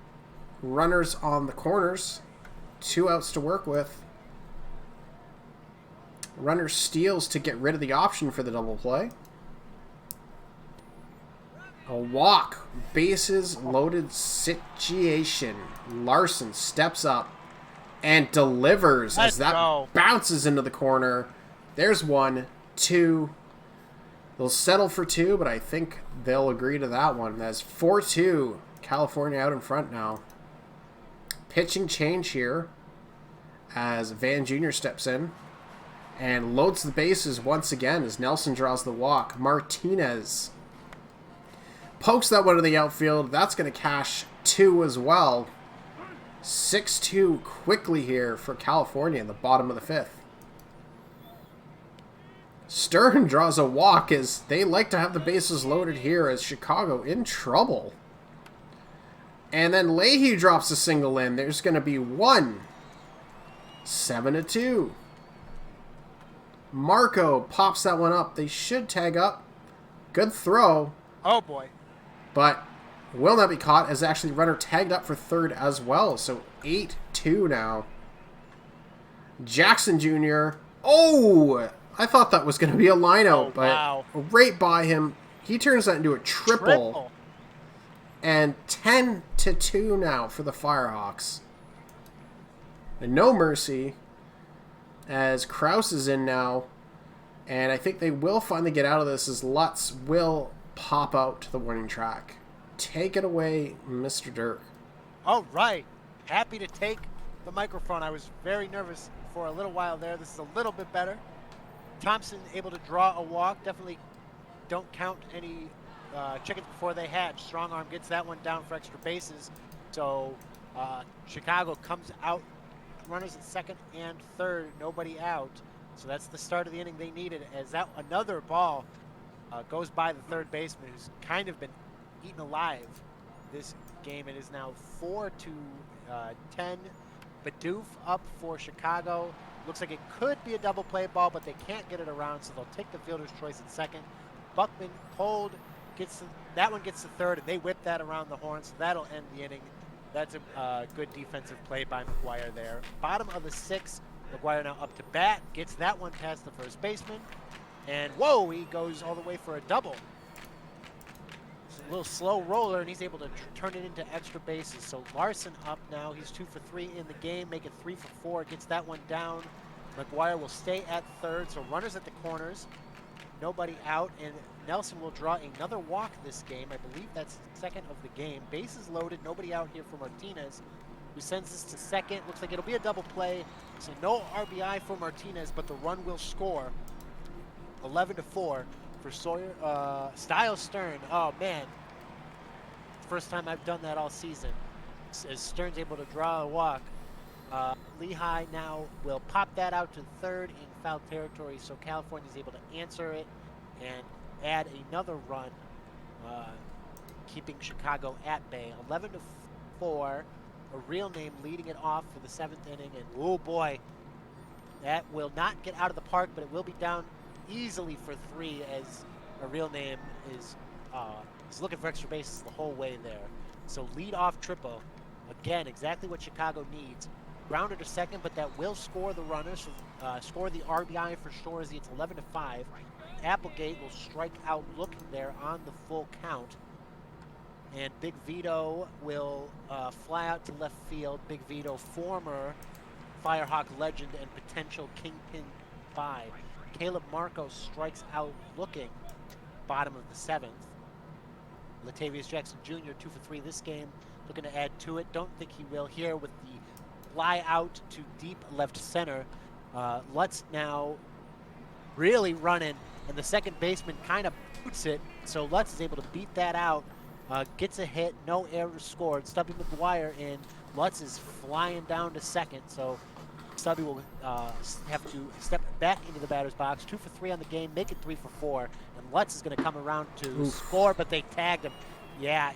Runners on the corners. 2 outs to work with. Runner steals to get rid of the option for the double play. A walk. Bases loaded situation. Larson steps up and delivers as that bounces into the corner. There's 1, 2. They'll settle for 2, but I think they'll agree to that one. That's 4-2. California out in front now. Pitching change here as Van Jr. steps in and loads the bases once again as Nelson draws the walk. Martinez pokes that one to the outfield. That's going to cash 2 as well. 6-2 quickly here for California in the bottom of the 5th. Stern draws a walk as they like to have the bases loaded here as Chicago in trouble. And then Leahy drops a single in. There's going to be 1. 7-2. Marco pops that one up. They should tag up. Good throw. Oh, boy. But will not be caught as actually runner tagged up for third as well. So 8-2 now. Jackson Jr. Oh, I thought that was going to be a line out, but right by him. He turns that into a triple. And 10-2 now for the Firehawks. And no mercy as Kraus is in now. And I think they will finally get out of this as Lutz will pop out to the warning track. Take it away, Mr. Dirk. All right. Happy to take the microphone. I was very nervous for a little while there. This is a little bit better. Thompson able to draw a walk. Definitely don't count any chickens before they hatch. Strong arm gets that one down for extra bases. So Chicago comes out runners at second and third, nobody out. So that's the start of the inning they needed, as that another ball goes by the third baseman, who's kind of been eaten alive this game. It is now 4-10. Bidoof up for Chicago. Looks like it could be a double play ball, but they can't get it around, so they'll take the fielder's choice at second. Buckman pulled, that one gets to third, and they whip that around the horn, so that'll end the inning. That's a good defensive play by McGuire there. Bottom of the sixth, McGuire now up to bat, gets that one past the first baseman, and whoa, he goes all the way for a double. It's a little slow roller, and he's able to turn it into extra bases. So Larson up now. He's 2 for 3 in the game, make it 3 for 4. Gets that one down. McGuire will stay at third, so runners at the corners. Nobody out, and Nelson will draw another walk this game. I believe that's the second of the game. Bases loaded, nobody out here for Martinez, who sends this to second. Looks like it'll be a double play, so no RBI for Martinez, but the run will score. 11-4 for Sawyer. Styles Stern. Oh man, first time I've done that all season. As Stern's able to draw a walk. Lehigh now will pop that out to third in foul territory, so California's able to answer it and add another run, keeping Chicago at bay. 11-4. A real name leading it off for the seventh inning, and oh boy, that will not get out of the park, but it will be down easily for 3, as a real name is looking for extra bases the whole way there. So lead off triple, again, exactly what Chicago needs. Grounded to second, but that will score the runner, so score the RBI for Shorzy. It's 11-5. Applegate will strike out looking there on the full count. And Big Vito will fly out to left field. Big Vito, former Firehawk legend and potential kingpin buy. Caleb Marcos strikes out looking, bottom of the seventh. Latavius Jackson Jr., 2 for 3 this game, looking to add to it. Don't think he will here with the fly out to deep left center. Lutz now really running, and the second baseman kind of boots it, so Lutz is able to beat that out. Gets a hit, no errors scored. Stubby McGuire in. Lutz is flying down to second, so Stubby will have to step back into the batter's box. 2 for 3 on the game, make it 3 for 4. And Lutz is going to come around to score, but they tagged him. Yeah,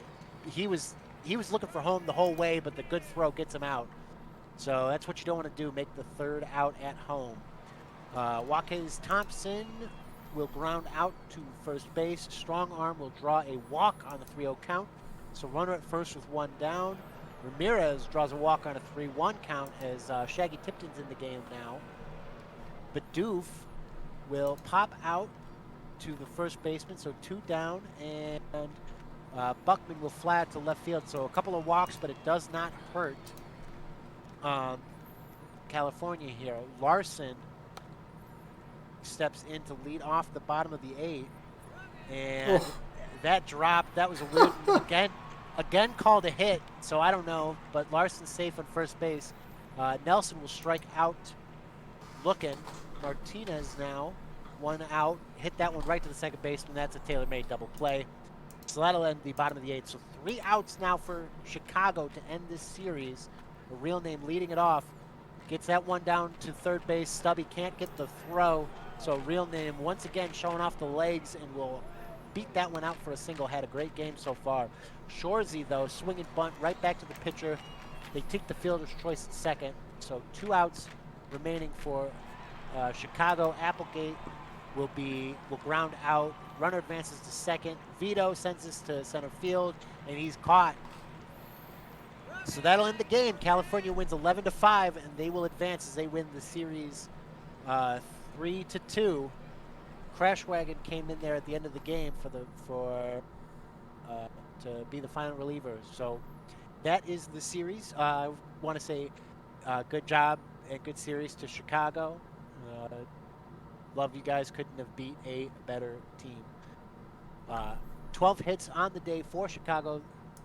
he was looking for home the whole way, but the good throw gets him out. So that's what you don't want to do, make the third out at home. Waukes Thompson will ground out to first base. Strong arm will draw a walk on the 3-0 count. So runner at first with 1 down. Ramirez draws a walk on a 3-1 count as Shaggy Tipton's in the game now. Bidoof will pop out to the first baseman, so 2 down, and Buckman will fly out to left field. So a couple of walks, but it does not hurt California here. Larson steps in to lead off the bottom of the 8th, and that drop, that was a weird again called a hit, so I don't know, but Larson's safe on first base. Nelson will strike out looking. Martinez now 1 out, hit that one right to the second baseman. That's a tailor-made double play, so that'll end the bottom of the 8th. So 3 outs now for Chicago to end this series. A real name leading it off, gets that one down to third base. Stubby can't get the throw, so real name once again showing off the legs and will beat that one out for a single. Had a great game so far. Shorzy, though, swinging bunt right back to the pitcher. They take the fielder's choice at second, so 2 outs remaining for Chicago. Applegate will ground out. Runner advances to second. Vito sends this to center field, and he's caught. So that'll end the game. California wins 11-5, and they will advance as they win the series 3-2. Crash Wagon came in there at the end of the game to be the final reliever. So that is the series. I want to say good job and good series to Chicago. Love you guys. Couldn't have beat a better team. 12 hits on the day for Chicago.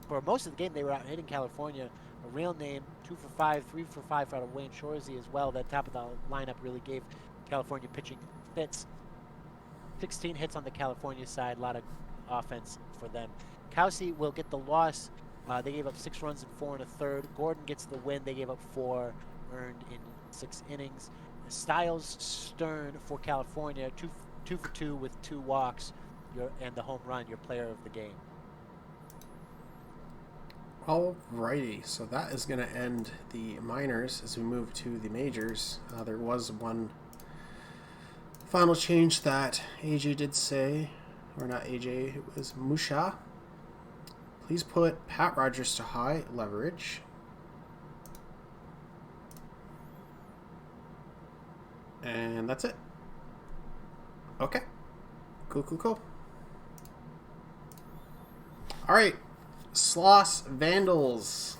For most of the game, they were out hitting California. A real name, 2 for 5, 3 for 5 out of Wayne Shorzy as well. That top of the lineup really gave California pitching fits. 16 hits on the California side, a lot of offense for them. Kelsey will get the loss. They gave up 6 runs and 4 1/3. Gordon gets the win. They gave up 4. earned in 6 innings. Styles Stern for California, 2 for 2 with 2 walks, and the home run, your player of the game. Alrighty, so that is going to end the minors as we move to the majors. There was one final change that AJ did say, or not AJ, it was Musha. Please put Pat Rogers to high leverage. And that's it. Okay. Cool. Alright. Sloss Vandals.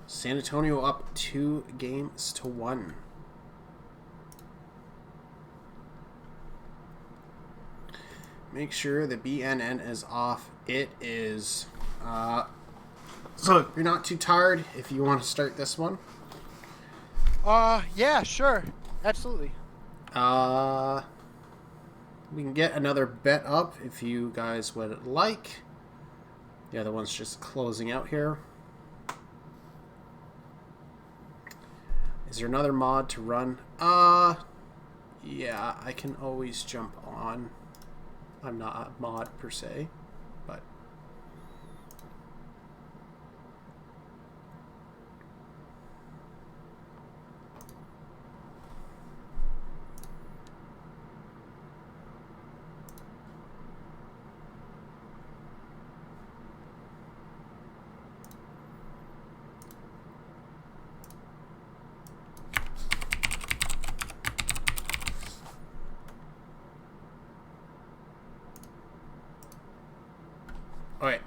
San Antonio up 2-1. Make sure the BNN is off. It is. So if you're not too tired, if you want to start this one. Yeah, sure. Absolutely. We can get another bet up if you guys would like. The other one's just closing out here. Is there another mod to run? Yeah, I can always jump on. I'm not a mod per se, but alright,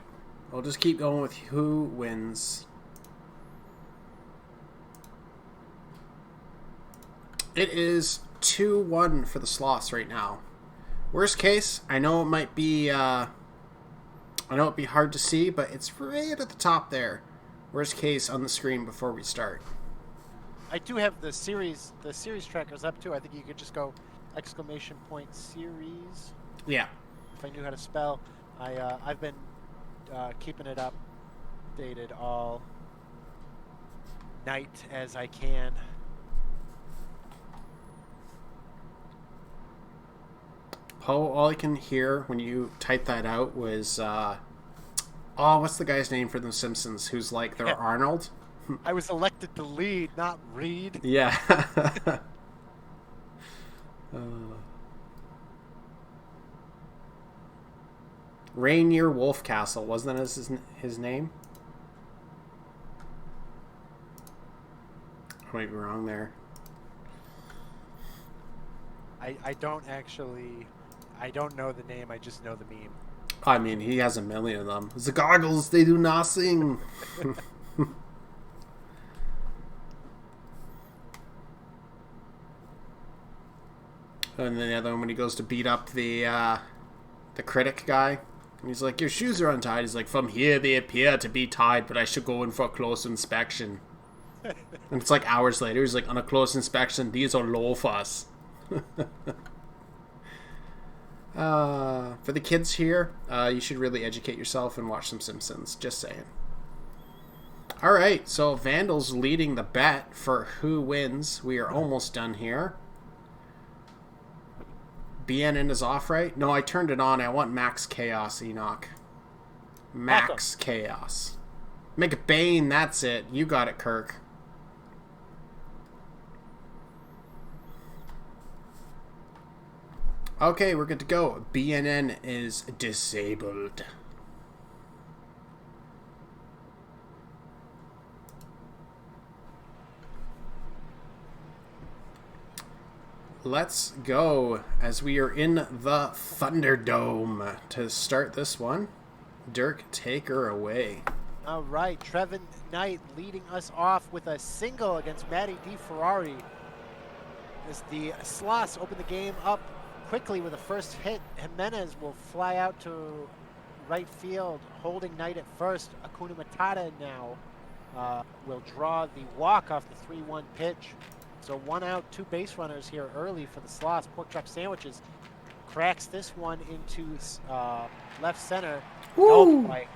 we'll just keep going with who wins. It is 2-1 for the Sloths right now. Worst case, I know it might be, I know it'd be hard to see, but it's right at the top there. Worst case on the screen before we start. I do have the series trackers up too. I think you could just go !series. Yeah. If I knew how to spell. I've been keeping it updated all night as I can. Poe, all I can hear when you type that out was, what's the guy's name for The Simpsons who's like their Arnold? I was elected to lead, not read. Yeah. Rainier Wolfcastle, wasn't that his name? I might be wrong there. I don't know the name, I just know the meme. I mean, he has a million of them. The goggles, they do nothing. And then the other one when he goes to beat up the critic guy. And he's like, your shoes are untied. He's like, from here they appear to be tied, but I should go in for a close inspection. And it's like hours later, he's like, on a close inspection, these are loafers. For the kids here, you should really educate yourself and watch some Simpsons. Just saying. Alright, so Vandals leading the bet for who wins. We are almost done here. BNN is off, right? No, I turned it on. I want Max Chaos, Enoch. Max Chaos. McBain, that's it. You got it, Kirk. Okay, we're good to go. BNN is disabled. Let's go as we are in the Thunderdome to start this one. Dirk, take her away. All right, Trevin Knight leading us off with a single against Matty DiFerrari. As the Sloths open the game up quickly with a first hit, Jimenez will fly out to right field, holding Knight at first. Akuna Matata now will draw the walk off the 3-1 pitch. So 1 out, 2 base runners here early for the Sloths. Pork chop sandwiches cracks this one into left center. No play.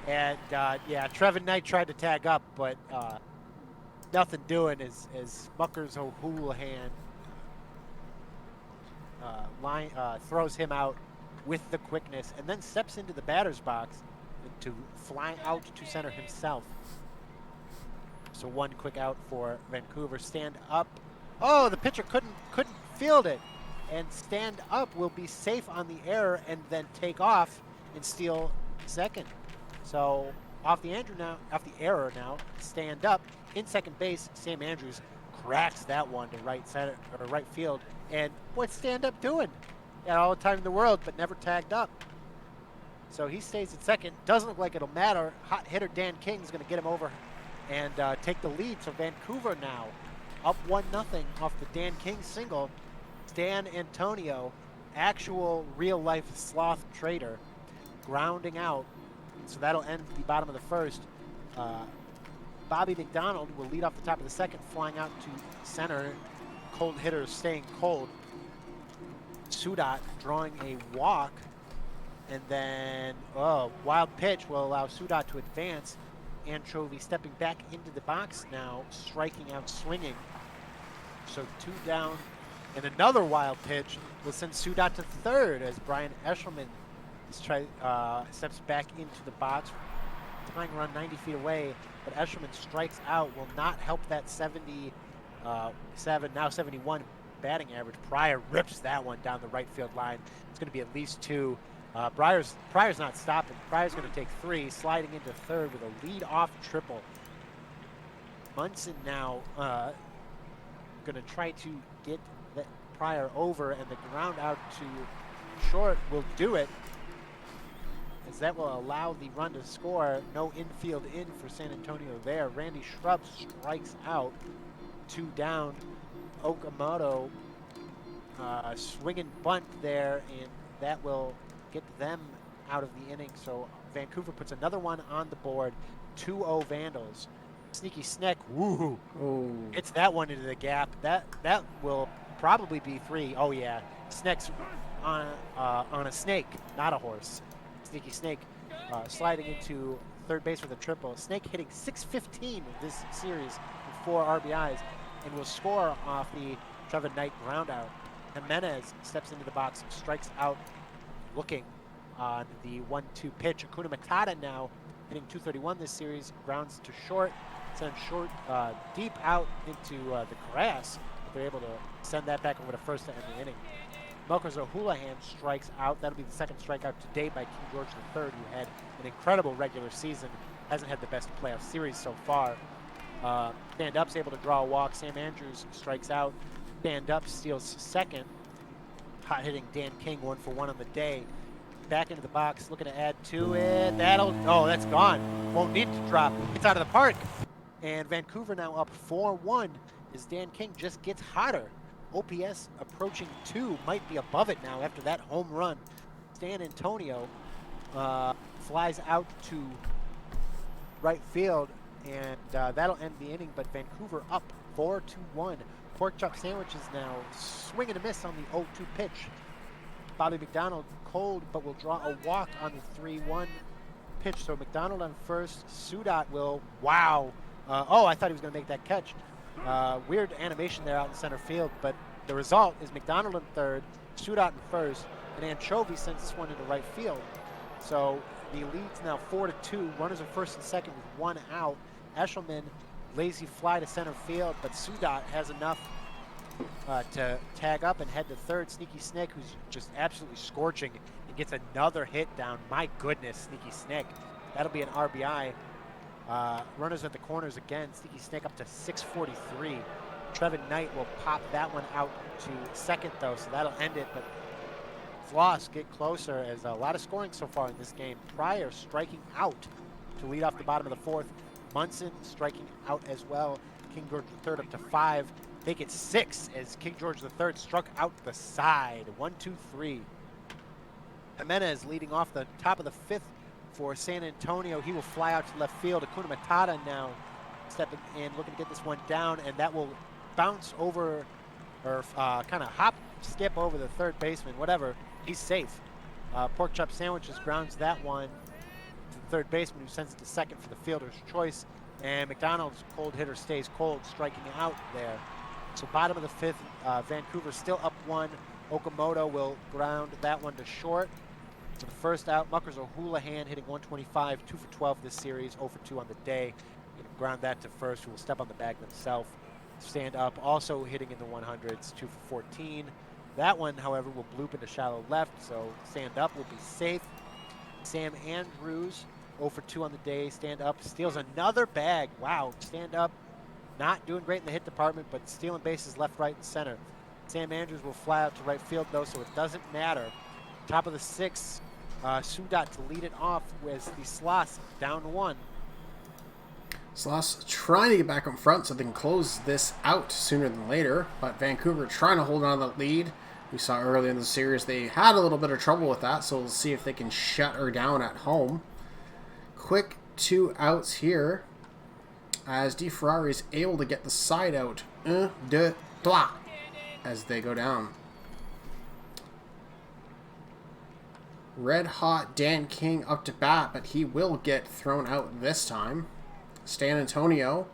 And yeah, Trevin Knight tried to tag up, but nothing doing as Smuckers O'Houlihan throws him out with the quickness and then steps into the batter's box to fly out to center himself. So one quick out for Vancouver. Stand up. Oh, the pitcher couldn't field it. And stand up will be safe on the error and then take off and steal second. So off the error now, stand up in second base. Sam Andrews cracks that one to right center or right field. And what's stand up doing? Had all the time in the world, but never tagged up. So he stays at second. Doesn't look like it'll matter. Hot hitter Dan King is going to get him over and take the lead. So Vancouver now up 1-0 off the Dan King single. Dan Antonio, actual real-life sloth trader, grounding out. So that'll end the bottom of the first. Bobby McDonald will lead off the top of the second, flying out to center. Cold hitter staying cold. Sudat drawing a walk. And then, wild pitch will allow Sudat to advance. Anchovy stepping back into the box now, striking out swinging. So 2 down. And another wild pitch will send Sudat to third as Brian Eshelman steps back into the box, tying around 90 feet away. But Eshelman strikes out, will not help that 77, now 71 batting average. Pryor rips that one down the right field line. It's going to be at least 2. Pryor's not stopping. Pryor's going to take 3, sliding into third with a lead-off triple. Munson now going to try to get that Pryor over, and the ground out to short will do it, as that will allow the run to score. No infield in for San Antonio there. Randy Shrub strikes out. 2 down. Okamoto swinging bunt there, and that will get them out of the inning. So Vancouver puts another one on the board. 2-0 Vandals. Sneaky Sneck, woo! Oh. It's that one into the gap. That will probably be 3. Oh yeah, Sneck's on a snake, not a horse. Sneaky Snake sliding into third base with a triple. Snake hitting .615 this series with 4 RBIs, and will score off the Trevor Knight ground out. Jimenez steps into the box and strikes out, looking on the 1-2 pitch. Akuna Matata now hitting .231 this series, grounds to short, sends short deep out into the grass. They're able to send that back over to first to end the inning. Smuckers O'Houlihan strikes out. That'll be the second strikeout to date by King George III, who had an incredible regular season. Hasn't had the best playoff series so far. Stand Up's able to draw a walk. Sam Andrews strikes out. Stand Up steals second. Hot hitting Dan King, 1 for 1 on the day. Back into the box, looking to add to it. That's gone. Won't need to drop. It's out of the park. And Vancouver now up 4-1 as Dan King just gets hotter. OPS approaching 2, might be above it now after that home run. San Antonio flies out to right field, and that'll end the inning. But Vancouver up 4-1. Pork chop sandwiches now swing and a miss on the 0-2 pitch. Bobby McDonald cold, but will draw a walk on the 3-1 pitch. So McDonald on first. Sudat will, wow. I thought he was going to make that catch. Weird animation there out in center field, but the result is McDonald in third, Sudat in first, and Anchovy sends this one into right field. So the lead's now 4-2. Runners are first and second with 1 out. Eshelman, lazy fly to center field, but Sudat has enough to tag up and head to third. Sneaky Snake, who's just absolutely scorching, and gets another hit down. My goodness, Sneaky Snake. That'll be an RBI. Runners at the corners again. Sneaky Snake up to 643. Trevin Knight will pop that one out to second, though, so that'll end it. But Floss get closer, as a lot of scoring so far in this game. Pryor striking out to lead off the bottom of the fourth. Munson striking out as well. King George III up to 5. Make it 6 as King George III struck out the side. 1-2-3. Jimenez leading off the top of the 5th for San Antonio. He will fly out to left field. Akuna Matata now stepping in, looking to get this one down, and that will bounce over, or kind of hop, skip over the third baseman, whatever. He's safe. Pork chop sandwiches grounds that one to the third baseman, who sends it to second for the fielder's choice. And McDonald's cold hitter stays cold, striking out there. So bottom of the fifth, Vancouver still up 1. Okamoto will ground that one to short. So the first out, Muckers O'Houlihan hitting 125, 2 for 12 this series, 0 for 2 on the day. Ground that to first, who will step on the bag themselves. Stand up, also hitting in the 100s, 2 for 14. That one, however, will bloop into shallow left, so stand up will be safe. Sam Andrews, 0 for 2 on the day, stand up, steals another bag. Wow, stand up, not doing great in the hit department, but stealing bases left, right, and center. Sam Andrews will fly out to right field, though, so it doesn't matter. Top of the 6th, Sudat to lead it off with the Sloss down 1. Sloss trying to get back up front so they can close this out sooner than later, but Vancouver trying to hold on to the lead. We saw earlier in the series they had a little bit of trouble with that, so we'll see if they can shut her down at home. Quick 2 outs here as DeFerrari is able to get the side out. 1, 2, 3 as they go down. Red hot Dan King up to bat, but he will get thrown out this time. Stan Antonio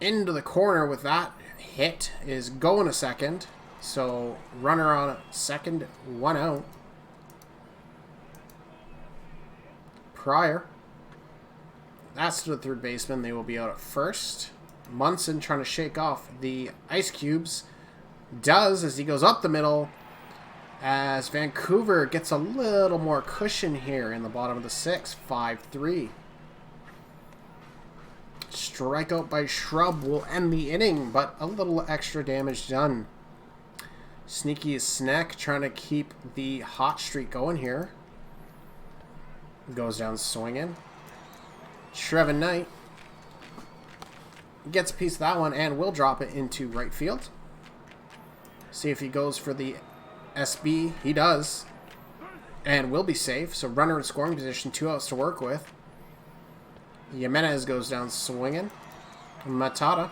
into the corner with that hit is going a second. So runner on second, 1 out. Pryor. That's to the third baseman. They will be out at first. Munson trying to shake off the ice cubes. Does as he goes up the middle. As Vancouver gets a little more cushion here in the bottom of the 6th. 5-3. Strikeout by Shrub will end the inning, but a little extra damage done. Sneaky Snack trying to keep the hot streak going here. Goes down swinging. Trevin Knight gets a piece of that one and will drop it into right field. See if he goes for the SB. He does. And will be safe. So runner in scoring position, 2 outs to work with. Jimenez goes down swinging. Matata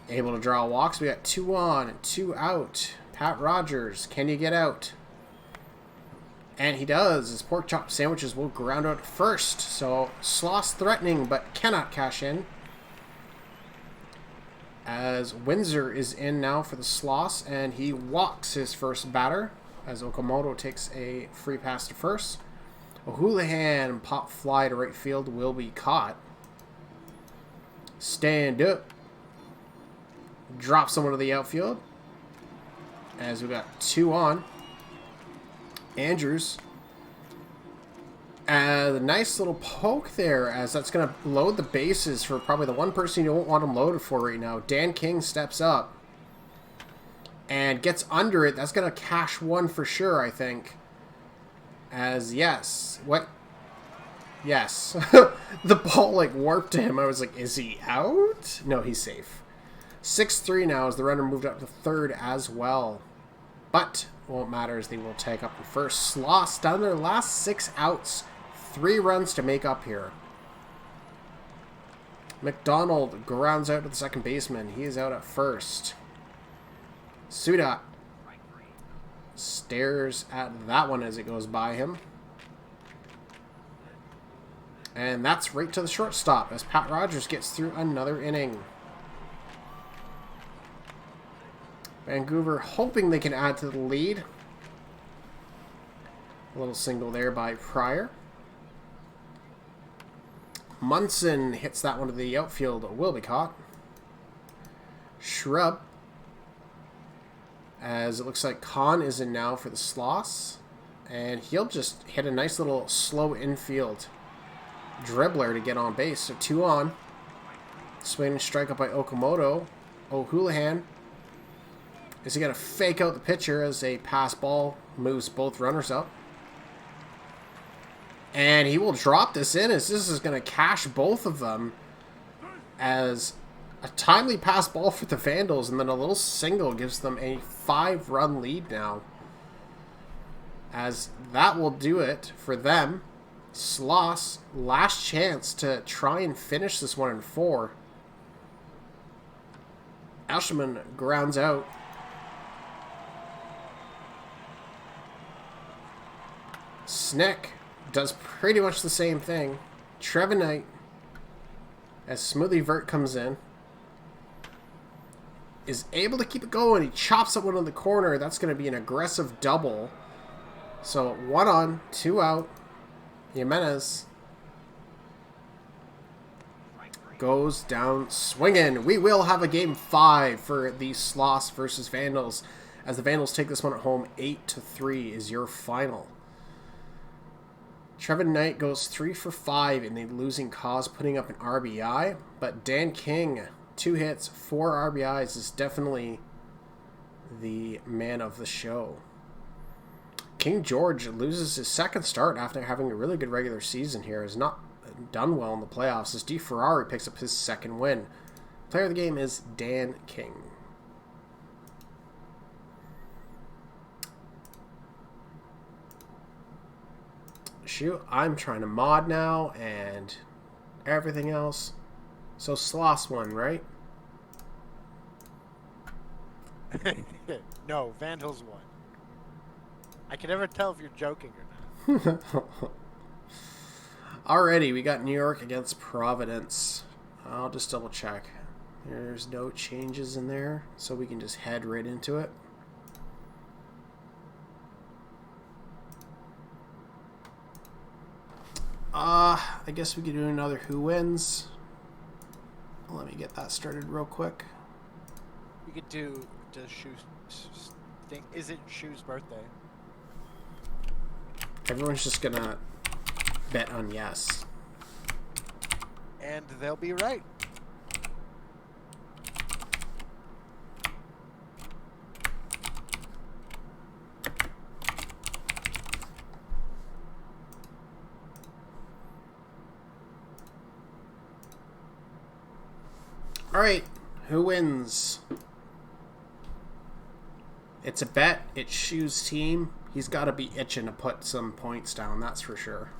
able to draw walks. We got 2 on and 2 out. Pat Rogers, can you get out? And he does. His pork chop sandwiches will ground out first. So Sloss threatening but cannot cash in. As Windsor is in now for the Sloss, and he walks his first batter as Okamoto takes a free pass to first. O'Houlihan pop fly to right field will be caught. Stand up. Drop someone to the outfield. As we got 2 on. Andrews. A nice little poke there, as that's going to load the bases for probably the one person you don't want them loaded for right now. Dan King steps up and gets under it. That's going to cash 1 for sure, I think. As, yes. What? Yes. The ball, like, warped to him. I was like, is he out? No, he's safe. 6-3 now as the runner moved up to third as well. But won't matter as they will take up the first. Sloss down their last 6 outs. 3 runs to make up here. McDonald grounds out to the second baseman. He is out at first. Sudat stares at that one as it goes by him. And that's right to the shortstop as Pat Rogers gets through another inning. Vancouver hoping they can add to the lead. A little single there by Pryor. Munson hits that one to the outfield. Will be caught. Shrub. As it looks like Khan is in now for the Sloss. And he'll just hit a nice little slow infield dribbler to get on base. So 2 on. Swing and strike up by Okamoto. O'Houlihan. Is he going to fake out the pitcher as a pass ball moves both runners up? And he will drop this in as this is going to cash both of them as a timely pass ball for the Vandals, and then a little single gives them a 5-run lead now. As that will do it for them. Sloss, last chance to try and finish this one in 4. Ashelman grounds out. Sneck does pretty much the same thing. Trevin Knight as Smoothie Vert comes in. Is able to keep it going. He chops up one in the corner. That's going to be an aggressive double. So 1 on, 2 out. Jimenez goes down swinging. We will have a game 5 for the Sloss versus Vandals, as the Vandals take this one at home. 8-3 is your final. Trevin Knight goes 3 for 5 in the losing cause, putting up an RBI. But Dan King, 2 hits, 4 RBIs, is definitely the man of the show. King George loses his second start after having a really good regular season here. Has not done well in the playoffs as DeFerrari picks up his second win. Player of the game is Dan King. Shoot, I'm trying to mod now and everything else. So Sloss won, right? No, Vandals won. I can never tell if you're joking or not. Alrighty, we got New York against Providence. I'll just double check. There's no changes in there, so we can just head right into it. I guess we could do another who wins. Let me get that started real quick. We could do Shu's thing. Is it Shu's birthday? Everyone's just gonna bet on yes. And they'll be right. Alright, who wins? It's a bet. It's Shu's team. He's got to be itching to put some points down, that's for sure.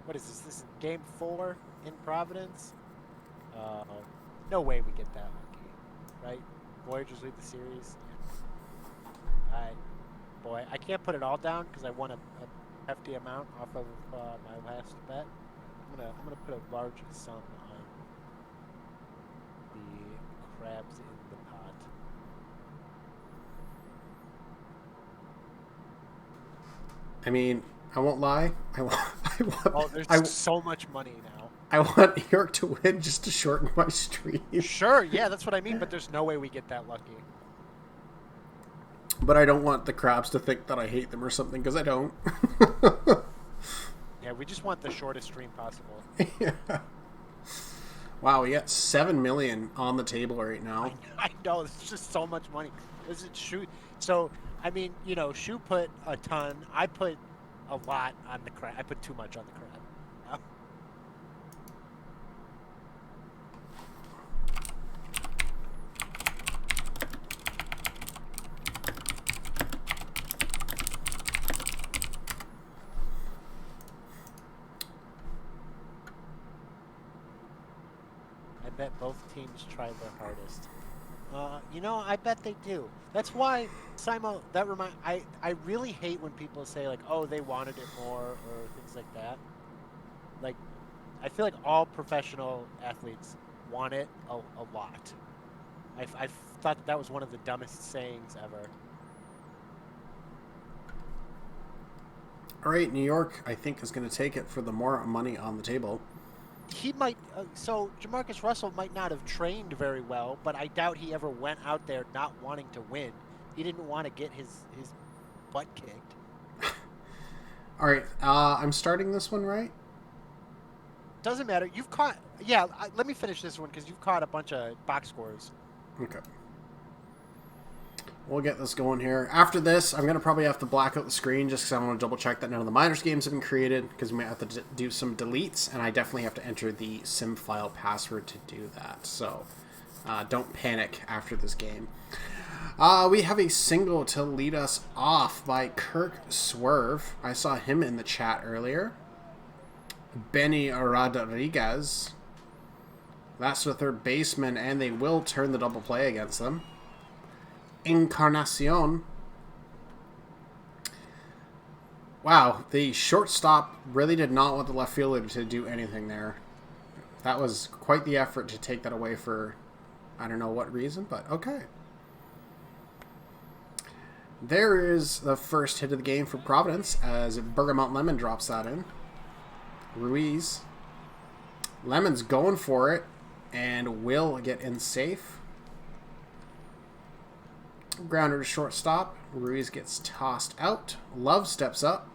What is this? This is game 4 in Providence? No way we get that lucky, right? Voyagers lead the series. Boy, I can't put it all down because I won a hefty amount off of my last bet. I'm gonna put a large sum on the crabs in the pot. I mean, I won't lie. There's so much money now. I want New York to win just to shorten my stream. Sure, yeah, that's what I mean, but there's no way we get that lucky. But I don't want the crabs to think that I hate them or something, because I don't. Yeah, we just want the shortest stream possible. Yeah. Wow, we got $7 million on the table right now. I know, it's just so much money. Is it Shu? So, I mean, you know, Shu put a ton. I put a lot on the crab. I put too much on the crab. I bet both teams try their hardest. You know, I bet they do. That's why, Simo, I really hate when people say, like, oh, they wanted it more, or things like that. Like, I feel like all professional athletes want it a lot. I thought that was one of the dumbest sayings ever. All right, New York, I think, is going to take it for the more money on the table. He might, so Jamarcus Russell might not have trained very well, but I doubt he ever went out there not wanting to win. He didn't want to get his butt kicked. All right, I'm starting this one, right? Doesn't matter. You've caught, yeah, let me finish this one because you've caught a bunch of box scores. Okay. We'll get this going here. After this, I'm going to probably have to black out the screen just because I want to double check that none of the minors games have been created, because we might have to do some deletes, and I definitely have to enter the sim file password to do that. So don't panic after this game. We have a single to lead us off by Kirk Swerve. I saw him in the chat earlier. Benny Rodriguez. That's the third baseman, and they will turn the double play against them. Wow, the shortstop really did not want the left fielder to do anything there. That was quite the effort to take that away for I don't know what reason, but okay. There is the first hit of the game for Providence as Bergamot Lemon drops that in. Ruiz. Lemon's going for it and will get in safe. Grounder to shortstop. Ruiz gets tossed out. Love steps up.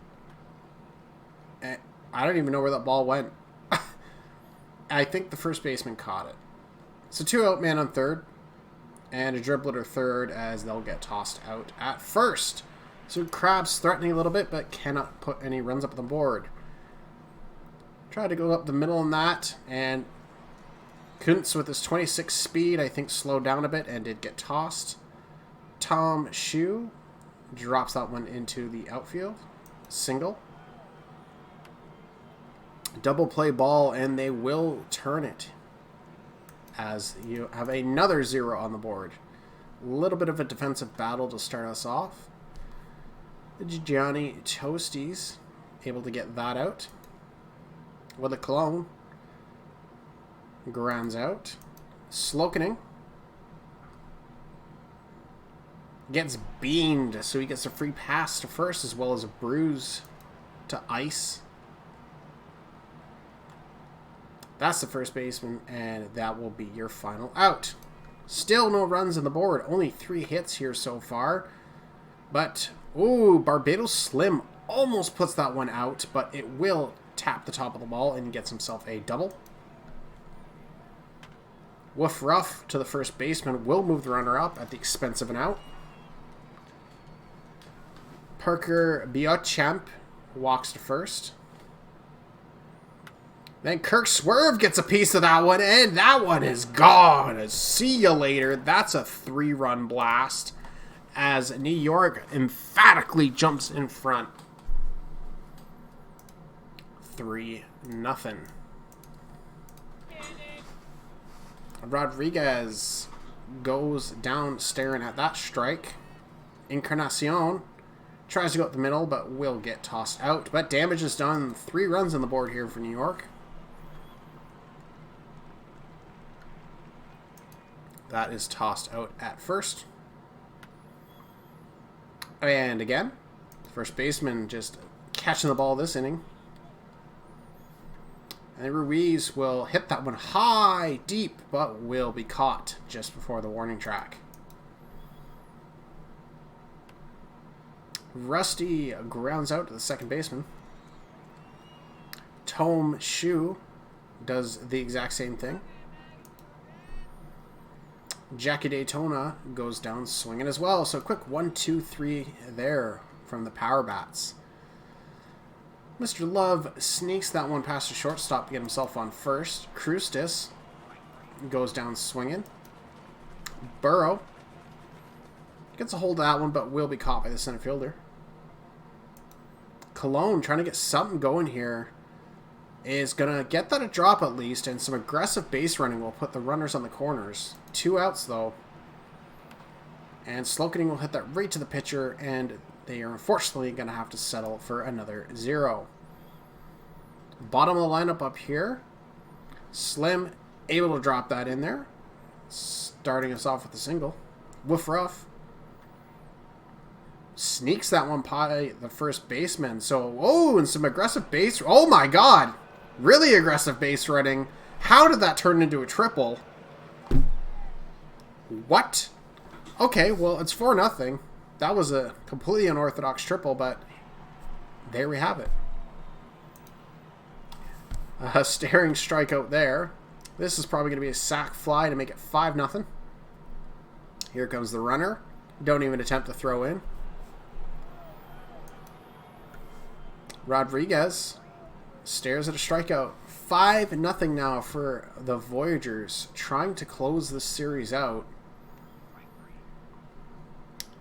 And I don't even know where that ball went. I think the first baseman caught it. So 2 out, man on third. And a dribbler to third as they'll get tossed out at first. So Krabs threatening a little bit, but cannot put any runs up on the board. Tried to go up the middle on that, and Kuntz with his 26 speed, I think slowed down a bit and did get tossed. Tom Shu drops that one into the outfield. Single. Double play ball, and they will turn it as you have another 0 on the board. A little bit of a defensive battle to start us off. Gianni Toasties able to get that out. With a Cologne. Grounds out. Slokening. Gets beamed, so he gets a free pass to first as well as a bruise to ice. That's the first baseman, and that will be your final out. Still no runs on the board. Only 3 hits here so far. But, ooh, Barbados Slim almost puts that one out, but it will tap the top of the ball and gets himself a double. Woof Ruff to the first baseman will move the runner up at the expense of an out. Parker Biochamp walks to first. Then Kirk Swerve gets a piece of that one, and that one is gone. See you later. That's a 3-run blast as New York emphatically jumps in front. 3-0. Rodriguez goes down staring at that strike. Encarnacion tries to go up the middle, but will get tossed out. But damage is done. 3 runs on the board here for New York. That is tossed out at first. And again, first baseman just catching the ball this inning. And Ruiz will hit that one high, deep, but will be caught just before the warning track. Rusty grounds out to the second baseman. Tom Shu does the exact same thing. Jackie Daytona goes down swinging as well. So quick 1-2-3 there from the power bats. Mr. Love sneaks that one past the shortstop to get himself on first. Krustis goes down swinging. Burrow gets a hold of that one, but will be caught by the center fielder. Cologne trying to get something going here. Is going to get that a drop at least, and some aggressive base running will put the runners on the corners. 2 outs, though. And Slokening will hit that right to the pitcher, and they are unfortunately going to have to settle for another 0. Bottom of the lineup up here. Slim able to drop that in there. Starting us off with a single. Woof Ruff sneaks that one by the first baseman. So, oh, and some aggressive base. Oh my god. Really aggressive base running. How did that turn into a triple? What? Okay, well, it's 4-0. That was a completely unorthodox triple, but there we have it. A staring strikeout there. This is probably going to be a sac fly to make it 5-0. Here comes the runner. Don't even attempt to throw in. Rodriguez stares at a strikeout. 5-0 now for the Voyagers, trying to close this series out.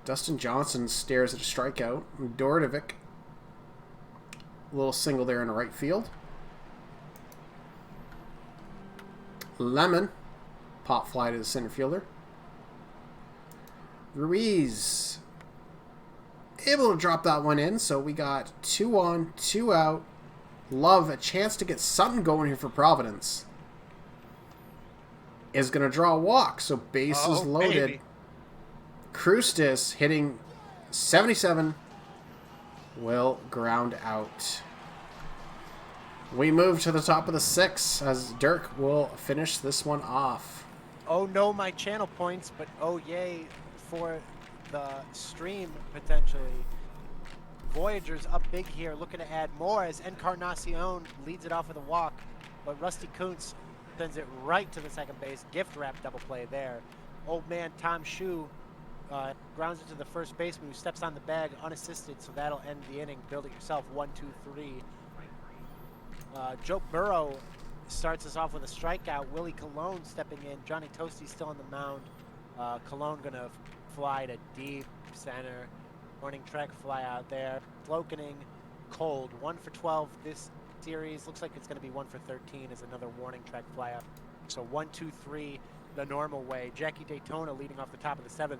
Dustin Johnson stares at a strikeout. Dordovic, a little single there in the right field. Lemon, pop fly to the center fielder. Ruiz able to drop that one in. So we got 2 on, 2 out. Love, a chance to get something going here for Providence. Is going to draw a walk. So bases loaded. Baby. Krustis hitting 77 will ground out. We move to the top of the 6 as Dirk will finish this one off. Oh no, my channel points, but oh yay for the stream potentially. Voyagers up big here, looking to add more as Encarnacion leads it off with a walk, but Rusty Kuntz sends it right to the second base. Gift wrap double play there. Old man Tom Shu grounds it to the first baseman who steps on the bag unassisted, so that'll end the inning. Build it yourself, 1, 2, 3. Joe Burrow starts us off with a strikeout. Willie Colon stepping in. Johnny Toasty still on the mound. Colon gonna fly to deep center. Morning track fly out there. Flokening cold. 1 for 12 this series. Looks like it's gonna be 1 for 13 as another warning track fly out. So 1, 2, 3 the normal way. Jackie Daytona leading off the top of the 7th.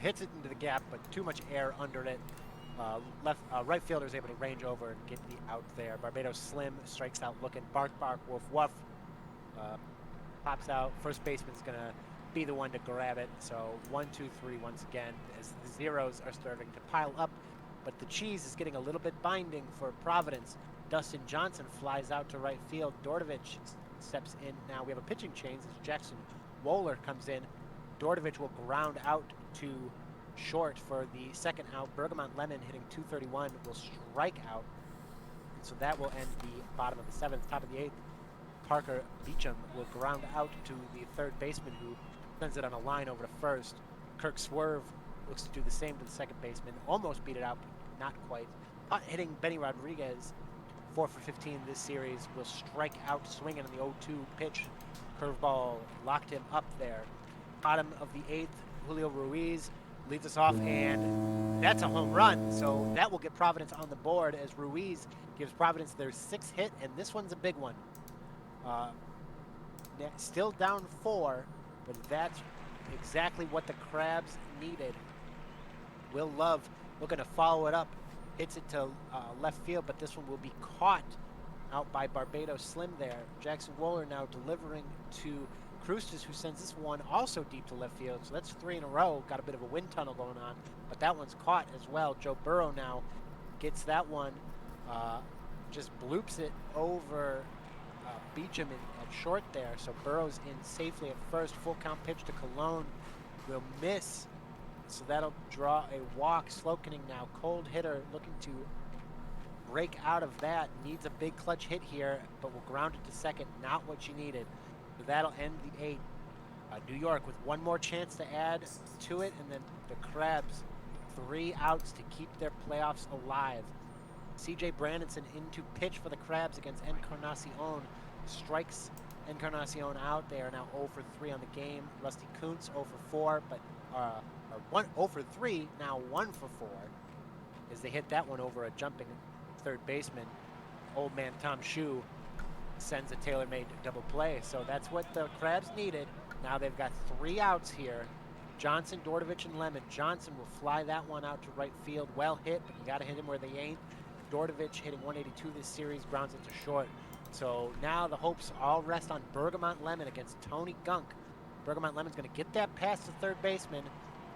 Hits it into the gap, but too much air under it. Right fielder is able to range over and get the out there. Barbados Slim strikes out looking. Bark, bark, woof, woof. Pops out. First baseman's going to be the one to grab it. So 1, 2, 3 once again as the zeros are starting to pile up. But the cheese is getting a little bit binding for Providence. Dustin Johnson flies out to right field. Dordovich steps in. Now we have a pitching change as Jackson Wohler comes in. Dordovich will ground out to short for the second out. Bergamot Lemon hitting 231 will strike out. And so that will end the bottom of the 7th. Top of the 8th, Parker Beecham will ground out to the third baseman who sends it on a line over to first. Kirk Swerve looks to do the same to the second baseman. Almost beat it out, but not quite. Hitting Benny Rodriguez, 4 for 15 this series, will strike out swinging on the 0-2 pitch. Curveball locked him up there. Bottom of the 8th, Julio Ruiz leads us off, and that's a home run. So that will get Providence on the board as Ruiz gives Providence their 6th hit, and this one's a big one. Still down 4, but that's exactly what the Crabs needed. Will Love looking to follow it up. Hits it to left field, but this one will be caught out by Barbados Slim there. Jackson Wohler now delivering to Krustis, who sends this one also deep to left field. So that's 3 in a row. Got a bit of a wind tunnel going on, but that one's caught as well. Joe Burrow now gets that one, just bloops it over Beecham at short there. So Burrow's in safely at first. Full count pitch to Colon will miss. So that'll draw a walk. Slokening now, cold hitter looking to break out of that. Needs a big clutch hit here, but will ground it to second. Not what she needed. So that'll end the 8th. New York with one more chance to add to it, and then the Crabs 3 outs to keep their playoffs alive. CJ Brandonson into pitch for the Crabs against Encarnacion. Strikes Encarnacion out. They are now 0 for 3 on the game. Rusty Kuntz 0 for 4, but 0 for 3, now 1 for 4, as they hit that one over a jumping third baseman. Old man Tom Shu sends a tailor-made double play. So that's what the Crabs needed. Now they've got 3 outs here. Johnson, Dordovich, and Lemon. Johnson will fly that one out to right field. Well hit, but you got to hit him where they ain't. Dordovich hitting 182 this series, grounds it to short. So now the hopes all rest on Bergamot Lemon against Tony Gunk. Bergamot Lemon's going to get that past the third baseman.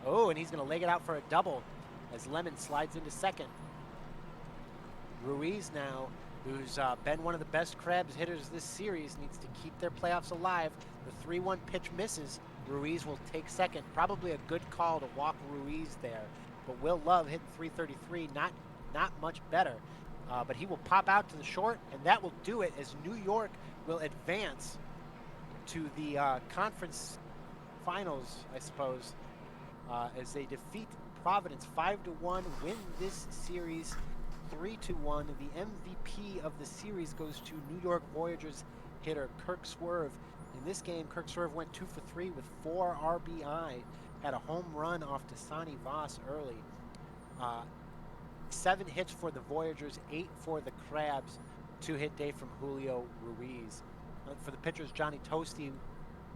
Oh, and he's going to leg it out for a double as Lemon slides into second. Ruiz now, who's been one of the best Crabs hitters this series, needs to keep their playoffs alive. The 3-1 pitch misses. Ruiz will take second. Probably a good call to walk Ruiz there. But Will Love hitting 333, not much better. But he will pop out to the short, and that will do it as New York will advance to the conference finals, I suppose, as they defeat Providence 5-1, win this series 3-1. The MVP of the series goes to New York Voyagers hitter Kirk Swerve. In this game, Kirk Swerve went 2 for 3 with 4 RBI, had a home run off to Sonny Voss early. 7 hits for the Voyagers, 8 for the Crabs, 2-hit day from Julio Ruiz. For the pitchers, Johnny Toasty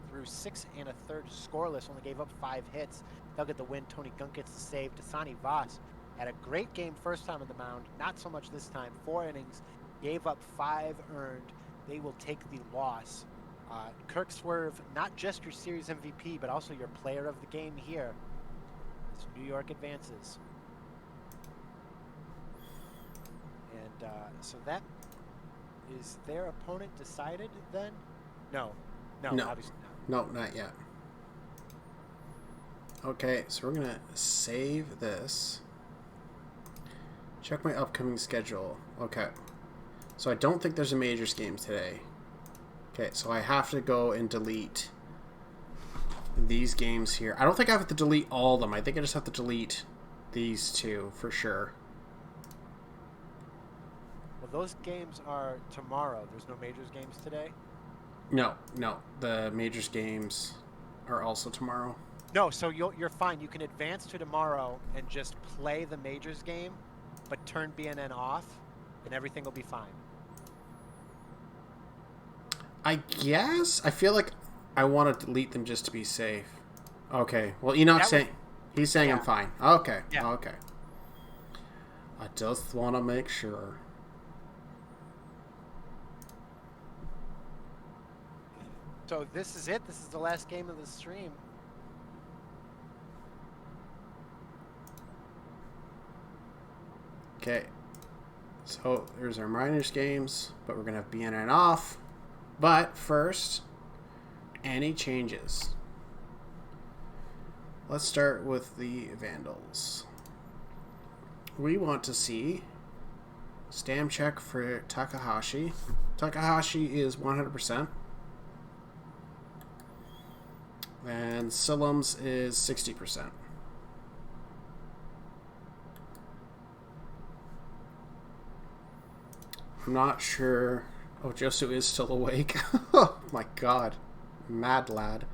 threw 6 1/3 scoreless, only gave up 5 hits. They'll get the win. Tony Gunk gets the save. Dasani Voss had a great game first time on the mound. Not so much this time. 4 innings. Gave up 5 earned. They will take the loss. Kirk Swerve, not just your series MVP, but also your player of the game here as New York advances. And so that is their opponent decided then? No, obviously not. No, not yet. Okay, so we're going to save this. Check my upcoming schedule. Okay. So I don't think there's a Majors game today. Okay, so I have to go and delete these games here. I don't think I have to delete all of them. I think I just have to delete these 2 for sure. Well, those games are tomorrow. There's no Majors games today? No. The Majors games are also tomorrow. No, so you're fine. You can advance to tomorrow and just play the Majors game, but turn BNN off, and everything will be fine. I guess. I feel like I want to delete them just to be safe. Okay. Well, Enoch's saying... He's saying I'm fine. Okay. Yeah. Okay. I just want to make sure. So this is it. This is the last game of the stream. Okay. So there's our minors games, but we're going to have BNN off. But first, any changes? Let's start with the Vandals. We want to see stam check for Takahashi. Takahashi is 100%. And Sillums is 60%. I'm not sure. Oh, Josu is still awake. Oh my god. Mad lad.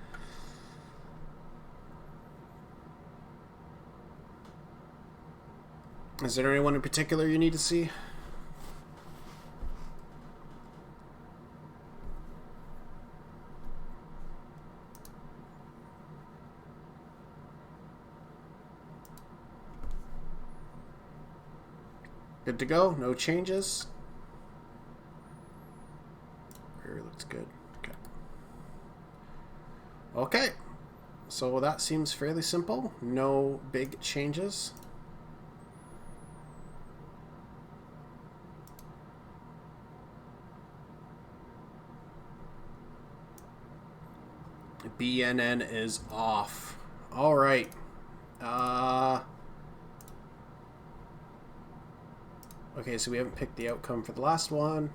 Is there anyone in particular you need to see? Good to go. No changes. Looks good. Okay. So that seems fairly simple. No big changes. BNN is off. All right. Okay, so we haven't picked the outcome for the last one.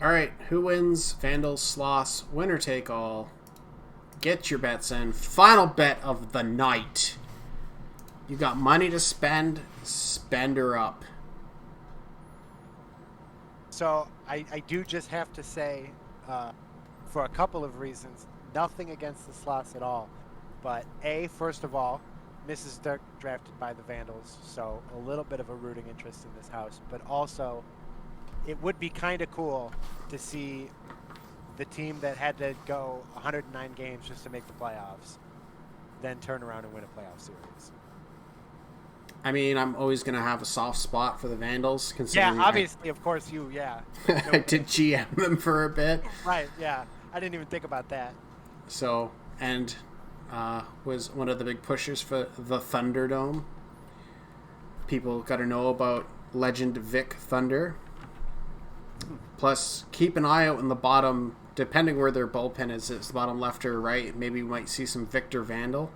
All right, who wins? Vandals, Sloss, winner take all. Get your bets in. Final bet of the night. You got money to spend. Spend her up. So I do just have to say, for a couple of reasons, nothing against the Sloss at all. But first of all, Mrs. Dirk drafted by the Vandals, so a little bit of a rooting interest in this house. But also, it would be kind of cool to see the team that had to go 109 games just to make the playoffs then turn around and win a playoff series. I mean, I'm always going to have a soft spot for the Vandals. Considering Yeah, obviously, of course, I did GM them for a bit. Right, yeah. I didn't even think about that. So, and was one of the big pushers for the Thunderdome. People got to know about legend Vic Thunder. Plus, keep an eye out in the bottom, depending where their bullpen is, it's the bottom left or right. Maybe we might see some Victor Vandal.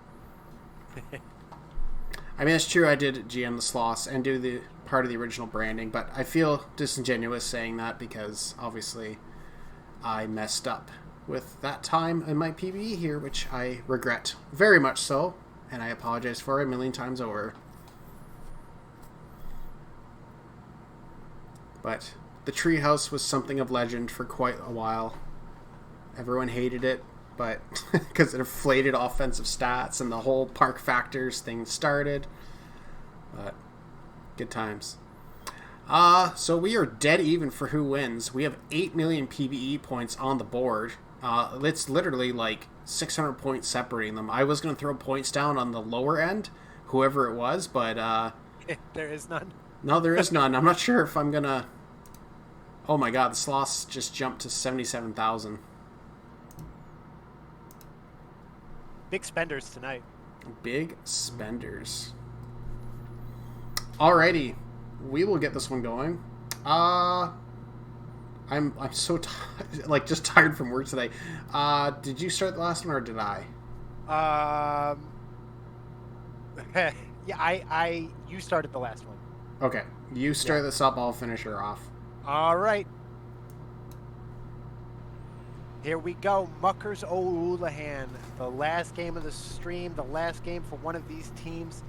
I mean, it's true I did GM the Sloss and do the part of the original branding, but I feel disingenuous saying that because, obviously, I messed up with that time in my PBE here, which I regret very much so, and I apologize for a million times over. But the treehouse was something of legend for quite a while. Everyone hated it. but because it inflated offensive stats and the whole park factors thing started. But good times. So we are dead even for who wins. We have 8 million PBE points on the board. It's literally like 600 points separating them. I was going to throw points down on the lower end, whoever it was, but there is none. No, there is none. I'm not sure if I'm going to... Oh my god, the sloths just jumped to 77,000. Big spenders tonight. Big spenders. Alrighty. We will get this one going. I'm so tired, just tired from work today. Did you start the last one or did I? Yeah, you started the last one. Okay, you start this up. I'll finish her off. All right. Here we go. Muckers O'Oulahan. The last game of the stream. The last game for one of these teams'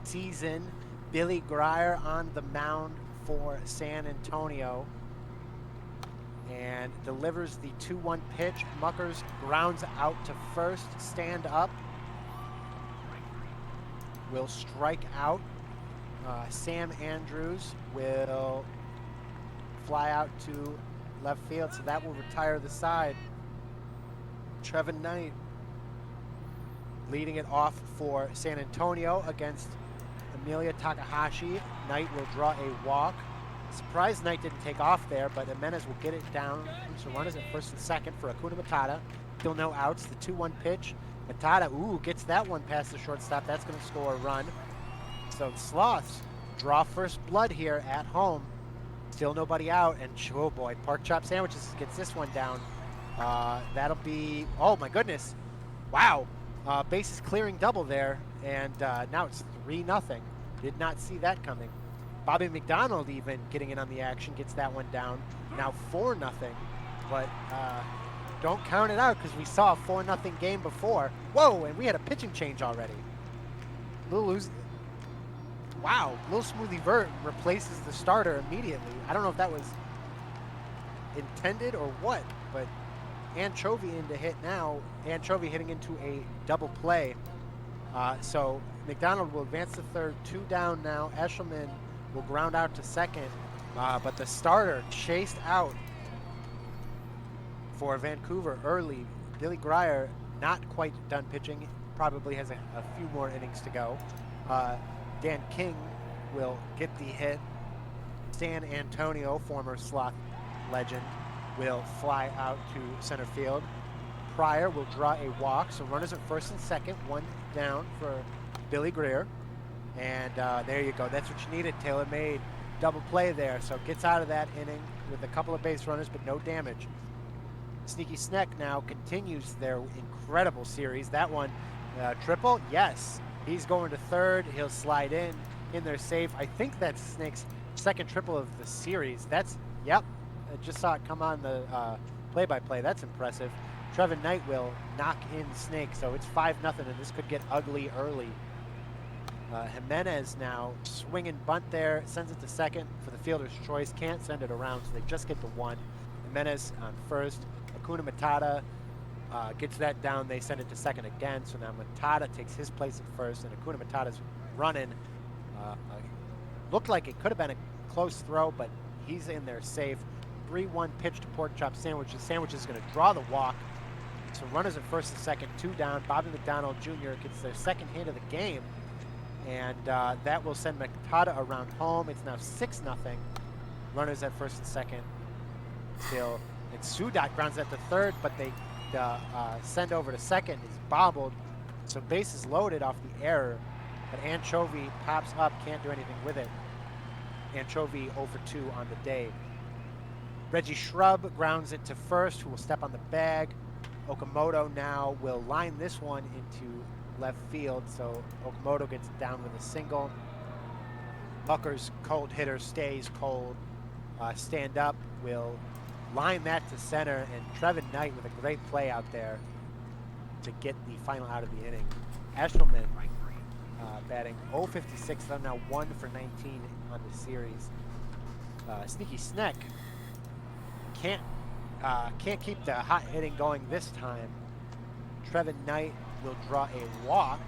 season. Billy Grier on the mound for San Antonio. And delivers the 2-1 pitch. Muckers grounds out to first. Stand up. Will strike out. Sam Andrews will fly out to left field, so that will retire the side. Trevin Knight leading it off for San Antonio against Amelia Takahashi. Knight will draw a walk. Surprised Knight didn't take off there, but Jimenez will get it down. So runners at first and second for Akuna Matata. Still no outs. The 2-1 pitch. Matata, gets that one past the shortstop. That's going to score a run. So the Sloths draw first blood here at home. Still nobody out, and oh boy, Pork Chop Sandwiches gets this one down. That'll be, oh my goodness, wow. Bases clearing double there, and now it's 3-0. Did not see that coming. Bobby McDonald even getting in on the action, gets that one down. Now 4-0, but don't count it out because we saw a 4-0 game before. Whoa, and we had a pitching change already. Wow, Lil Smoothie Vert replaces the starter immediately. I don't know if that was intended or what, but Anchovy in to hit now. Anchovy hitting into a double play. So McDonald will advance to third, 2 down now. Eshelman will ground out to second, but the starter chased out for Vancouver early. Billy Grier not quite done pitching, probably has a few more innings to go. Dan King will get the hit. San Antonio, former Sloth legend, will fly out to center field. Pryor will draw a walk, so runners at first and second, 1 down for Billy Grier. And there you go. That's what you needed. Taylor made double play there, so gets out of that inning with a couple of base runners, but no damage. Sneaky Sneck now continues their incredible series. That one, triple, yes. He's going to third. He'll slide in there safe. I think that's Snake's second triple of the series. That's, yep. I just saw it come on the play-by-play. That's impressive. Trevin Knight will knock in Snake, so it's 5-0, and this could get ugly early. Jimenez now swinging bunt there, sends it to second for the fielder's choice. Can't send it around, so they just get the 1. Jimenez on first. Akuna Matata gets that down. They send it to second again. So now Matata takes his place at first, and Akuna Matata's running. Looked like it could have been a close throw, but he's in there safe. 3-1 pitch to Pork Chop Sandwiches. Sandwiches is going to draw the walk. So runners at first and second, 2 down. Bobby McDonald Jr. gets their second hit of the game, and that will send Matata around home. It's now 6-0. Runners at first and second still. And Sudat grounds at the third, but they send over to second. Is bobbled, so bases loaded off the error. But Anchovy pops up, can't do anything with it. Anchovy 0 for 2 on the day. Reggie Shrub grounds it to first, who will step on the bag. Okamoto now will line this one into left field, so Okamoto gets down with a single. Mucker's cold hitter stays cold. Stand up will line that to center, and Trevin Knight with a great play out there to get the final out of the inning. Eshelman batting 0-56, I'm now 1 for 19 on the series. Sneaky Sneck can't keep the hot hitting going this time. Trevin Knight will draw a walk,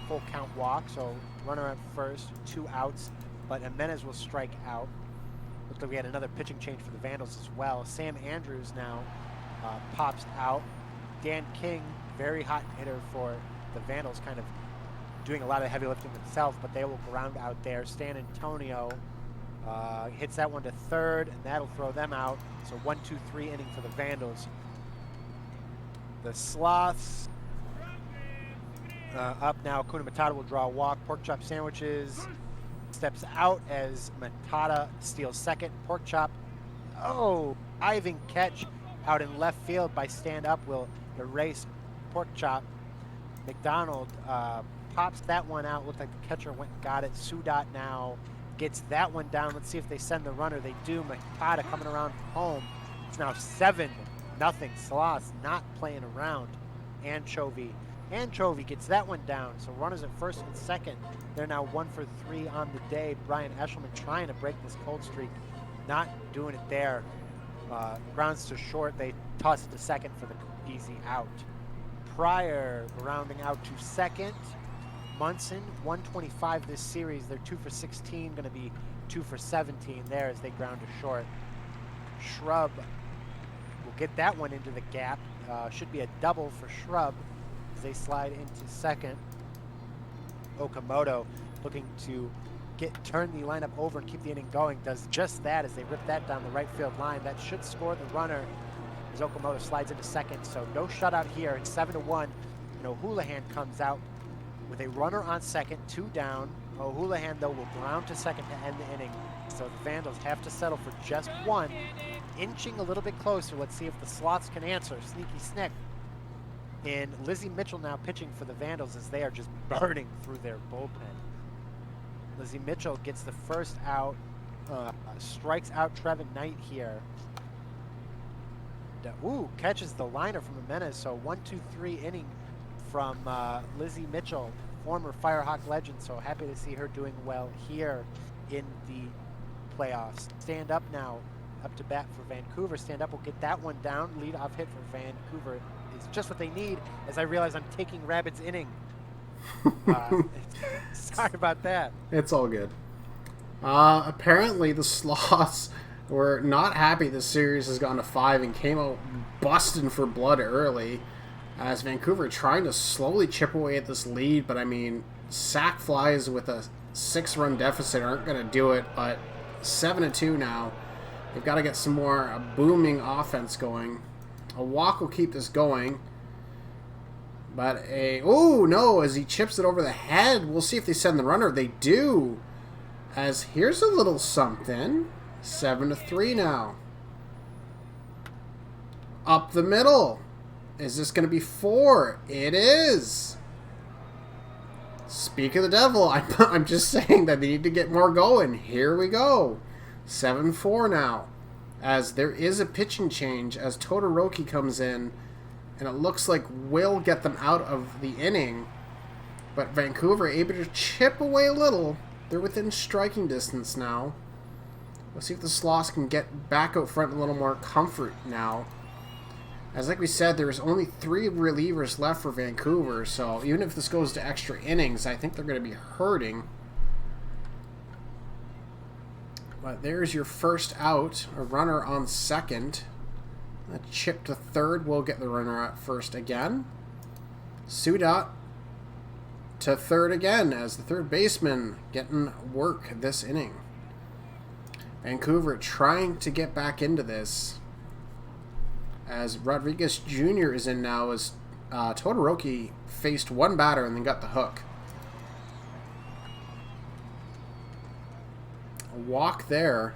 full count walk, so runner at first, 2 outs, but Jimenez will strike out. Looks like we had another pitching change for the Vandals as well. Sam Andrews now pops out. Dan King, very hot hitter for the Vandals, kind of doing a lot of the heavy lifting himself, but they will ground out there. Stan Antonio hits that one to third, and that'll throw them out. So 1-2-3 inning for the Vandals. The Sloths up now. Kuna Matata will draw a walk. Pork chop sandwiches steps out as Matata steals second. Pork chop, diving catch out in left field by Stand Up will erase Pork chop. McDonald pops that one out. Looked like the catcher went and got it. Sudat now gets that one down. Let's see if they send the runner. They do. Matata coming around home. It's now 7-0. Sloths not playing around. Anchovy gets that one down. So runners at first and second. They're now 1 for 3 on the day. Brian Eshelman trying to break this cold streak. Not doing it there. Grounds to short. They toss it to second for the easy out. Pryor rounding out to second. Munson, 125 this series. They're 2 for 16, going to be 2 for 17 there as they ground to short. Shrub will get that one into the gap. Should be a double for Shrub as they slide into second. Okamoto looking to turn the lineup over and keep the inning going. Does just that as they rip that down the right field line. That should score the runner as Okamoto slides into second. So no shutout here. It's 7-1. And O'Houlihan comes out with a runner on second, 2 down. O'Houlihan, though, will ground to second to end the inning. So the Vandals have to settle for just 1. Inching a little bit closer. Let's see if the Sloths can answer. Sneaky Snick. And Lizzie Mitchell now pitching for the Vandals as they are just burning through their bullpen. Lizzie Mitchell gets the first out, strikes out Trevin Knight here. Catches the liner from Jimenez. So 1-2-3 inning from Lizzie Mitchell, former Firehawk legend. So happy to see her doing well here in the playoffs. Stand Up now, up to bat for Vancouver. Stand Up will get that one down. Lead-off hit for Vancouver is just what they need, as I realize I'm taking Rabbit's inning. Sorry about that. It's all good. Apparently the Sloths were not happy the series has gone to 5 and came out busting for blood early as Vancouver trying to slowly chip away at this lead, but I mean, sack flies with a 6-run deficit aren't going to do it, but 7-2 now. They've got to get some more booming offense going. A walk will keep this going. But as he chips it over the head. We'll see if they send the runner. They do. As here's a little something. 7-3 now. Up the middle. Is this going to be 4? It is. Speak of the devil. I'm just saying that they need to get more going. Here we go. 7-4 now. As there is a pitching change as Todoroki comes in. And it looks like we'll get them out of the inning. But Vancouver able to chip away a little. They're within striking distance now. Let's see if the Sloths can get back out front a little more comfort now. As like we said, there's only 3 relievers left for Vancouver. So even if this goes to extra innings, I think they're going to be hurting. But there's your first out. A runner on second. A chip to third will get the runner at first again. Sudat to third again as the third baseman getting work this inning. Vancouver trying to get back into this as Rodriguez Jr. is in now as Todoroki faced 1 batter and then got the hook. A walk there.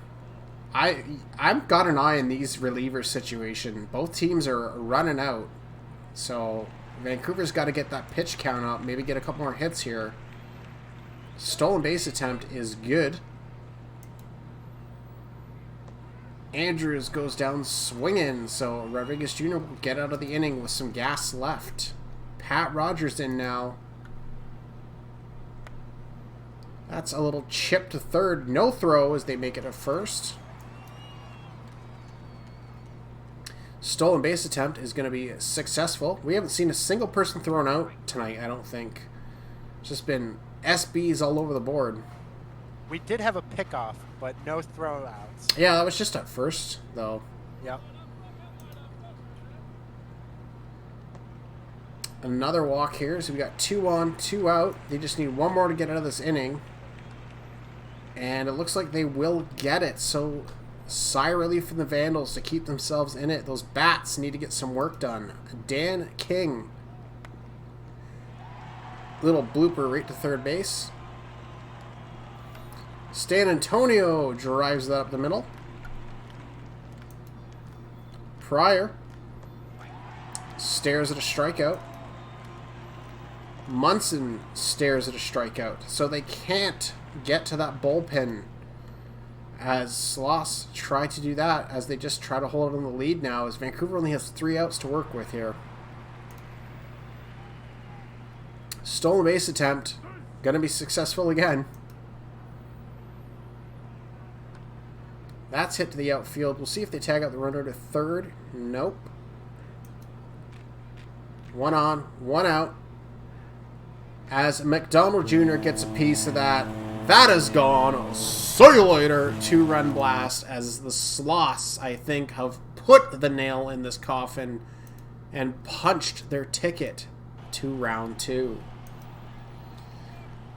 I've got an eye on these relievers situation. Both teams are running out. So Vancouver's got to get that pitch count up. Maybe get a couple more hits here. Stolen base attempt is good. Andrews goes down swinging. So Rodriguez Jr. will get out of the inning with some gas left. Pat Rogers in now. That's a little chip to third. No throw as they make it at first. stolen base attempt is going to be successful. We haven't seen a single person thrown out tonight, I don't think. It's just been SBs all over the board. We did have a pickoff, but no throwouts. Yeah, that was just at first, though. Yep. Another walk here. So we got 2 on, 2 out. They just need one more to get out of this inning. And it looks like they will get it. So sigh of relief from the Vandals to keep themselves in it. Those bats need to get some work done. Dan King. Little blooper right to third base. Stan Antonio drives that up the middle. Pryor stares at a strikeout. Munson stares at a strikeout. So they can't get to that bullpen as Sloss try to do that, as they just try to hold it on the lead now, as Vancouver only has 3 outs to work with here. Stolen base attempt. Going to be successful again. That's hit to the outfield. We'll see if they tag out the runner to third. Nope. 1 on, 1 out. As McDonald Jr. gets a piece of that. That is gone. See you later. 2-run blast as the Sloss, I think, have put the nail in this coffin and punched their ticket to round 2.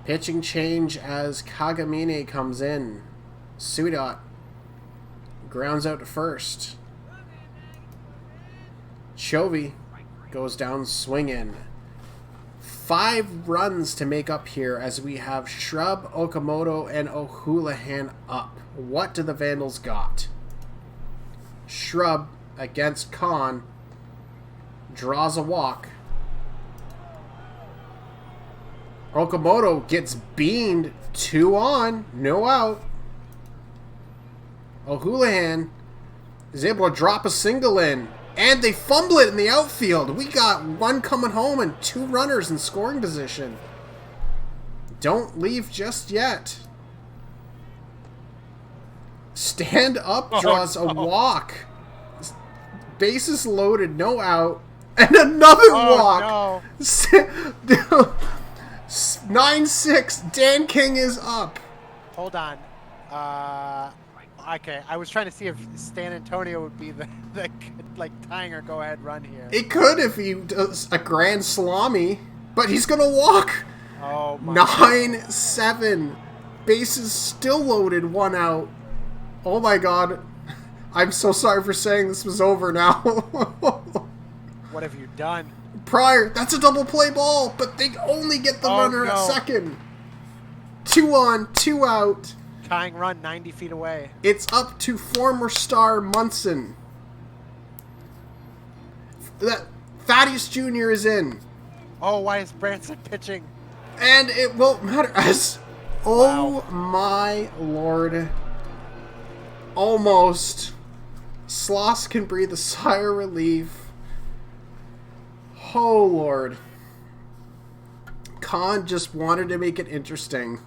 Pitching change as Kagamine comes in. Sudot grounds out to first. Chovy goes down swinging. 5 runs to make up here as we have Shrub, Okamoto, and O'Houlihan up. What do the Vandals got? Shrub against Khan draws a walk. Okamoto gets beamed. 2 on, no out. O'Houlihan is able to drop a single in. And they fumble it in the outfield. We got 1 coming home and 2 runners in scoring position. Don't leave just yet. Stand up draws a walk. Bases loaded, no out. And another walk. No. 9-6. Dan King is up. Hold on. Okay, I was trying to see if Stan Antonio would be the like tying or go ahead run here. It could if he does a grand salami, but he's gonna walk. Oh my 9-7. Bases still loaded, 1 out. Oh my god. I'm so sorry for saying this was over now. What have you done? Pryor, that's a double play ball, but they only get the runner at second. 2 on, 2 out. Tying run 90 feet away. It's up to former star Munson. That Thaddeus Jr. is in. Oh, why is Branson pitching? And it won't matter as... Oh my lord. Almost. Sloss can breathe a sigh of relief. Oh lord. Khan just wanted to make it interesting.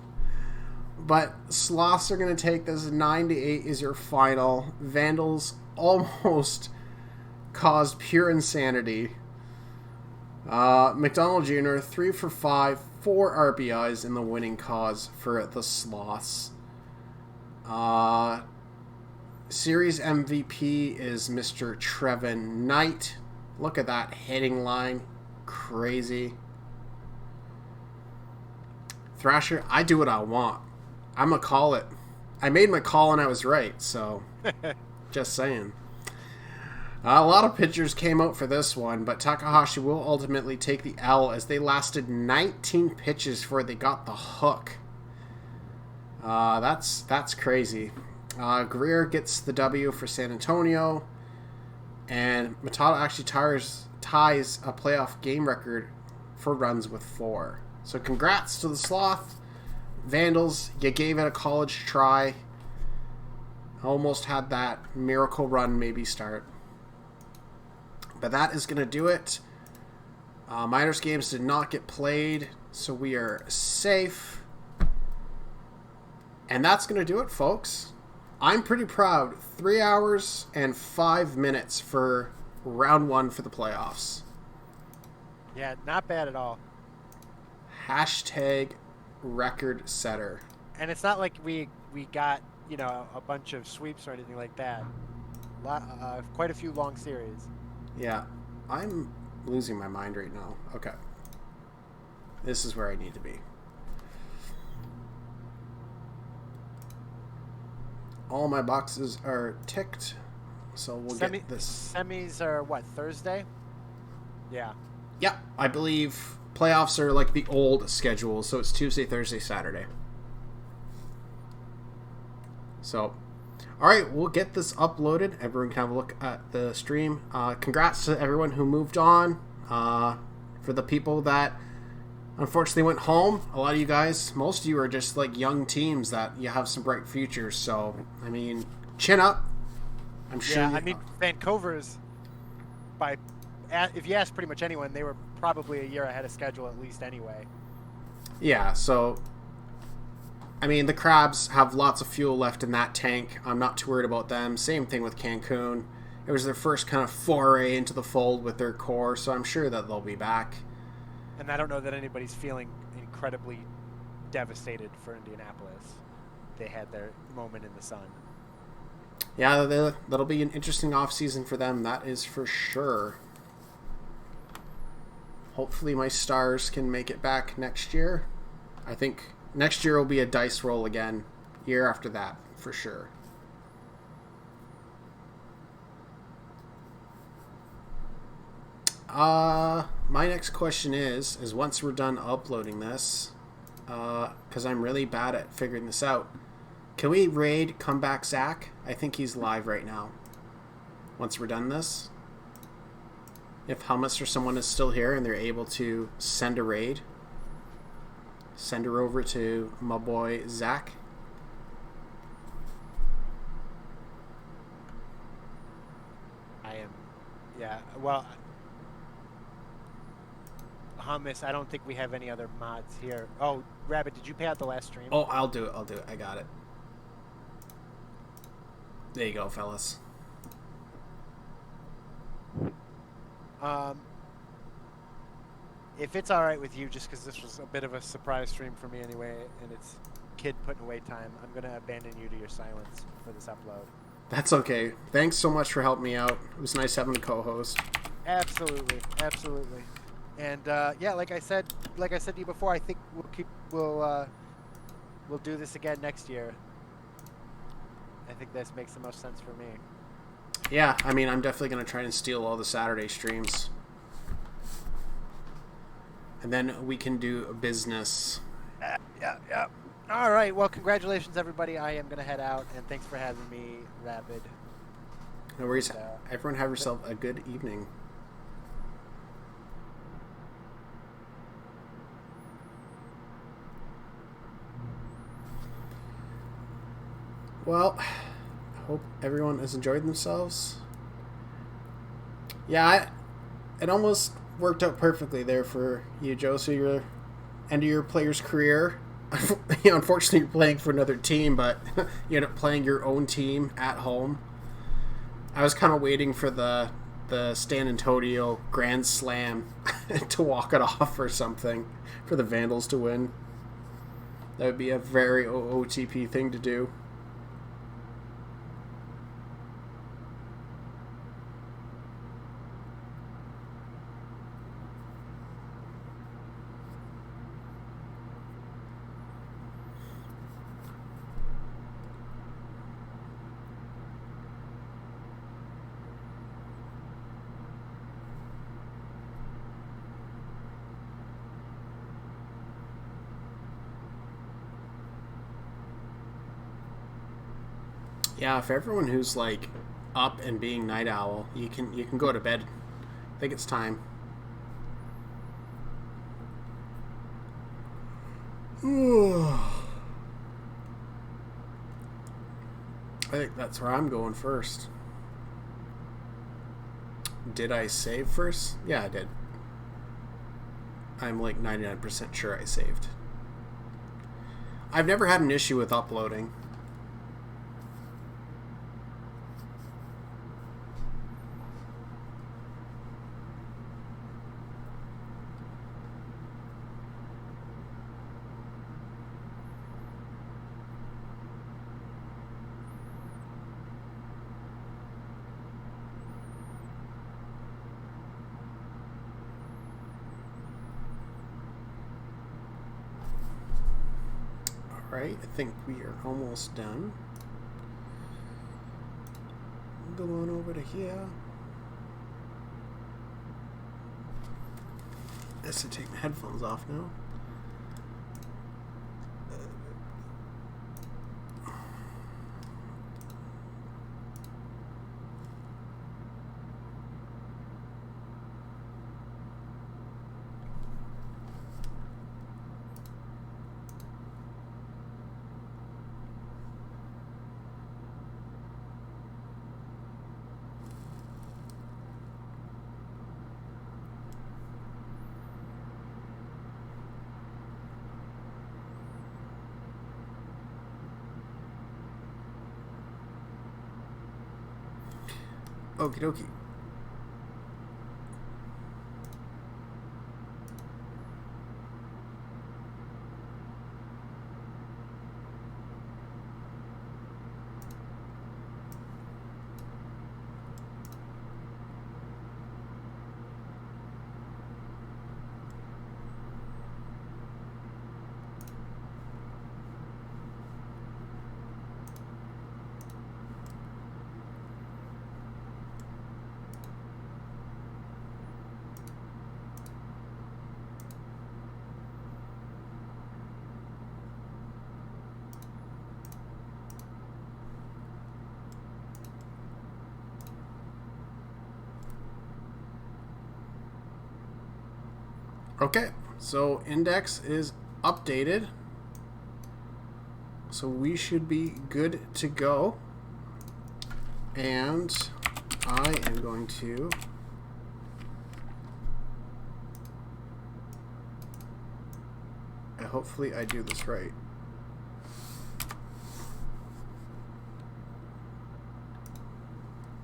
But Sloss are going to take this. 9-8 is your final. Vandals almost caused pure insanity. McDonald Jr., 3 for 5, 4 RBIs in the winning cause for the Sloss. Series MVP is Mr. Trevin Knight. Look at that hitting line. Crazy. Thrasher, I do what I want. I'm going to call it. I made my call and I was right, so just saying. A lot of pitchers came out for this one, but Takahashi will ultimately take the L as they lasted 19 pitches before they got the hook. That's crazy. Greer gets the W for San Antonio, and Matata actually ties a playoff game record for runs with 4. So congrats to the Sloth. Vandals, you gave it a college try. Almost had that miracle run maybe start. But that is going to do it. Minors games did not get played, so we are safe. And that's going to do it, folks. I'm pretty proud. 3 hours and 5 minutes for round 1 for the playoffs. Yeah, not bad at all. Hashtag record setter. And it's not like we got, a bunch of sweeps or anything like that. Quite a few long series. Yeah, I'm losing my mind right now. Okay. This is where I need to be. All my boxes are ticked, so we'll get this. Semis are what, Thursday? Yeah. Yeah, I believe playoffs are like the old schedule, so it's Tuesday, Thursday, Saturday. So, all right, we'll get this uploaded. Everyone can have a look at the stream. Congrats to everyone who moved on. For the people that unfortunately went home, a lot of you guys, most of you are just like young teams that you have some bright futures. So, I mean, chin up. I'm sure. Yeah, I mean, Vancouver's, if you ask pretty much anyone, they were probably a year ahead of schedule at least anyway. Yeah, so, I mean, the Crabs have lots of fuel left in that tank. I'm not too worried about them. Same thing with Cancun. It was their first kind of foray into the fold with their core, so I'm sure that they'll be back. And I don't know that anybody's feeling incredibly devastated for Indianapolis. They had their moment in the sun. Yeah, that'll be an interesting offseason for them, that is for sure. Hopefully my Stars can make it back next year. I think next year will be a dice roll again. Year after that, for sure. My next question is once we're done uploading this, because I'm really bad at figuring this out, can we raid Comeback Zach? I think he's live right now. Once we're done this, if Hummus or someone is still here and they're able to send a raid, send her over to my boy Zach. Well, Hummus, I don't think we have any other mods here. Oh, Rabbit, did you pay out the last stream? Oh, I'll do it. I got it. There you go, fellas. If it's all right with you, just because this was a bit of a surprise stream for me anyway, and it's kid putting away time, I'm going to abandon you to your silence for this upload. That's okay. Thanks so much for helping me out. It was nice having a co-host. Absolutely. And yeah, like I said to you before, I think we'll do this again next year. I think this makes the most sense for me. Yeah, I mean, I'm definitely going to try and steal all the Saturday streams. And then we can do business. Yeah. All right. Well, congratulations, everybody. I am going to head out, and thanks for having me, Rapid. No worries. Everyone have yourself a good evening. Well, I hope everyone has enjoyed themselves. Yeah, it almost worked out perfectly there for you, Joe. So you're end of your player's career. Unfortunately, you're playing for another team, but you end up playing your own team at home. I was kind of waiting for the San Antonio Grand Slam to walk it off or something for the Vandals to win. That would be a very OTP thing to do. Yeah, for everyone who's like up and being night owl, you can go to bed. I think it's time. I think that's where I'm going first. Did I save first? Yeah, I did. I'm like 99% sure I saved. I've never had an issue with uploading. right? I think we are almost done. Go on over to here. I have to take my headphones off now. Okie dokie. Okay, so index is updated. So we should be good to go. And I am going to hopefully I do this right.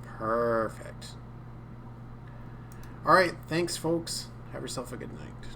Perfect. All right, thanks folks. Have yourself a good night.